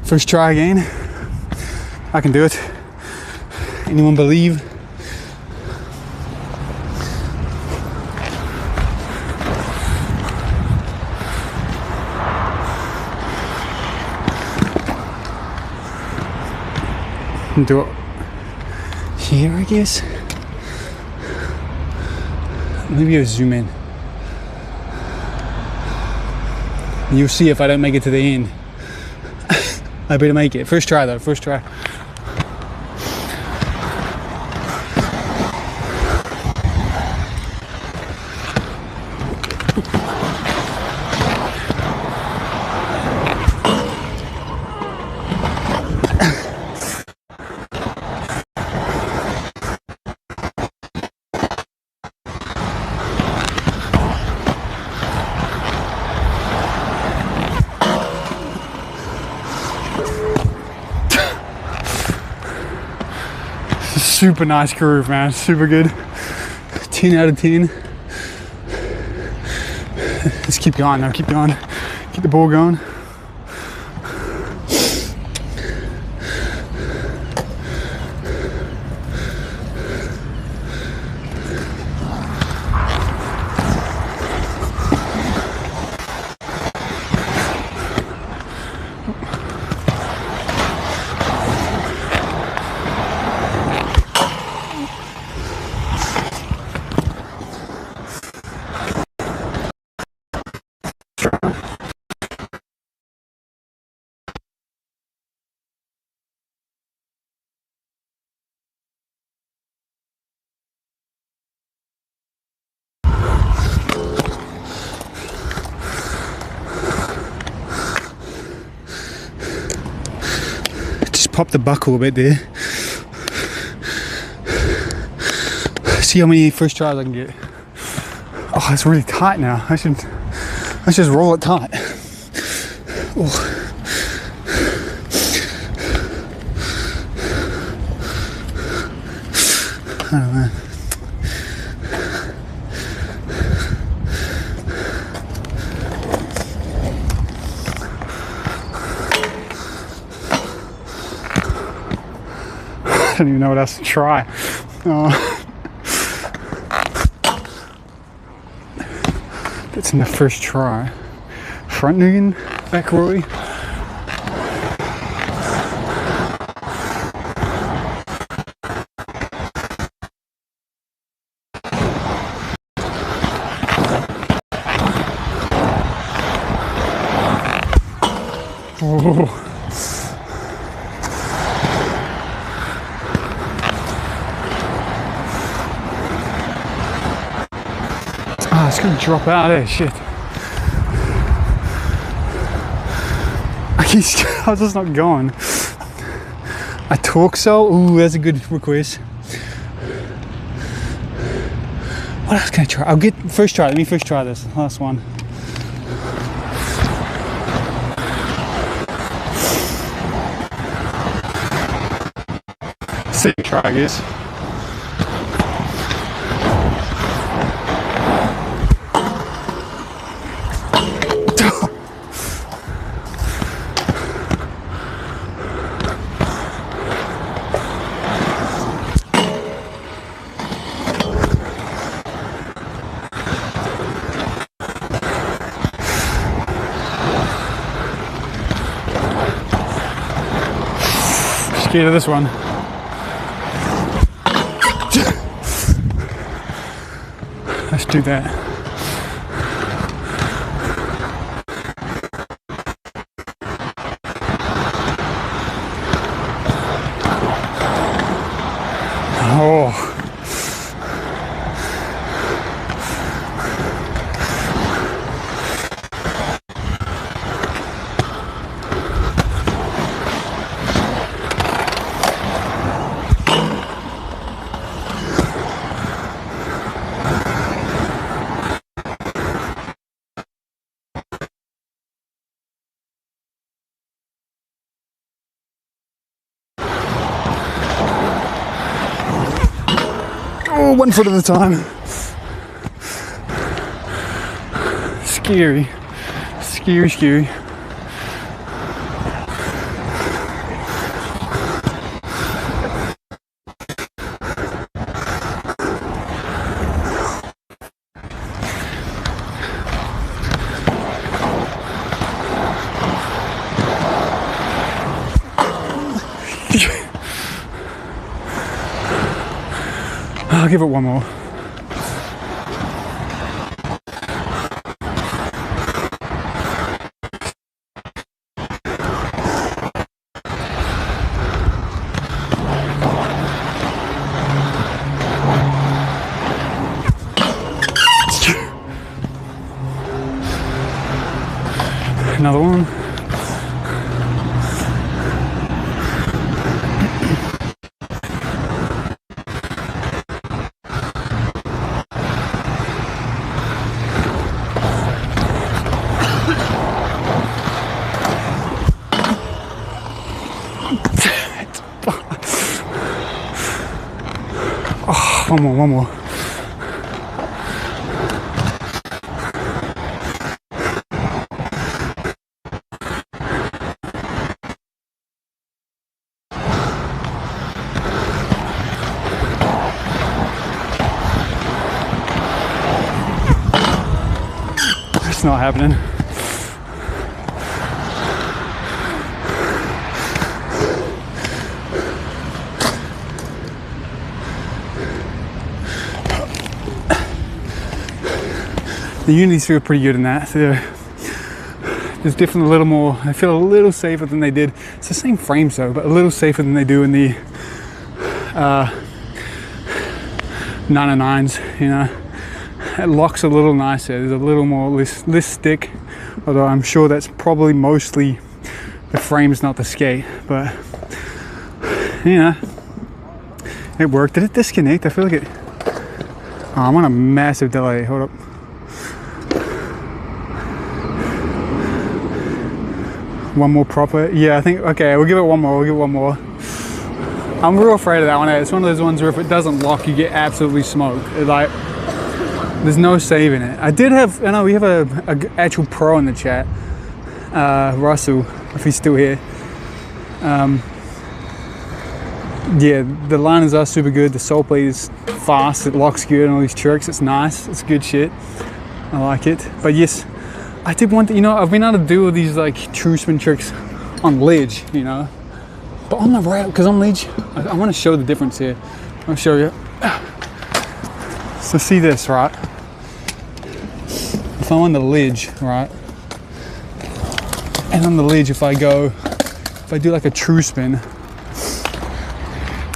First try again. I can do it. Anyone believe? Do it here, I guess. Maybe I'll zoom in. And you'll see if I don't make it to the end. I better make it. First try though, first try. Super nice groove, man. Super good. 10 out of 10. Let's keep going now. Keep going. Keep the ball going. Just pop the buckle a bit there. See how many first tries I can get. Oh, it's really tight now. Let's just roll it tight. Oh. I don't know. I don't even know what else to try. That's in the first try. Front noggin, back Roy. Oh. Ah, it's gonna drop out there, shit. How's this not going? A torque-so? Ooh, that's a good request. What else can I try? I'll get first try. Let me first try this. Last one. Second try, I guess. Scared of this one. Let's do that. Oh. Oh, 1 foot at a time. Scary. Scary, scary. I'll give it one more. Oh, one more. It's not happening. The unities feel pretty good in that. There's definitely a little more, I feel a little safer than they did. It's the same frames though, but a little safer than they do in the 909s, you know. It locks a little nicer, there's a little more, less stick, although I'm sure that's probably mostly the frame's not the skate, but you know, it worked. Did it disconnect? I feel like it, oh, I'm on a massive delay, hold up. One more proper, yeah, I think, okay, we'll give it one more, I'm real afraid of that one. It's one of those ones where if it doesn't lock, you get absolutely smoked. Like, there's no saving it. I did have, I know we have a actual pro in the chat, Russell, if he's still here. Yeah, the liners are super good. The sole plate is fast, it locks good and all these tricks. It's nice, it's good shit. I like it. But yes, I did want to, you know, I've been able to do all these like true spin tricks on ledge, you know. But on the rail, because on ledge, I want to show the difference here. I'll show you. So see this, right? If I'm on the ledge, right? And on the ledge, if I do like a true spin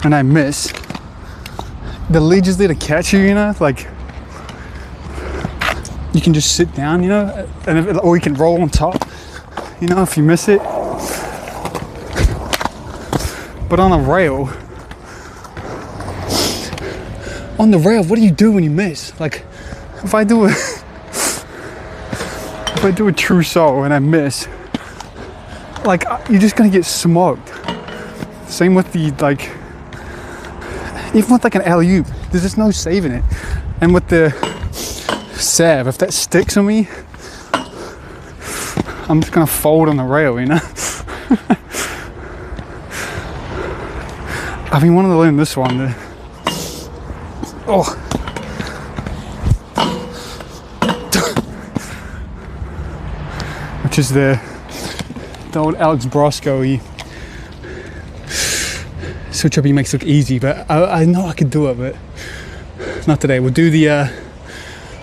and I miss, the ledge is there to catch you, you know? Like, you can just sit down, you know? And or you can roll on top, you know, if you miss it. But on a rail, what do you do when you miss? Like, if I do a true sole and I miss, like, you're just gonna get smoked. Same with the, like, even with like an alley-oop, there's just no saving it. And with the salve, if that sticks on me, I'm just gonna fold on the rail, you know? I've been wanting to learn this one. Which is the old Alex Brosco switch up he makes look easy, but I know I could do it, but not today. We'll do the,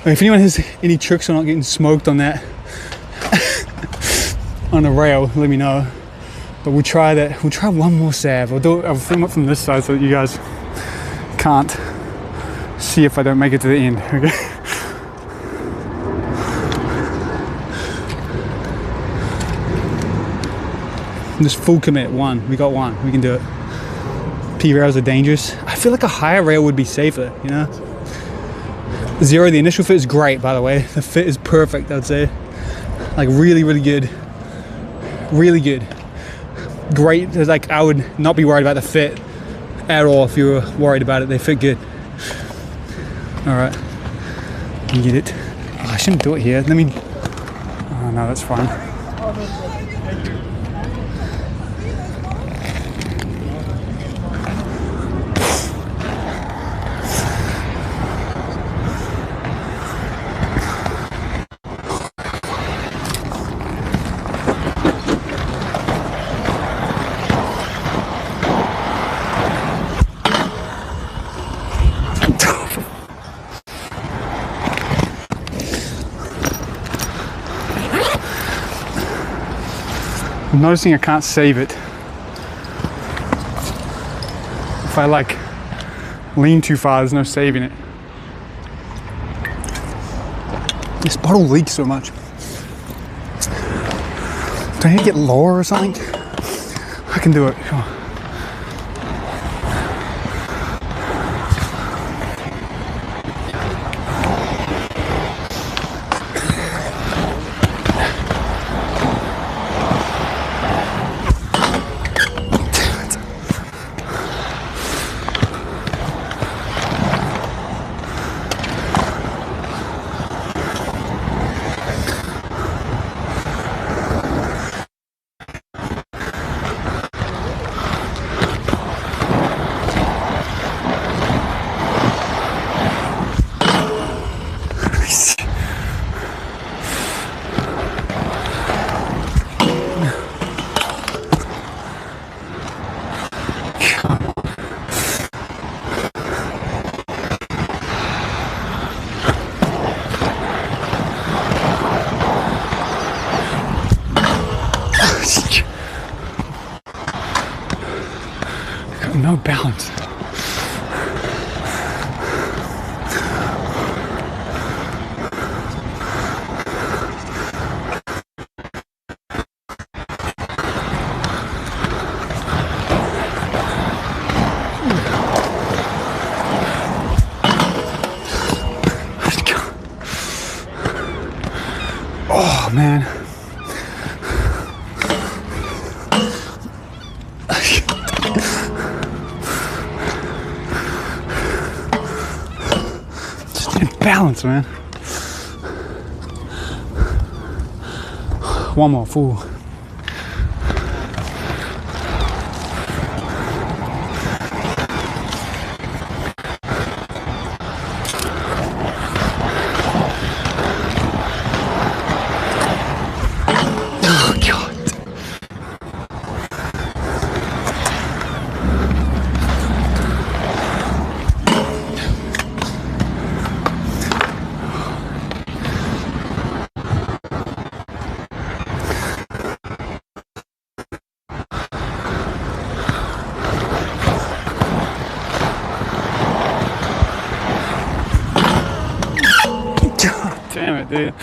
if anyone has any tricks on not getting smoked on that, on the rail, let me know. But we'll try that. We'll try one more salve. I'll film it from this side so that you guys can't see if I don't make it to the end. Okay. Just full commit. One. We got one. We can do it. P rails are dangerous. I feel like a higher rail would be safer. You know. 0. The initial fit is great. By the way, the fit is perfect. I'd say. Like really, really good. Really good. Great, like I would not be worried about the fit at all if you were worried about it. They fit good. All right, you get it. Oh, I shouldn't do it here. Let me, oh no, that's fine. I'm noticing I can't save it. If I like lean too far, there's no saving it. This bottle leaks so much. Do I need to get lower or something? I can do it. Come on. No balance. Oh man. Just imbalance, man. One more, fool. Damn it, dude.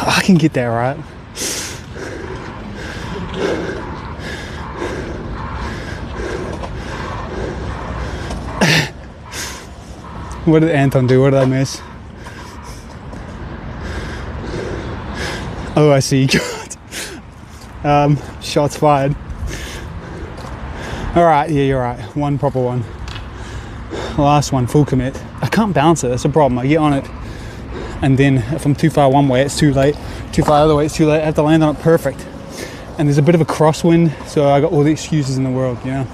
I can get that right. What did Anton do? What did I miss? Oh, I see. Shots fired. All right, yeah, you're right. One proper one. Last one, full commit. I can't bounce it, that's a problem. I get on it, and then if I'm too far one way, it's too late. Too far the other way, it's too late. I have to land on it perfect. And there's a bit of a crosswind, so I got all the excuses in the world, you know.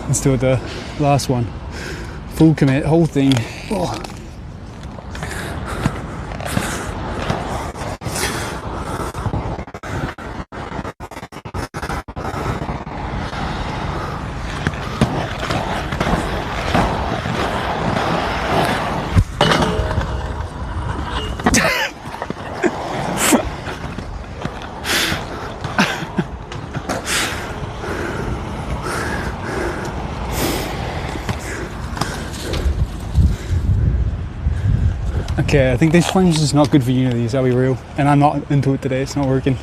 Let's do it, the last one. Full commit, whole thing. Oh. Okay, I think this flange is not good for unities, I'll be real. And I'm not into it today, it's not working.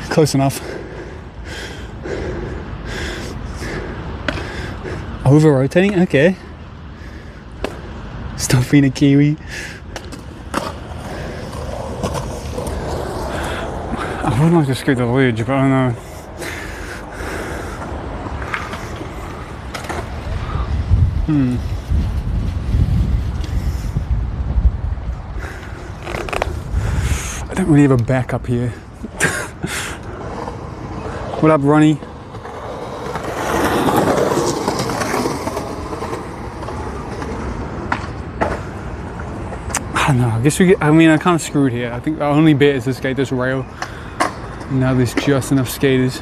Close enough. Over rotating, okay. Stop being a Kiwi. I would like to skip the ledge, but I don't know. I don't really have a backup here. What up, Ronnie? I don't know, I guess we get, I mean, I kind of screwed here. I think the only bit is to skate this rail. And now there's just enough skaters.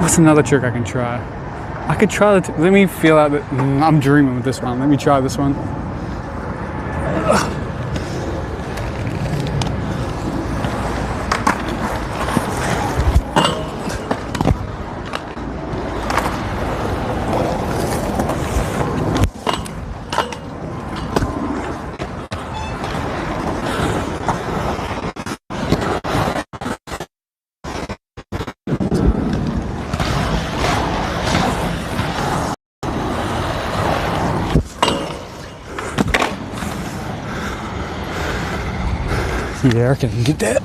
What's another trick I can try? I could try the, let me feel out that, I'm dreaming with this one. Let me try this one. Yeah, I can get that.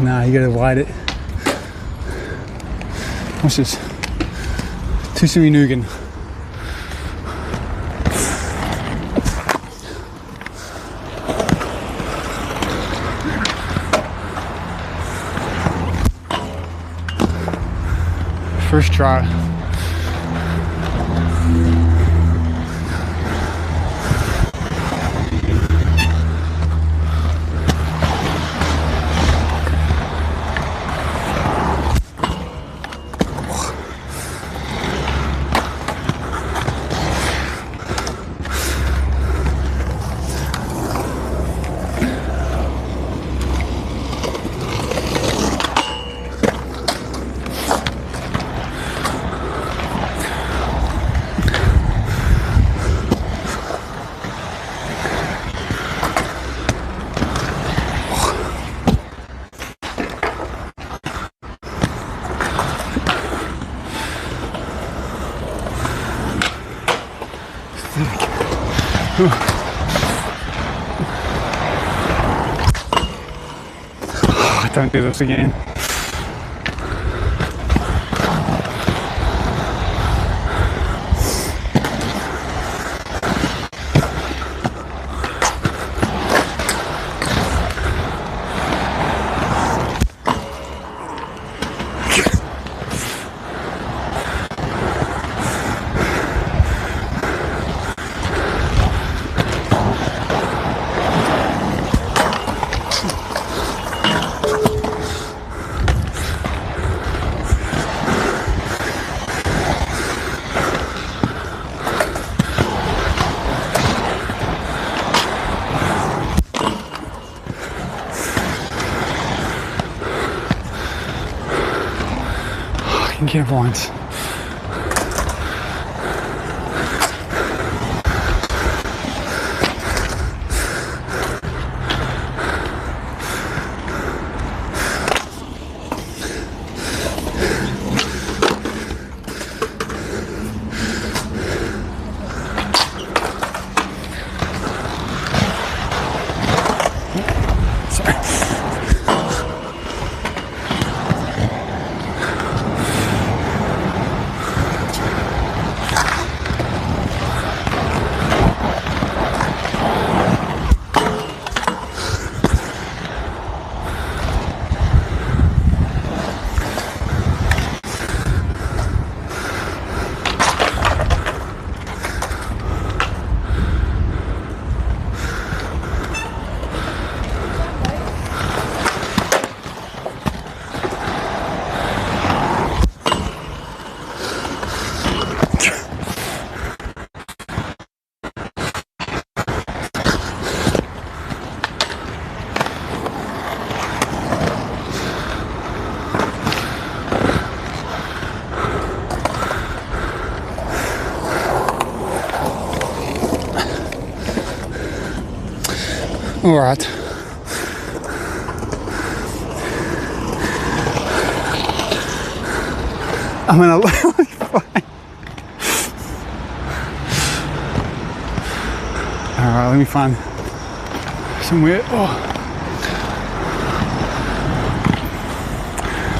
Nah, you gotta wide it. What's this? Tusui Nugan. First try. Don't do this again. Get once. All right. I'm gonna literally find. All right, let me find somewhere. Oh,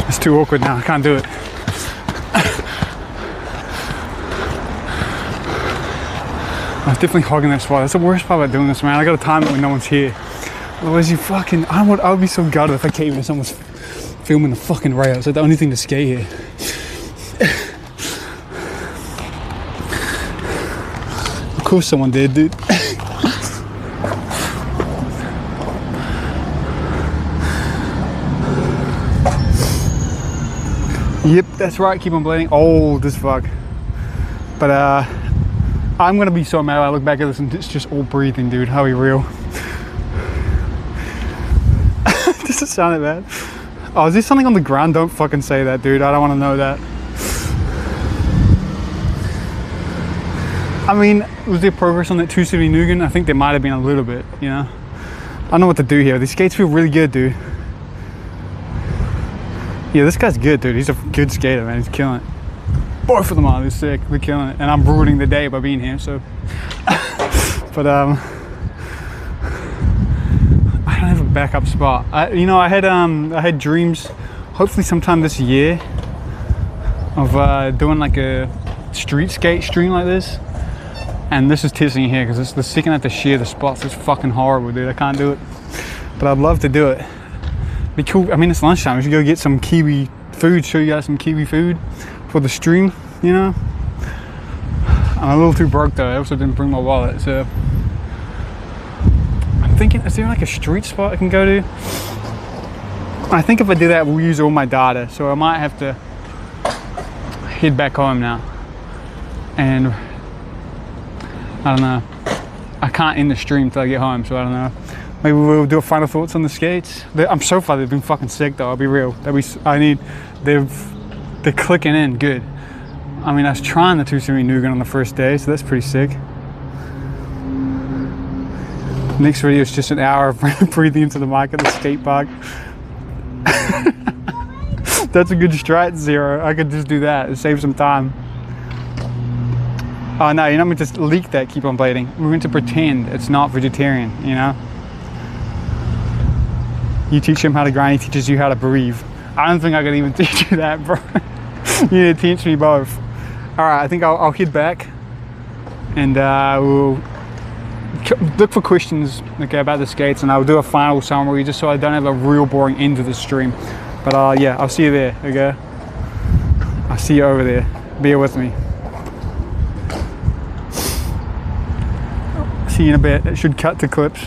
it's too awkward now. I can't do it. I was definitely hogging that spot. That's the worst part about doing this, man. I gotta time it when no one's here. Otherwise, you fucking. I would be so gutted if I came and someone's filming the fucking rail. It's like the only thing to skate here. Of course, someone did, dude. Yep, that's right. Keep on bleeding. Old as fuck. But I'm gonna be so mad when I look back at this and it's just all breathing, dude. How we real? Does it sound that bad? Oh, is there something on the ground? Don't fucking say that, dude. I don't want to know that. I mean, was there progress on that 270 Nugan? I think there might have been a little bit, you know? I don't know what to do here. These skates feel really good, dude. Yeah, this guy's good, dude. He's a good skater, man. He's killing it. Both of them are. They're sick. They're killing it. And I'm ruining the day by being here, so. But, I don't have a backup spot. I had dreams, hopefully sometime this year, of doing like a street skate stream like this. And this is tissing here because the second I have to share the spots, it's fucking horrible, dude. I can't do it. But I'd love to do it. Be cool. I mean, it's lunchtime. We should go get some Kiwi food, show you guys some Kiwi food. for the stream, you know. I'm a little too broke though. I also didn't bring my wallet, so I'm thinking, is there like a street spot I can go to? I think if I do that, we'll use all my data, so I might have to head back home now. And I don't know. I can't end the stream till I get home, so I don't know. Maybe we'll do a final thoughts on the skates. I'm so far they've been fucking sick though. I'll be real. They're clicking in good. I mean, I was trying the 270 Nugan on the first day, so that's pretty sick. Next video is just an hour of breathing into the mic at the skate park. That's a good strat, Zero. I could just do that and save some time. Oh no, you're not meant to leak that keep on blading. We're meant to pretend it's not vegetarian, you know? You teach him how to grind, he teaches you how to breathe. I don't think I could even teach you that, bro. You need to teach me both. All right, I think I'll head back and we'll look for questions, okay, about the skates, and I'll do a final summary just so I don't have a real boring end to the stream. But yeah, I'll see you there, okay? I'll see you over there. Bear with me. See you in a bit. It should cut to clips.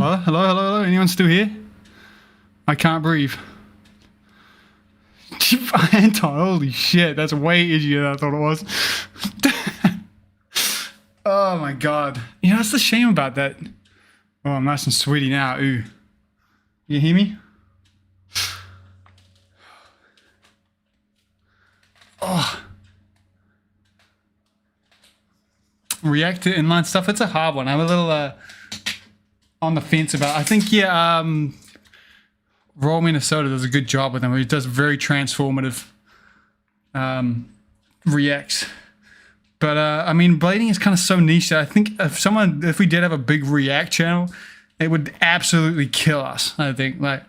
Hello, hello, hello, hello. Anyone still here? I can't breathe. Anton, holy shit, that's way easier than I thought it was. Oh my god. You know, that's the shame about that. Oh, I'm nice and sweaty now. Ooh. You hear me? Oh. React to inline stuff. It's a hard one. I'm a little on the fence about it. I think, yeah, Raw Minnesota does a good job with them. He does very transformative reacts. But I mean, blading is kind of so niche that I think if we did have a big React channel, it would absolutely kill us. I think like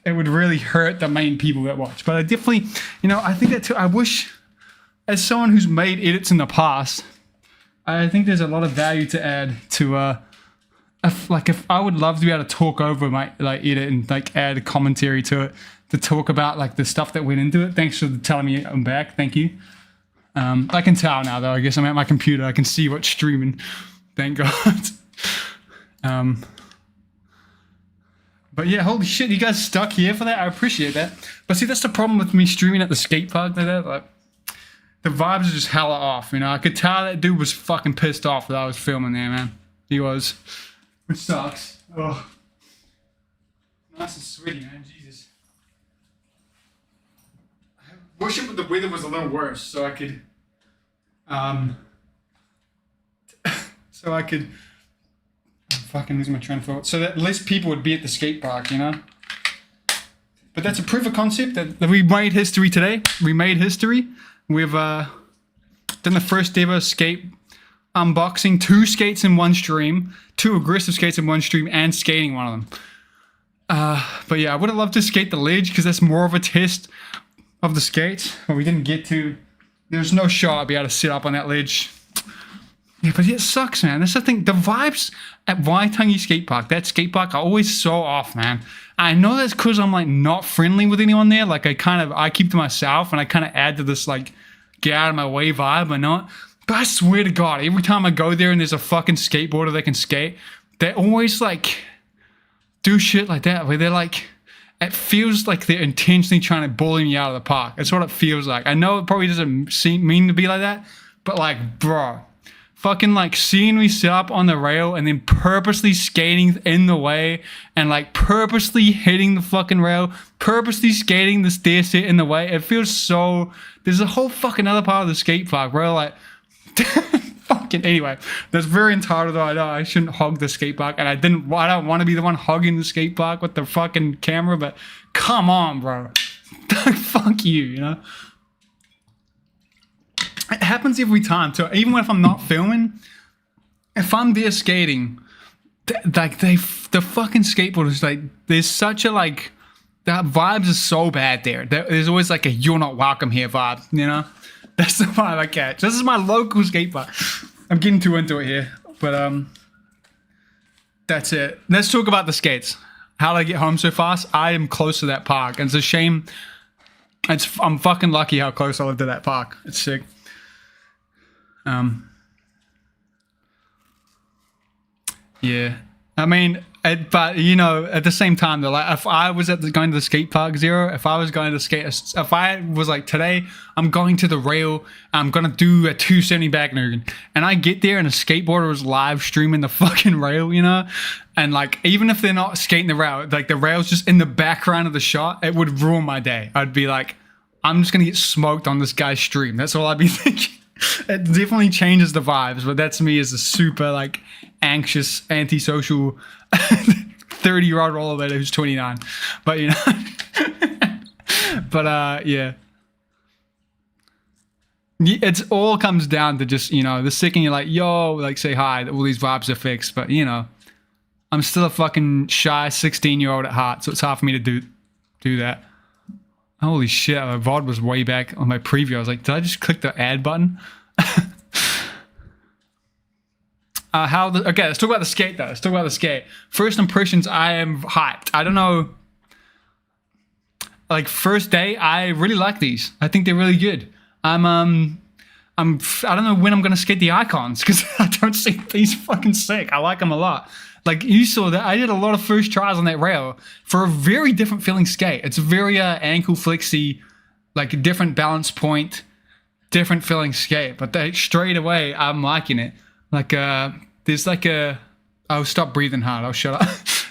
it would really hurt the main people that watch. But I definitely, you know, I think that too. I wish, as someone who's made edits in the past, I think there's a lot of value to add to if I would love to be able to talk over my like edit and like add a commentary to it to talk about like the stuff that went into it. Thanks for telling me I'm back. Thank you. I can tell now though. I guess I'm at my computer. I can see what's streaming. Thank God. But yeah, holy shit, you guys stuck here for that. I appreciate that. But see, that's the problem with me streaming at the skate park like that. Like, the vibes are just hella off. You know, I could tell that dude was fucking pissed off that I was filming there, man. He was, which sucks. Oh, nice and sweaty, man. Jesus. I wish the weather was a little worse, so I could, I'm fucking losing my train of thought. So that less people would be at the skate park, you know. But that's a proof of concept that we made history today. We made history. We've done the first ever skate unboxing, 2 skates in one stream, 2 aggressive skates in one stream, and skating one of them. But yeah, I would have loved to skate the ledge because that's more of a test of the skates. But we didn't get to. There's no shot I'd be able to sit up on that ledge. Yeah, but it sucks, man. That's the thing. The vibes at Waitangi Skate Park, that skate park, are always so off, man. I know that's because I'm like not friendly with anyone there. Like I keep to myself and I kind of add to this like get out of my way vibe. I know. But I swear to God, every time I go there and there's a fucking skateboarder that can skate, they always like do shit like that where they're like, it feels like they're intentionally trying to bully me out of the park. That's what it feels like. I know it probably doesn't mean to be like that, but like, bro, fucking like seeing me sit up on the rail and then purposely skating in the way and like purposely hitting the fucking rail, purposely skating the stair set in the way. It feels so, there's a whole fucking other part of the skate park where like, fucking, anyway, that's very entitled though. I know I shouldn't hog the skate park and I don't want to be the one hogging the skate park with the fucking camera, but come on, bro. Fuck you, you know? It happens every time. So even if I'm not filming, if I'm there skating, like the fucking skateboarders, like there's such a like, that vibes are so bad there. There's always like a "you're not welcome here" vibe, you know? That's the vibe I catch. This is my local skate park. I'm getting too into it here, but that's it. Let's talk about the skates. How did I get home so fast? I am close to that park, and it's a shame. I'm fucking lucky how close I live to that park. It's sick. Yeah, I mean, but you know, at the same time, though, like if I was going to the skate park zero, if I was going to skate, if I was like today, I'm going to the rail, I'm gonna do a 270 back Nugan, and I get there and a skateboarder was live streaming the fucking rail, you know, and like even if they're not skating the rail, like the rail's just in the background of the shot, it would ruin my day. I'd be like, I'm just gonna get smoked on this guy's stream. That's all I'd be thinking. It definitely changes the vibes, but that's me as a super like anxious, antisocial 30-year-old rollerblader who's 29. But you know, but yeah. It's all comes down to just, you know, the second you're like, yo, like say hi, all these vibes are fixed. But you know, I'm still a fucking shy 16-year-old at heart, so it's hard for me to do that. Holy shit, my VOD was way back on my preview. I was like, did I just click the add button? Okay, let's talk about the skate though. Let's talk about the skate. First impressions, I am hyped. I don't know. Like first day, I really like these. I think they're really good. I don't know when I'm gonna skate the icons because I don't see these fucking sick. I like them a lot. Like you saw that I did a lot of first tries on that rail for a very different feeling skate. It's very ankle flexy, like a different balance point, different feeling skate. But they, straight away, I'm liking it. Like there's like a, I'll stop breathing hard. I'll shut up.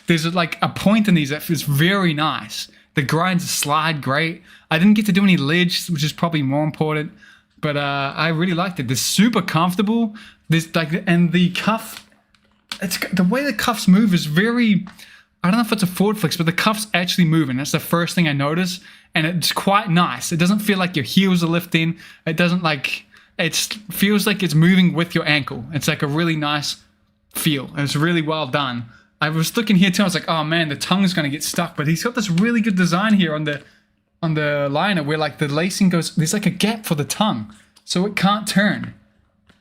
There's like a point in these that feels very nice. The grinds slide great. I didn't get to do any ledge, which is probably more important. But I really liked it. They're super comfortable. There's like, and the cuff, it's the way the cuffs move is very, I don't know if it's a forward flex, but the cuffs actually moving. That's the first thing I notice. And it's quite nice. It doesn't feel like your heels are lifting. It doesn't like, it feels like it's moving with your ankle. It's like a really nice feel. And it's really well done. I was looking here too. I was like, oh man, the tongue's going to get stuck. But he's got this really good design here on the liner where like the lacing goes, there's like a gap for the tongue. So it can't turn.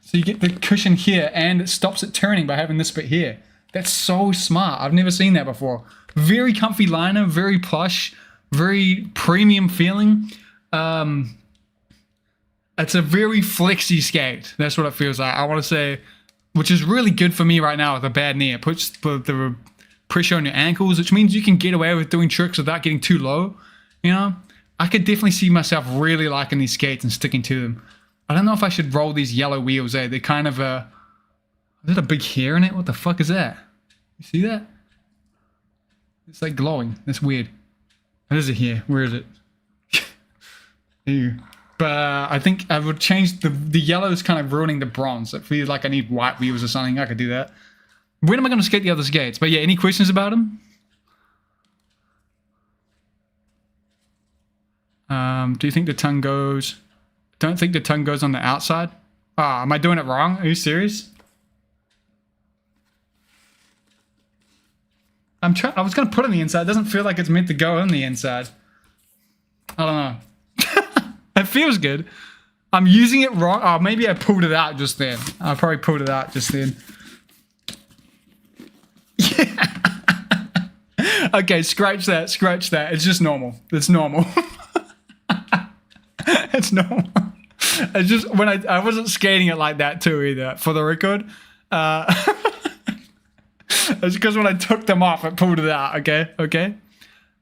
So you get the cushion here and it stops it turning by having this bit here. That's so smart. I've never seen that before. Very comfy liner, very plush, very premium feeling. It's a very flexy skate. That's what it feels like. I want to say, which is really good for me right now with a bad knee. It puts the pressure on your ankles, which means you can get away with doing tricks without getting too low. You know, I could definitely see myself really liking these skates and sticking to them. I don't know if I should roll these yellow wheels, eh? They're kind of is that a big hair in it? What the fuck is that? You see that? It's like glowing. That's weird. What is it here? Where is it? Here. But I think I would change the yellow is kind of ruining the bronze. I feel like I need white wheels or something. I could do that. When am I going to skate the other skates? But yeah, any questions about them? Do you think the tongue goes... Don't think the tongue goes on the outside? Ah, am I doing it wrong? Are you serious? I was going to put it on the inside. It doesn't feel like it's meant to go on the inside. I don't know. It feels good. I'm using it wrong. Oh, maybe I pulled it out just then. I probably pulled it out just then. Yeah. Okay, scratch that, scratch that. It's just normal. It's normal. It's normal. It's just when I wasn't skating it like that too either, for the record. It's because when I took them off, it pulled it out, okay? Okay?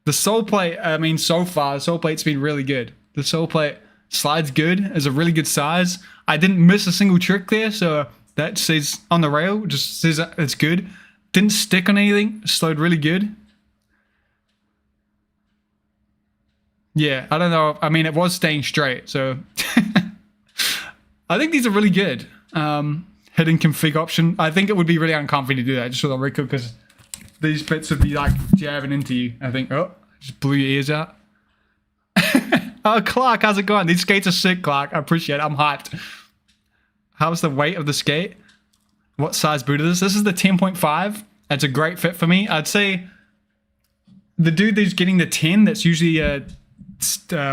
The sole plate, I mean, so far, the sole plate's been really good. The sole plate slides good, is a really good size. I didn't miss a single trick there, so that says on the rail, just says it's good. Didn't stick on anything, slowed really good. Yeah, I don't know. I mean, it was staying straight, so... I think these are really good. Hidden config option. I think it would be really uncomfy to do that, just for the record, because these bits would be like jabbing into you. I think, oh, just blew your ears out. Oh, Clark, how's it going? These skates are sick, Clark. I appreciate it. I'm hyped. How's the weight of the skate? What size boot is this? This is the 10.5. That's a great fit for me. I'd say the dude who's getting the 10, that's usually a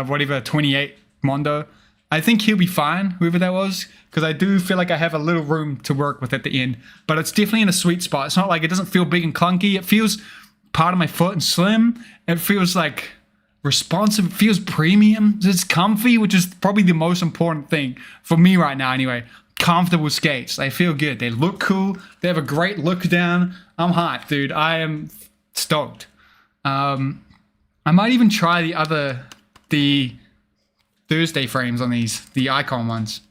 whatever, 28 Mondo. I think he'll be fine, whoever that was, because I do feel like I have a little room to work with at the end. But it's definitely in a sweet spot. It's not like it doesn't feel big and clunky. It feels part of my foot and slim. It feels like responsive. It feels premium. It's comfy, which is probably the most important thing for me right now anyway. Comfortable skates. They feel good. They look cool. They have a great look down. I'm hyped, dude. I am stoked. I might even try the Thursday frames on these, the icon ones.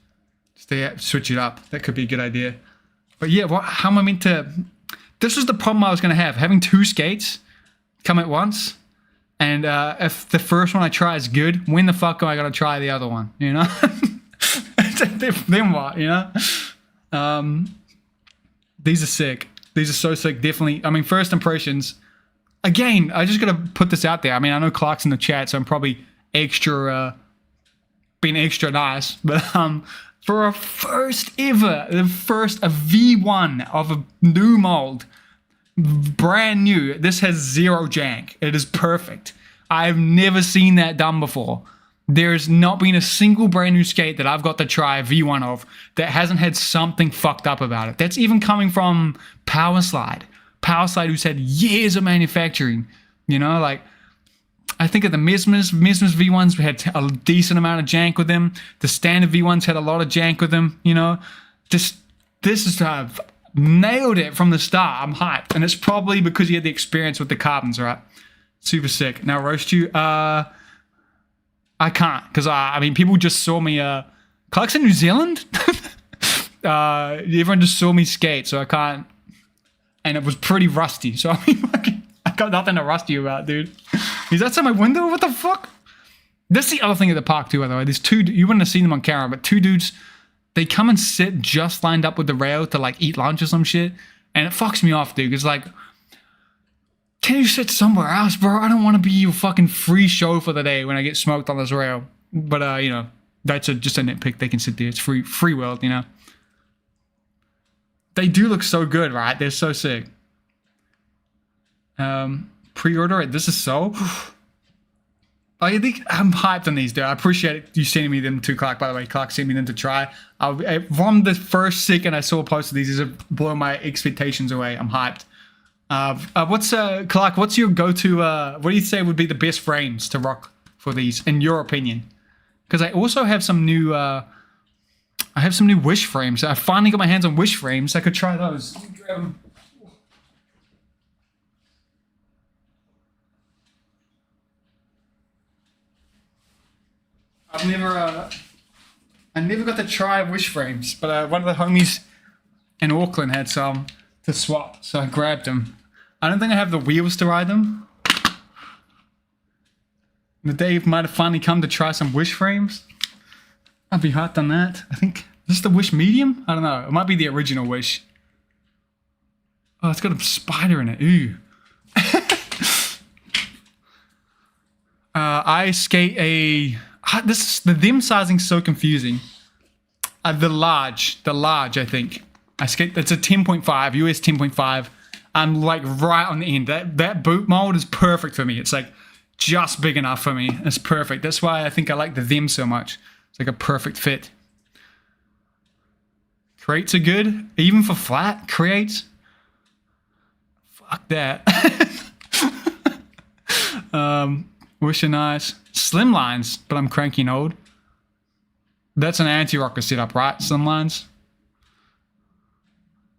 Just to switch it up. That could be a good idea. But yeah, how am I meant to... This was the problem I was going to have. Having two skates come at once. And if the first one I try is good, when the fuck am I going to try the other one? You know? Then what, you know? These are sick. These are so sick. Definitely. I mean, first impressions. Again, I just got to put this out there. I mean, I know Clark's in the chat, so I'm probably extra... being extra nice, but for a first ever, a V1 of a new mold, brand new, this has zero jank. It is perfect. I've never seen that done before. There's not been a single brand new skate that I've got to try a V1 of that hasn't had something fucked up about it. That's even coming from Powerslide, who's had years of manufacturing, you know, like, I think of the Mesmers V1s had a decent amount of jank with them. The standard V1s had a lot of jank with them, you know. This is nailed it from the start. I'm hyped. And it's probably because you had the experience with the carbons, right? Super sick. Now roast you. I can't, because I mean, people just saw me. Clark's in New Zealand. Everyone just saw me skate, so I can't. And it was pretty rusty, so I mean, I got nothing to rusty about, dude. Is that outside my window? What the fuck? That's the other thing at the park too, by the way. There's two. You wouldn't have seen them on camera, but two dudes. They come and sit just lined up with the rail to like eat lunch or some shit, and it fucks me off, dude. It's like, can you sit somewhere else, bro? I don't want to be your fucking free show for the day when I get smoked on this rail. But you know, that's just a nitpick. They can sit there. It's free world, you know. They do look so good, right? They're so sick. Pre-order it. This is so. I think I'm hyped on these, dude. I appreciate you sending me them to Clark, by the way. Clark sent me them to try. From the first second I saw a post of these have blown my expectations away. I'm hyped. Clark, what's your go-to, what do you say would be the best frames to rock for these, in your opinion? Because I also have some new, I have some new Wish frames. I finally got my hands on Wish frames. I could try those. Let me grab them. I never got to try Wish frames, but one of the homies in Auckland had some to swap, so I grabbed them. I don't think I have the wheels to ride them. The day might have finally come to try some Wish frames. I'd be hyped on that. I think, is this the Wish medium? I don't know. It might be the original Wish. Oh, it's got a spider in it. Ooh. I skate a... the them sizing's so confusing. The large, I think. I skate, it's a 10.5, US 10.5. I'm like right on the end. That boot mold is perfect for me. It's like just big enough for me. It's perfect. That's why I think I like the them so much. It's like a perfect fit. Crates are good, even for flat crates. Fuck that. Wish are nice. Slimlines, but I'm cranky and old. That's an anti-rocker setup, right? Slimlines.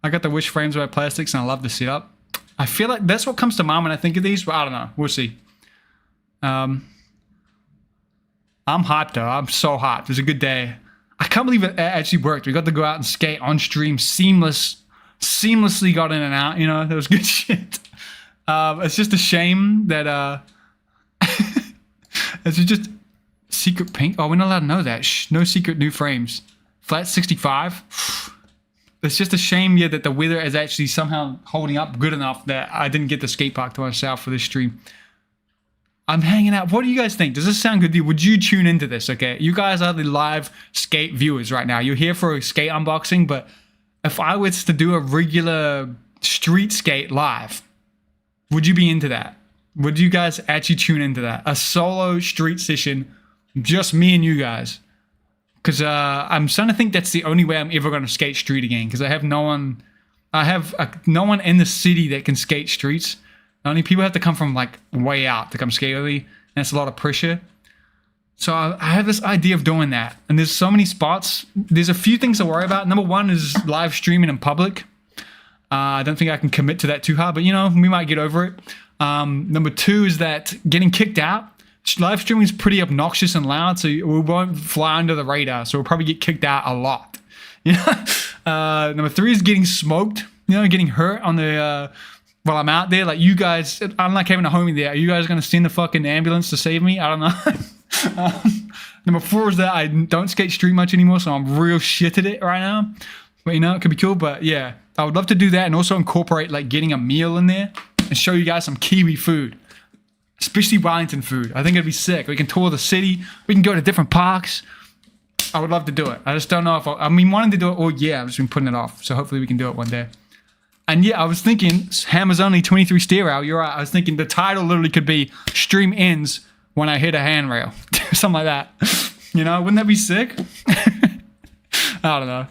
I got the Wish frames by plastics and I love the setup. I feel like that's what comes to mind when I think of these, but I don't know. We'll see. I'm hyped though. I'm so hyped. It was a good day. I can't believe it actually worked. We got to go out and skate on stream. Seamlessly got in and out. You know, that was good shit. It's just a shame that... It's just secret pink. Oh, we're not allowed to know that. Shh, no secret new frames. Flat 65. It's just a shame, yeah, that the weather is actually somehow holding up good enough that I didn't get the skate park to myself for this stream. I'm hanging out. What do you guys think? Does this sound good to you? Would you tune into this? Okay, you guys are the live skate viewers right now. You're here for a skate unboxing, but if I was to do a regular street skate live, would you be into that? Would you guys actually tune into that? A solo street session, just me and you guys. Because I'm starting to think that's the only way I'm ever going to skate street again. Because I have no one, no one in the city that can skate streets. Only people have to come from like way out to come skate with me. And that's a lot of pressure. So I have this idea of doing that. And there's so many spots. There's a few things to worry about. Number one is live streaming in public. I don't think I can commit to that too hard. But you know, we might get over it. Number two is that getting kicked out. Live streaming is pretty obnoxious and loud, so we won't fly under the radar. So we'll probably get kicked out a lot. You know. Number three is getting smoked. You know, getting hurt on the while I'm out there. Like you guys, I'm like having a homie there. Are you guys gonna send the fucking ambulance to save me? I don't know. Number four is that I don't skate street much anymore, so I'm real shit at it right now. But you know, it could be cool. But yeah, I would love to do that and also incorporate like getting a meal in there. And show you guys some Kiwi food, especially Wellington food. I think it'd be sick. We can tour the city. We can go to different parks. I would love to do it. I just don't know if I've been wanting to do it all year. I've just been putting it off. So hopefully we can do it one day. And yeah, I was thinking, Hammer's only 23 steer rail. You're right. I was thinking the title literally could be Stream Ends When I Hit a Handrail. Something like that. You know, wouldn't that be sick? I don't know.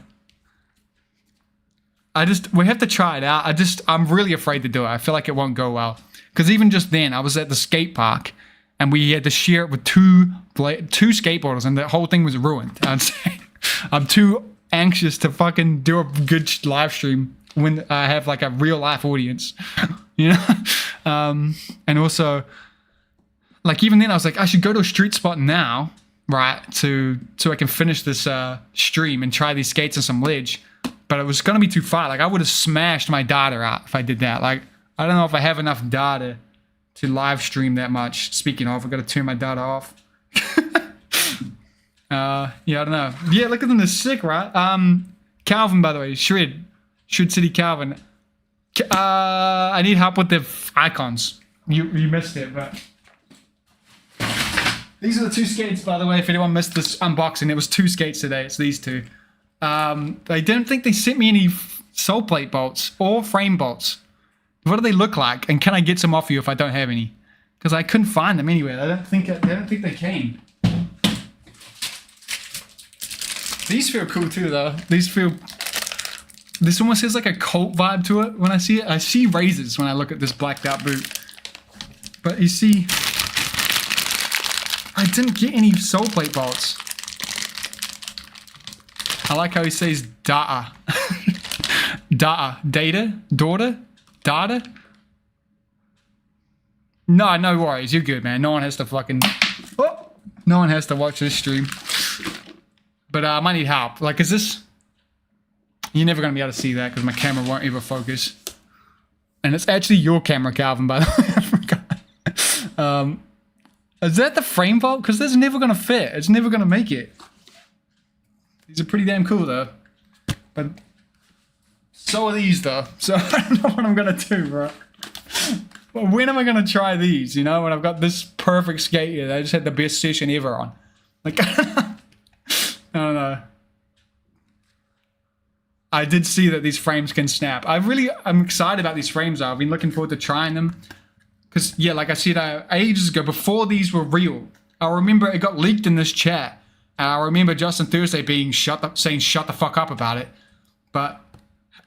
We have to try it out. I'm really afraid to do it. I feel like it won't go well. Because even just then, I was at the skate park and we had to share it with two skateboarders and the whole thing was ruined. I'm too anxious to fucking do a good live stream when I have like a real life audience, you know. And also, like even then, I was like, I should go to a street spot now, right, so I can finish this stream and try these skates on some ledge. But it was gonna be too far. Like I would have smashed my data out if I did that. Like I don't know if I have enough data to live stream that much. Speaking of, I gotta turn my data off. Yeah, I don't know. Yeah, look at them, they're sick, right? Calvin, by the way, Shred City Calvin. I need help with the icons. You missed it, but these are the 2 skates, by the way. If anyone missed this unboxing, it was 2 skates today. It's these 2. I don't think they sent me any sole plate bolts or frame bolts. What do they look like? And can I get some off you if I don't have any? Because I couldn't find them anywhere. I don't think they came. These feel cool too, though. This almost has like a cult vibe to it when I see it. I see razors when I look at this blacked out boot. But you see, I didn't get any sole plate bolts. I like how he says data. Daughter? No worries. You're good, man. No one has to fucking... Oh, no one has to watch this stream. But I might need help. Like, is this... You're never going to be able to see that because my camera won't ever focus. And it's actually your camera, Calvin, by the way. I forgot. Is that the frame bolt? Because that's never going to fit. It's never going to make it. These are pretty damn cool, though. But so are these, though. So I don't know what I'm going to do, bro. Well, when am I going to try these, you know? When I've got this perfect skate here that I just had the best session ever on. Like, I don't know. I did see that these frames can snap. I'm excited about these frames, though. I've been looking forward to trying them. Because, yeah, like I said ages ago, before these were real, I remember it got leaked in this chat. I remember Justin Thursday being saying shut the fuck up about it. But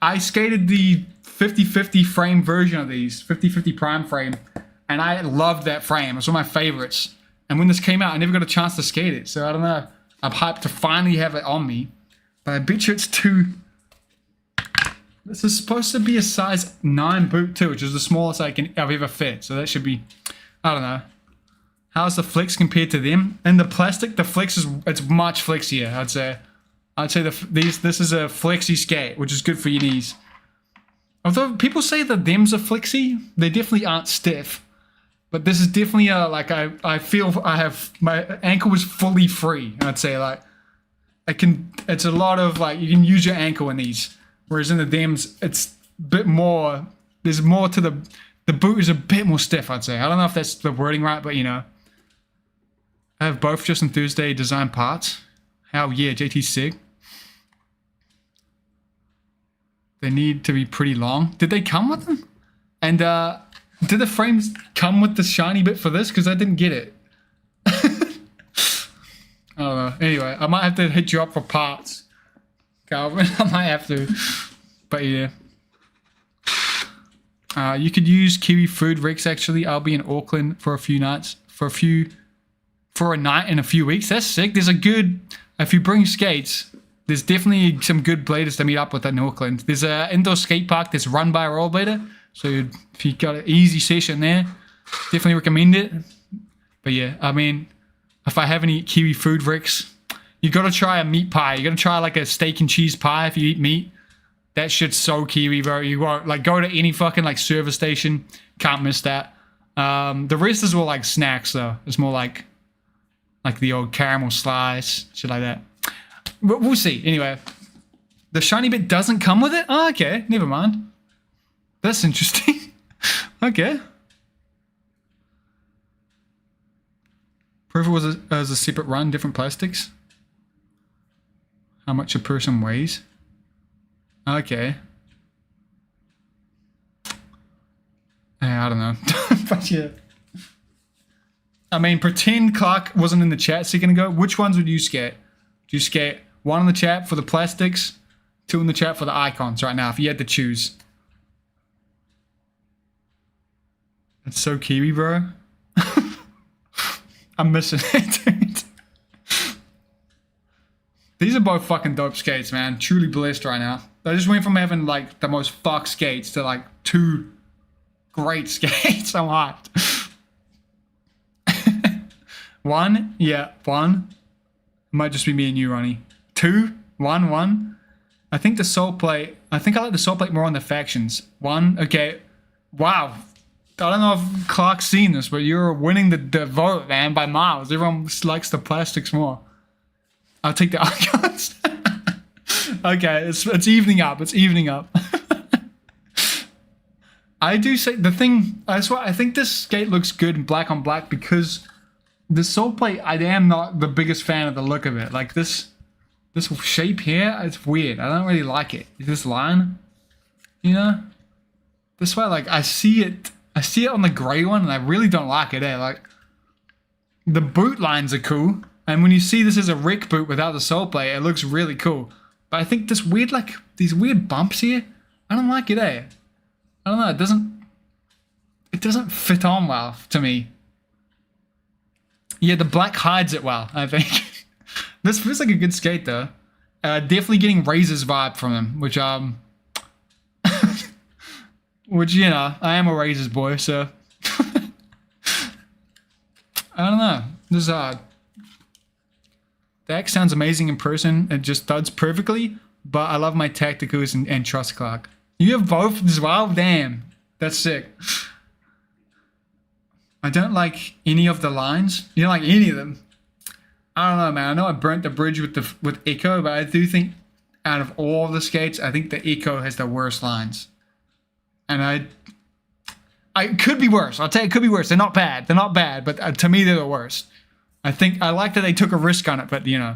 I skated the 50-50 frame version of these, 50-50 prime frame, and I loved that frame. It was one of my favorites. And when this came out, I never got a chance to skate it. So I don't know. I'm hyped to finally have it on me. But I bet you it's too... This is supposed to be a size 9 boot too, which is the smallest I've ever fit. So that should be... I don't know. How's the flex compared to them? And the plastic, the flex it's much flexier, I'd say. This is a flexy skate, which is good for your knees. Although people say that them's are flexy, they definitely aren't stiff. But this is definitely I feel my ankle is fully free, I'd say. Like, it's a lot of like, you can use your ankle in these. Whereas in the Dems, it's a bit more, there's more to the boot is a bit more stiff, I'd say. I don't know if that's the wording right, but you know. I have both Justin Thursday design parts. Hell yeah, JT's sick. They need to be pretty long. Did they come with them? And did the frames come with the shiny bit for this? Because I didn't get it. I don't know. Anyway, I might have to hit you up for parts, Calvin. I might have to. But yeah. You could use Kiwi Food Rex actually. I'll be in Auckland for a few nights. For a night in a few weeks. That's sick. There's a good... If you bring skates, there's definitely some good bladers to meet up with in Auckland. There's an indoor skate park that's run by a rollerblader. So if you got an easy session there, definitely recommend it. But yeah, I mean, if I have any Kiwi Food Rex, you got to try a meat pie. You got to try like a steak and cheese pie if you eat meat. That shit's so Kiwi, bro. You won't like go to any fucking like service station. Can't miss that. The rest is all like snacks though. It's more like the old caramel slice, shit like that. But we'll see. Anyway, the shiny bit doesn't come with it? Oh, okay. Never mind. That's interesting. Okay. Proof it was a separate run, different plastics. How much a person weighs. Okay. Yeah, I don't know. But yeah. I mean, pretend Clark wasn't in the chat a second ago. Which ones would you skate? Do you skate 1 in the chat for the plastics, 2 in the chat for the icons right now, if you had to choose? That's so Kiwi, bro. I'm missing it, dude. These are both fucking dope skates, man. Truly blessed right now. I just went from having like the most fuck skates to like 2 great skates. I'm hyped. 1, yeah, 1. Might just be me and you, Ronnie. 2, 1, 1. I think the soul plate. I think I like the soul plate more on the factions. 1, okay. Wow. I don't know if Clark's seen this, but you're winning the vote, man, by miles. Everyone likes the plastics more. I'll take the icons. Okay, it's evening up. It's evening up. I do say the thing. That's why I think this skate looks good in black on black because the soul plate. I am not the biggest fan of the look of it. Like this shape here, it's weird. I don't really like it. This line, you know, this way. Like I see it on the gray one, and I really don't like it. Like the boot lines are cool, and when you see this as a Rick boot without the soul plate, it looks really cool. But I think this weird, like these weird bumps here, I don't like it. I don't know. It doesn't fit on well to me. Yeah, the black hides it well, I think. This feels like a good skate though. Definitely getting Razor's vibe from him, which which you know, I am a Razor's boy, so I don't know. This the X sounds amazing in person. It just thuds perfectly, but I love my tacticals and trust Clark. You have both as well? Damn, that's sick. I don't like any of the lines. You don't like any of them. I don't know, man. I know I burnt the bridge with Echo, but I do think out of all of the skates, I think the Echo has the worst lines. And I could be worse. I'll tell you, it could be worse. They're not bad. They're not bad, but to me, they're the worst. I think I like that they took a risk on it, but you know,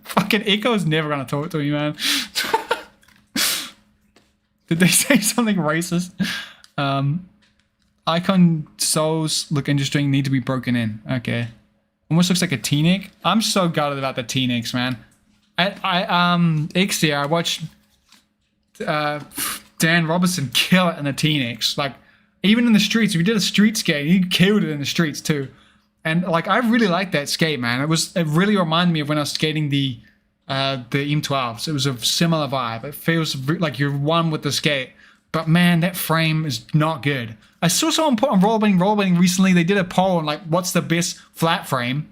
fucking Echo's never gonna talk to me, man. Did they say something racist? Icon soles look interesting. Need to be broken in. Okay. Almost looks like a T-Nick. I'm so gutted about the T-Nicks, man. X here, I watched Dan Robertson kill it in the T-Nicks. Like, even in the streets, we did a street skate. He killed it in the streets too. And like, I really like that skate, man. It really reminded me of when I was skating the M12s. It was a similar vibe. It feels like you're one with the skate. But man, that frame is not good. I saw someone put on rollerblading recently. They did a poll on like, what's the best flat frame?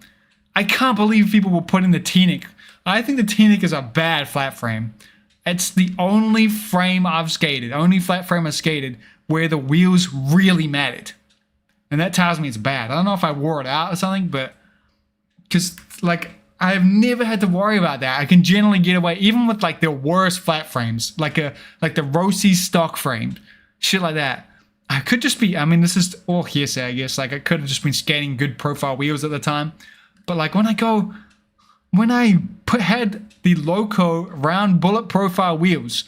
I can't believe people will put in the T-Nick. I think the T-Nick is a bad flat frame. It's the only frame I've skated, only flat frame I've skated where the wheels really mattered. And that tells me it's bad. I don't know if I wore it out or something, but because like I've never had to worry about that. I can generally get away even with like the worst flat frames, like the Rossi stock frame, shit like that. I could just be, I mean, this is all hearsay, I guess. Like I could have just been skating good profile wheels at the time. But like when I had the Loco round bullet profile wheels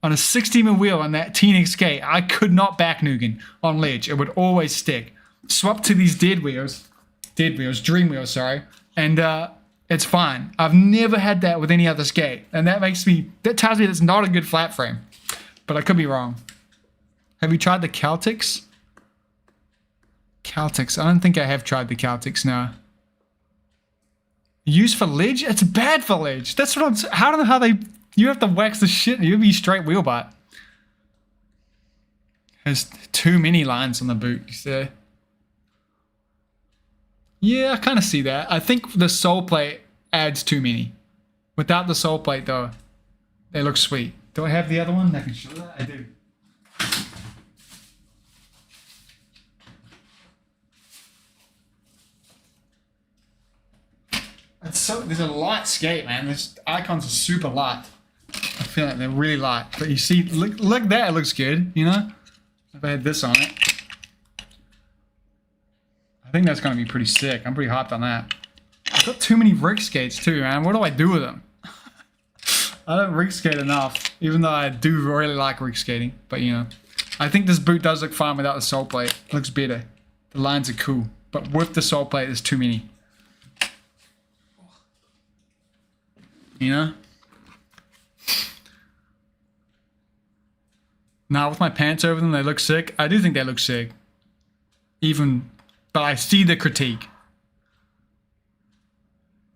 on a 60mm wheel on that T-Nick skate, I could not back Nugan on ledge. It would always stick. Swap to these dream wheels, sorry. And it's fine. I've never had that with any other skate. And that tells me that's not a good flat frame. But I could be wrong. Have you tried the Celtics? Celtics. I don't think I have tried the Celtics, no. Used for ledge? It's bad for ledge. That's what I'm saying. I don't know how you have to wax the shit. You'd be straight wheel butt. Has too many lines on the boot, you see? Yeah, I kind of see that. I think the sole plate adds too many. Without the sole plate, though, they look sweet. Do I have the other one? I can show that. I do. There's a light skate, man. This icons are super light. I feel like they're really light. But you see, look that, it looks good, you know? If I had this on it. I think that's going to be pretty sick. I'm pretty hyped on that. I've got too many Rick skates too, man. What do I do with them? I don't Rick skate enough, even though I do really like Rick skating. But, you know, I think this boot does look fine without the sole plate. It looks better. The lines are cool. But with the sole plate, there's too many. You know? Now with my pants over them, they look sick. I do think they look sick. But I see the critique.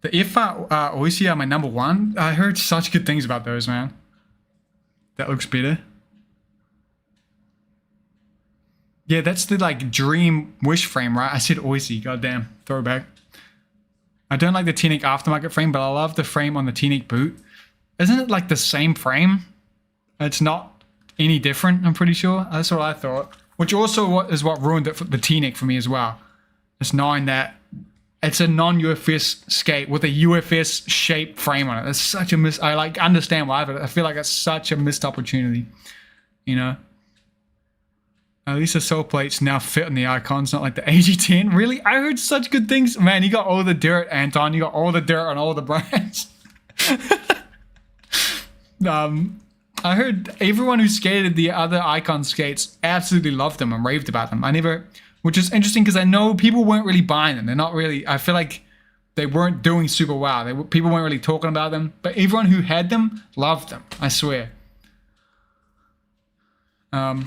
The IFA Oishi are my number one. I heard such good things about those, man. That looks better. Yeah, that's the like dream wish frame, right? I said Oisy, goddamn, throwback. I don't like the T-Nick aftermarket frame, but I love the frame on the T-Nick boot. Isn't it like the same frame? It's not any different, I'm pretty sure. That's what I thought. Which also is what ruined it for the T-Nick for me as well. It's knowing that it's a non-UFS skate with a UFS shaped frame on it. It's such a I like understand why, but I feel like it's such a missed opportunity, you know? At least the sole plates now fit on the icons, not like the AG10. Really? I heard such good things. Man, you got all the dirt, Anton. You got all the dirt on all the brands. I heard everyone who skated the other icon skates absolutely loved them and raved about them. Which is interesting because I know people weren't really buying them. They're not really, I feel like they weren't doing super well. People weren't really talking about them. But everyone who had them loved them, I swear. God,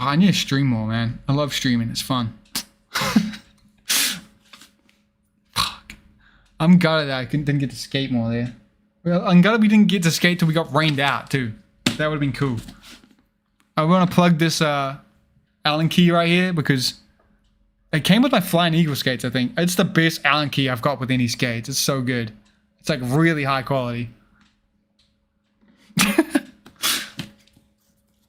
I need to stream more, man. I love streaming. It's fun. Fuck. I'm gutted that I didn't get to skate more there. Well, I'm gutted we didn't get to skate till we got rained out, too. That would have been cool. I want to plug this Allen key right here because it came with my Flying Eagle skates, I think. It's the best Allen key I've got with any skates. It's so good. It's like really high quality.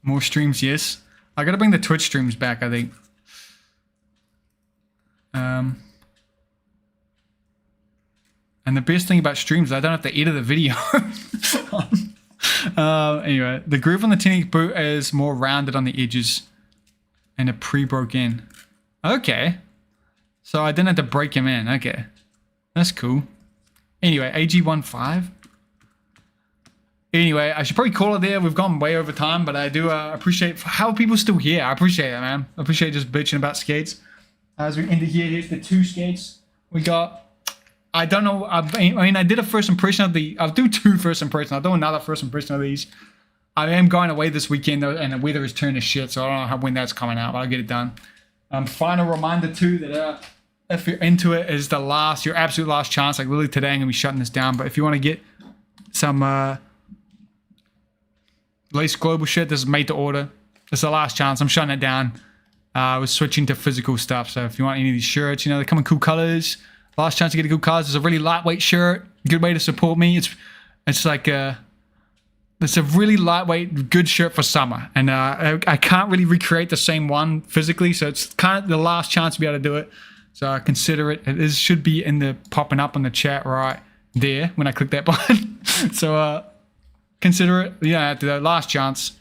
More streams, yes. I gotta bring the Twitch streams back, I think. And the best thing about streams is I don't have to edit the video. Anyway, the groove on the T-Nick boot is more rounded on the edges and a pre-broke in. Okay. So I didn't have to break him in. Okay. That's cool. Anyway, AG15. Anyway, I should probably call it there. We've gone way over time, but I do appreciate how are people still here. I appreciate it, man. I appreciate just bitching about skates. As we end here, here's the 2 skates we got. I don't know. I mean, I did a first impression of the. I'll do 2 first impressions. I'll do another first impression of these. I am going away this weekend though, and the weather is turning to shit, so I don't know when that's coming out, but I'll get it done. Final reminder too that if you're into it, is your absolute last chance. Like literally today, I'm gonna be shutting this down. But if you want to get some Lace Global shit, this is made to order. It's the last chance. I'm shutting it down. I was switching to physical stuff. So if you want any of these shirts, you know, they come in cool colors. Last chance to get a cool colors. It's a really lightweight shirt. Good way to support me. It's like it's a really lightweight, good shirt for summer. And I can't really recreate the same one physically. So it's kind of the last chance to be able to do it. So consider it. It should be in the popping up on the chat right there when I click that button. So consider it. Yeah, the last chance.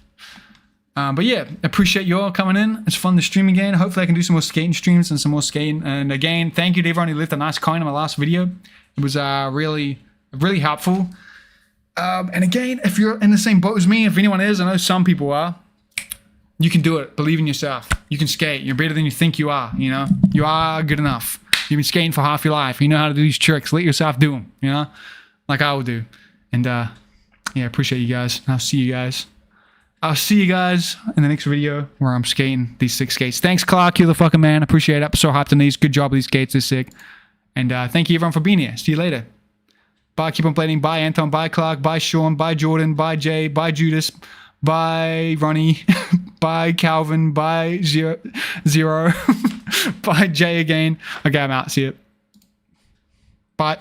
But yeah, appreciate you all coming in. It's fun to stream again. Hopefully I can do some more skating streams and some more skating. And again, thank you to everyone who left a nice comment on my last video. It was really helpful. And again, if you're in the same boat as me, if anyone is, I know some people are, you can do it. Believe in yourself. You can skate. You're better than you think you are, you know? You are good enough. You've been skating for half your life. You know how to do these tricks. Let yourself do them, you know? Like I will do. And yeah, appreciate you guys. I'll see you guys in the next video where I'm skating these 6 skates. Thanks, Clark. You're the fucking man. Appreciate it. I'm so hyped on these. Good job with these skates. They're sick. And thank you, everyone, for being here. See you later. Bye, Keep On Blading. Bye, Anton. Bye, Clark. Bye, Sean. Bye, Jordan. Bye, Jay. Bye, Judas. Bye, Ronnie. Bye, Calvin. Bye, Zero. Bye, Jay again. Okay, I'm out. See you. Bye.